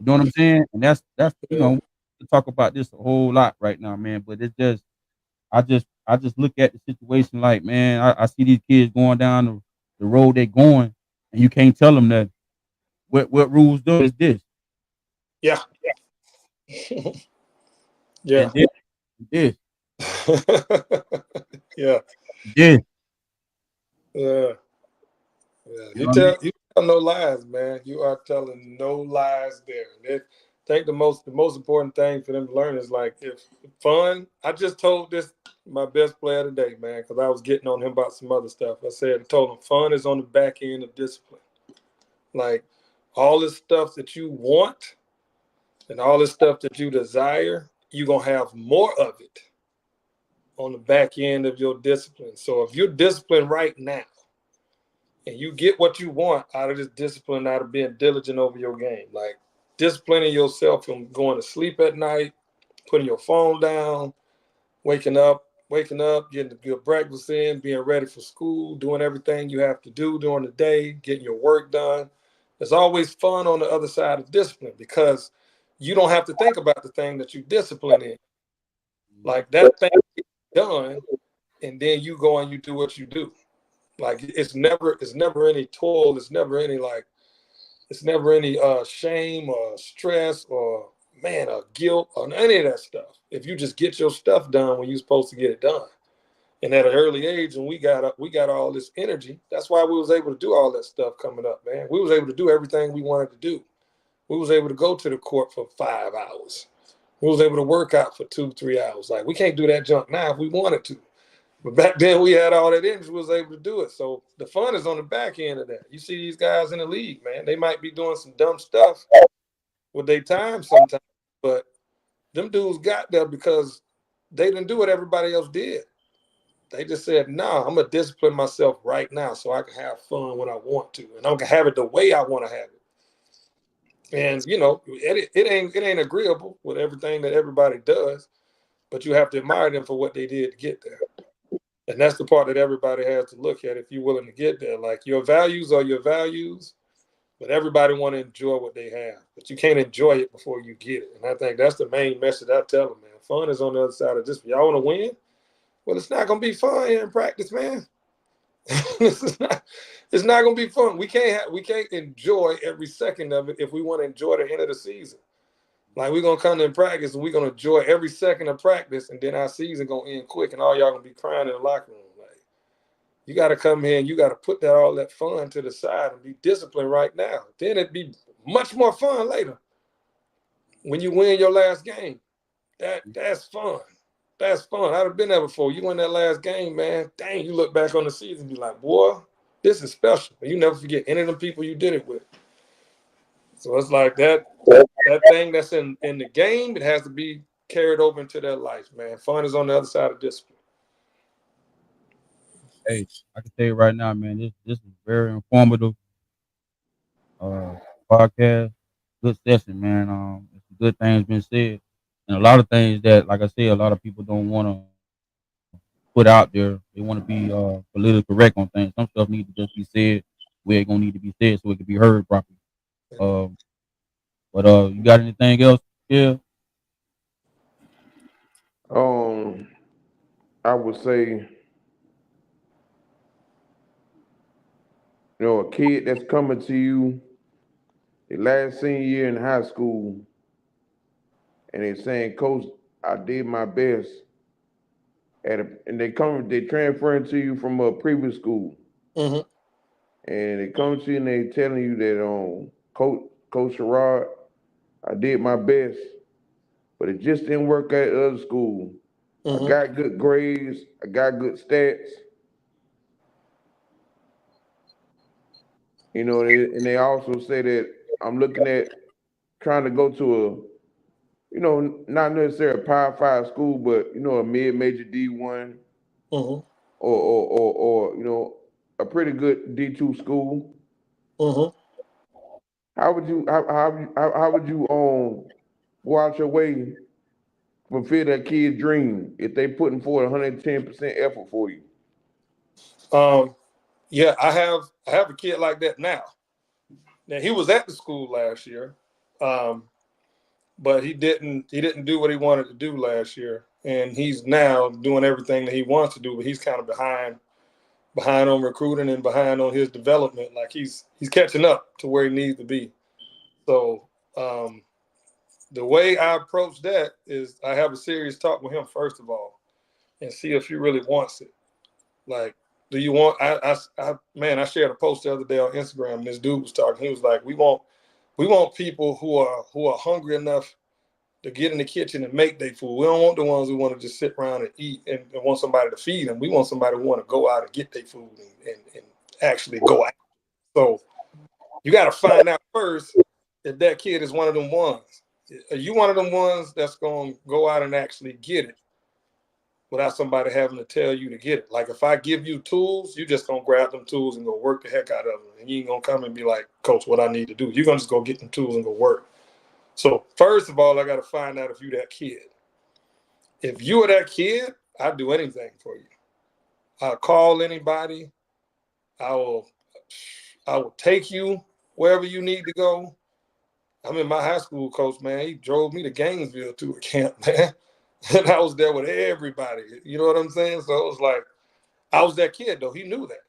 know what I'm saying? And that's Yeah. we talk about this a whole lot right now, man. But it's just I just look at the situation like, man, I see these kids going down the road they're going, and you can't tell them that what rules do is this Yeah. Yeah. and this Yeah. this. Yeah. Yeah. You know what I mean? You tell no lies, man. You are telling no lies there. And I think the most important thing for them to learn is like if fun. I just told this my best player today, man, because I was getting on him about some other stuff. I told him fun is on the back end of discipline. Like all this stuff that you want and all this stuff that you desire, you're gonna have more of it on the back end of your discipline. So if you're disciplined right now and you get what you want out of this discipline, out of being diligent over your game, like disciplining yourself from going to sleep at night, putting your phone down, waking up, getting a good breakfast in, being ready for school, doing everything you have to do during the day, getting your work done. There's always fun on the other side of discipline because you don't have to think about the thing that you discipline in. Like that thing gets done, and then you go and you do what you do. Like it's never any toil, it's never any shame or stress or man or guilt or any of that stuff. If you just get your stuff done when you're supposed to get it done. And at an early age, when we got all this energy, that's why we was able to do all that stuff coming up, man. We was able to do everything we wanted to do. We was able to go to the court for 5 hours. We was able to work out for 2, 3 hours. Like we can't do that junk now if we wanted to. But back then we had all that energy, we was able to do it. So the fun is on the back end of that. You see these guys in the league, man. They might be doing some dumb stuff with their time sometimes, but them dudes got there because they didn't do what everybody else did. They just said, "Nah, I'm gonna discipline myself right now so I can have fun when I want to, and I can have it the way I want to have it." And it ain't agreeable with everything that everybody does, but you have to admire them for what they did to get there. And that's the part that everybody has to look at if you're willing to get there. Like your values are your values, but everybody want to enjoy what they have. But you can't enjoy it before you get it. And I think that's the main message I tell them, man. Fun is on the other side of this. Y'all want to win? Well, it's not gonna be fun here in practice, man. It's not gonna be fun. We can't enjoy every second of it if we want to enjoy the end of the season. Like we're gonna come in practice and we're gonna enjoy every second of practice, and then our season gonna end quick, and all y'all gonna be crying in the locker room. Like you got to come here and you got to put all that fun to the side and be disciplined right now. Then it'd be much more fun later when you win your last game. That's fun. That's fun. I'd have been there before. You win that last game, man. Dang, you look back on the season and be like, boy, this is special. And you never forget any of the people you did it with. So it's like that thing that's in the game, it has to be carried over into their life, man. Fun is on the other side of discipline. Hey, I can tell you right now, man, this is very informative uh podcast. Good session, man. Some good things been said. And a lot of things that, like I said, a lot of people don't want to put out there. They want to be politically correct on things. Some stuff need to just be said where it gonna need to be said so it can be heard properly. Um, but you got anything else? Yeah. Um, I would say, a kid that's coming to you the last senior year in high school, and they're saying, "Coach, I did my best," and they transferring to you from a previous school, Mm-hmm. and they come to you and they telling you that, Coach Sharrod, I did my best, but it just didn't work at the other school. I Mm-hmm. got good grades. I got good stats. You know, and they also say that I'm looking at trying to go to not necessarily a Power Five school, but a mid-major D1 Mm-hmm. or a pretty good D2 school. Mm-hmm. How would you go out your way fulfill that kid's dream if they putting forward 110% effort for you? Yeah, I have a kid like that now. Now he was at the school last year, but he didn't do what he wanted to do last year, and he's now doing everything that he wants to do, but he's kind of behind on recruiting and behind on his development. Like he's catching up to where he needs to be. So the way I approach that is I have a serious talk with him first of all, and see if he really wants it. Like, do you want? Man, I shared a post the other day on Instagram, and this dude was talking. He was like, we want people who are hungry enough to get in the kitchen and make their food. We don't want the ones who want to just sit around and eat and want somebody to feed them. We want somebody who want to go out and get their food and actually go out. So you got to find out first if that kid is one of them ones. Are you one of them ones that's going to go out and actually get it without somebody having to tell you to get it? Like if I give you tools, you just going to grab them tools and go work the heck out of them. And you ain't going to come and be like, Coach, what I need to do. You're going to just go get them tools and go work. So first of all, I got to find out if you that kid. If you are that kid, I'll do anything for you. I'll call anybody. I will I will take you wherever you need to go. I mean, my high school coach, man, he drove me to Gainesville to a camp, man. And I was there with everybody. You know what I'm saying? So it was like, I was that kid, though. He knew that.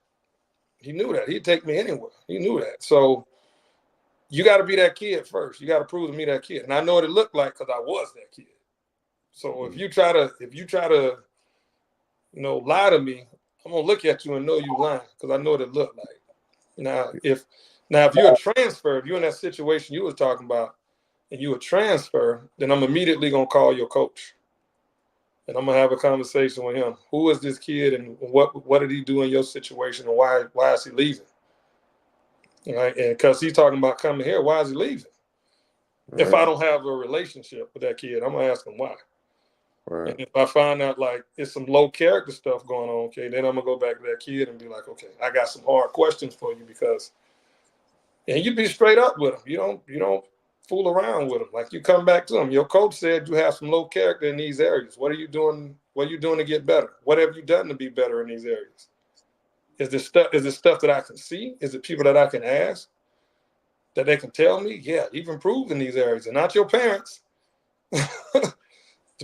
He knew that. He'd take me anywhere. He knew that. So you got to be that kid first. You got to prove to me that kid. And I know what it looked like because I was that kid. So if you try to lie to me, I'm gonna look at you and know you lying because I know what it looked like. Now if you're a transfer, if you're in that situation you was talking about, and you a transfer, then I'm immediately gonna call your coach, and I'm gonna have a conversation with him. Who is this kid, and what did he do in your situation, and why is he leaving? Right, and because he's talking about coming here, why is he leaving? If I Right, don't have a relationship with that kid, I'm gonna ask him why. And right, if I find out like it's some low character stuff going on, okay, then I'm gonna go back to that kid and be like, okay, I got some hard questions for you and you be straight up with them. You don't fool around with them. Like you come back to them. Your coach said you have some low character in these areas. What are you doing? What are you doing to get better? What have you done to be better in these areas? Is this stuff? Is it stuff that I can see? Is it people that I can ask that they can tell me? Yeah, you've improved in these areas, and not your parents.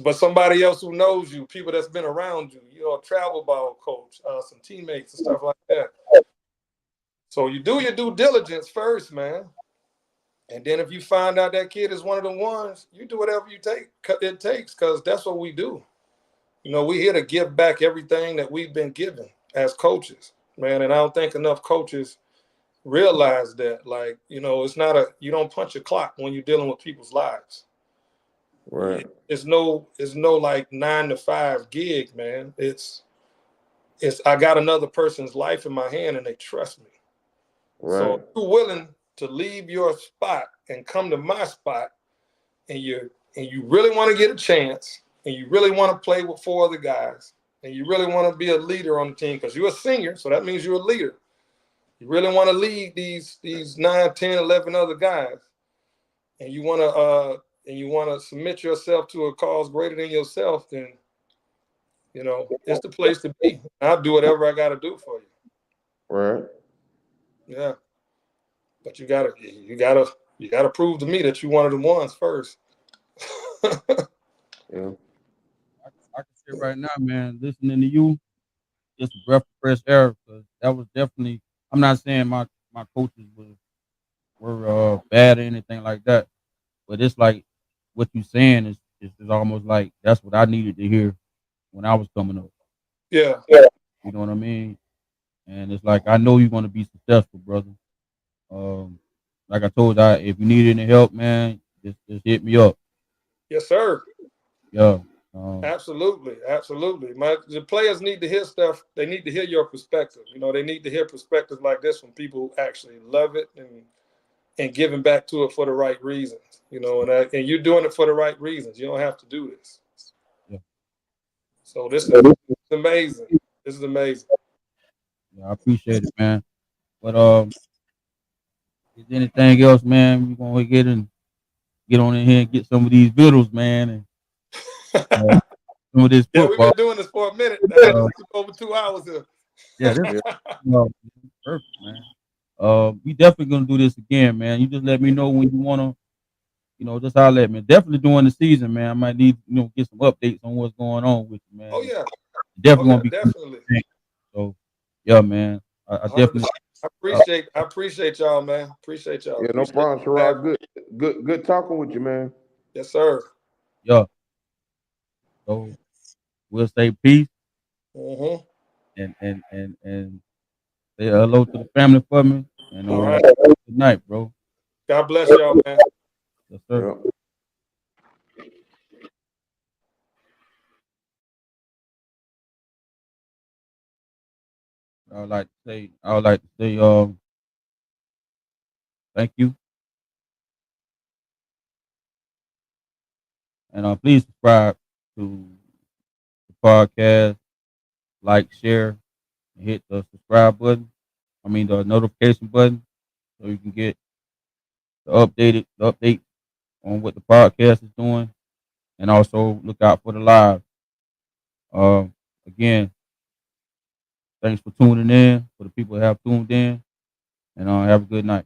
But somebody else who knows you, people that's been around you, a travel ball coach, some teammates and stuff like that. So you do your due diligence first, man. And then if you find out that kid is one of the ones, you do whatever it takes, because that's what we do. We're here to give back everything that we've been given as coaches, man. And I don't think enough coaches realize that. Like, it's not you don't punch a clock when you're dealing with people's lives. right, It's no like 9 to 5 gig, man. It's I got another person's life in my hand and they trust me. So right, if you're willing to leave your spot and come to my spot, and you really want to get a chance, and you really want to play with 4 other guys, and you really want to be a leader on the team because you're a senior, so that means you're a leader. You really want to lead these 9, 10, 11 other guys, and you want to submit yourself to a cause greater than yourself, then it's the place to be. I'll do whatever I got to do for you. right. Yeah, but you gotta prove to me that you're one of the ones first. Yeah, I can say right now, man, listening to you, just a breath of fresh air. Because that was definitely. I'm not saying my coaches were bad or anything like that, but it's like what you saying is almost like that's what I needed to hear when I was coming up. Yeah, You know what I mean? And it's like I know you're gonna be successful, brother. Um, like I told you, if you need any help, man, just hit me up. Yes, sir. Yeah. Absolutely, absolutely. The players need to hear stuff. They need to hear your perspective. You know, they need to hear perspectives like this from people who actually love it and giving back to it for the right reasons. You know, and you're doing it for the right reasons. You don't have to do this. Yeah. So this is amazing. This is amazing. Yeah, I appreciate it, man. But is there anything else, man? We gonna get on in here and get some of these vittles, man, and some of this Yeah, we've football. been doing this for a minute now. Uh, This is over 2 hours here. yeah, this Yeah. is perfect, man. We definitely gonna do this again, man. You just let me know when you wanna, just holler at me. Definitely during the season, man. I might need, get some updates on what's going on with you, Oh man. yeah. Oh Definitely yeah, gonna be good. definitely. So, yeah, man. I 100%. definitely, I appreciate y'all, man. Appreciate y'all. Yeah, no Appreciate problem, y'all. Sharrod. Good talking with you, man. Yes, sir. yeah. So we'll say peace Mm-hmm. and say hello to the family for me. And All right. good night, bro. God bless y'all, man. Yes, sir. Yeah. I would like to say, thank you, and please subscribe to the podcast, like, share, and hit the subscribe button. I mean the notification button, so you can get the update on what the podcast is doing, and also look out for the live. Uh, Again, thanks for tuning in. For the people who have tuned in, and have a good night.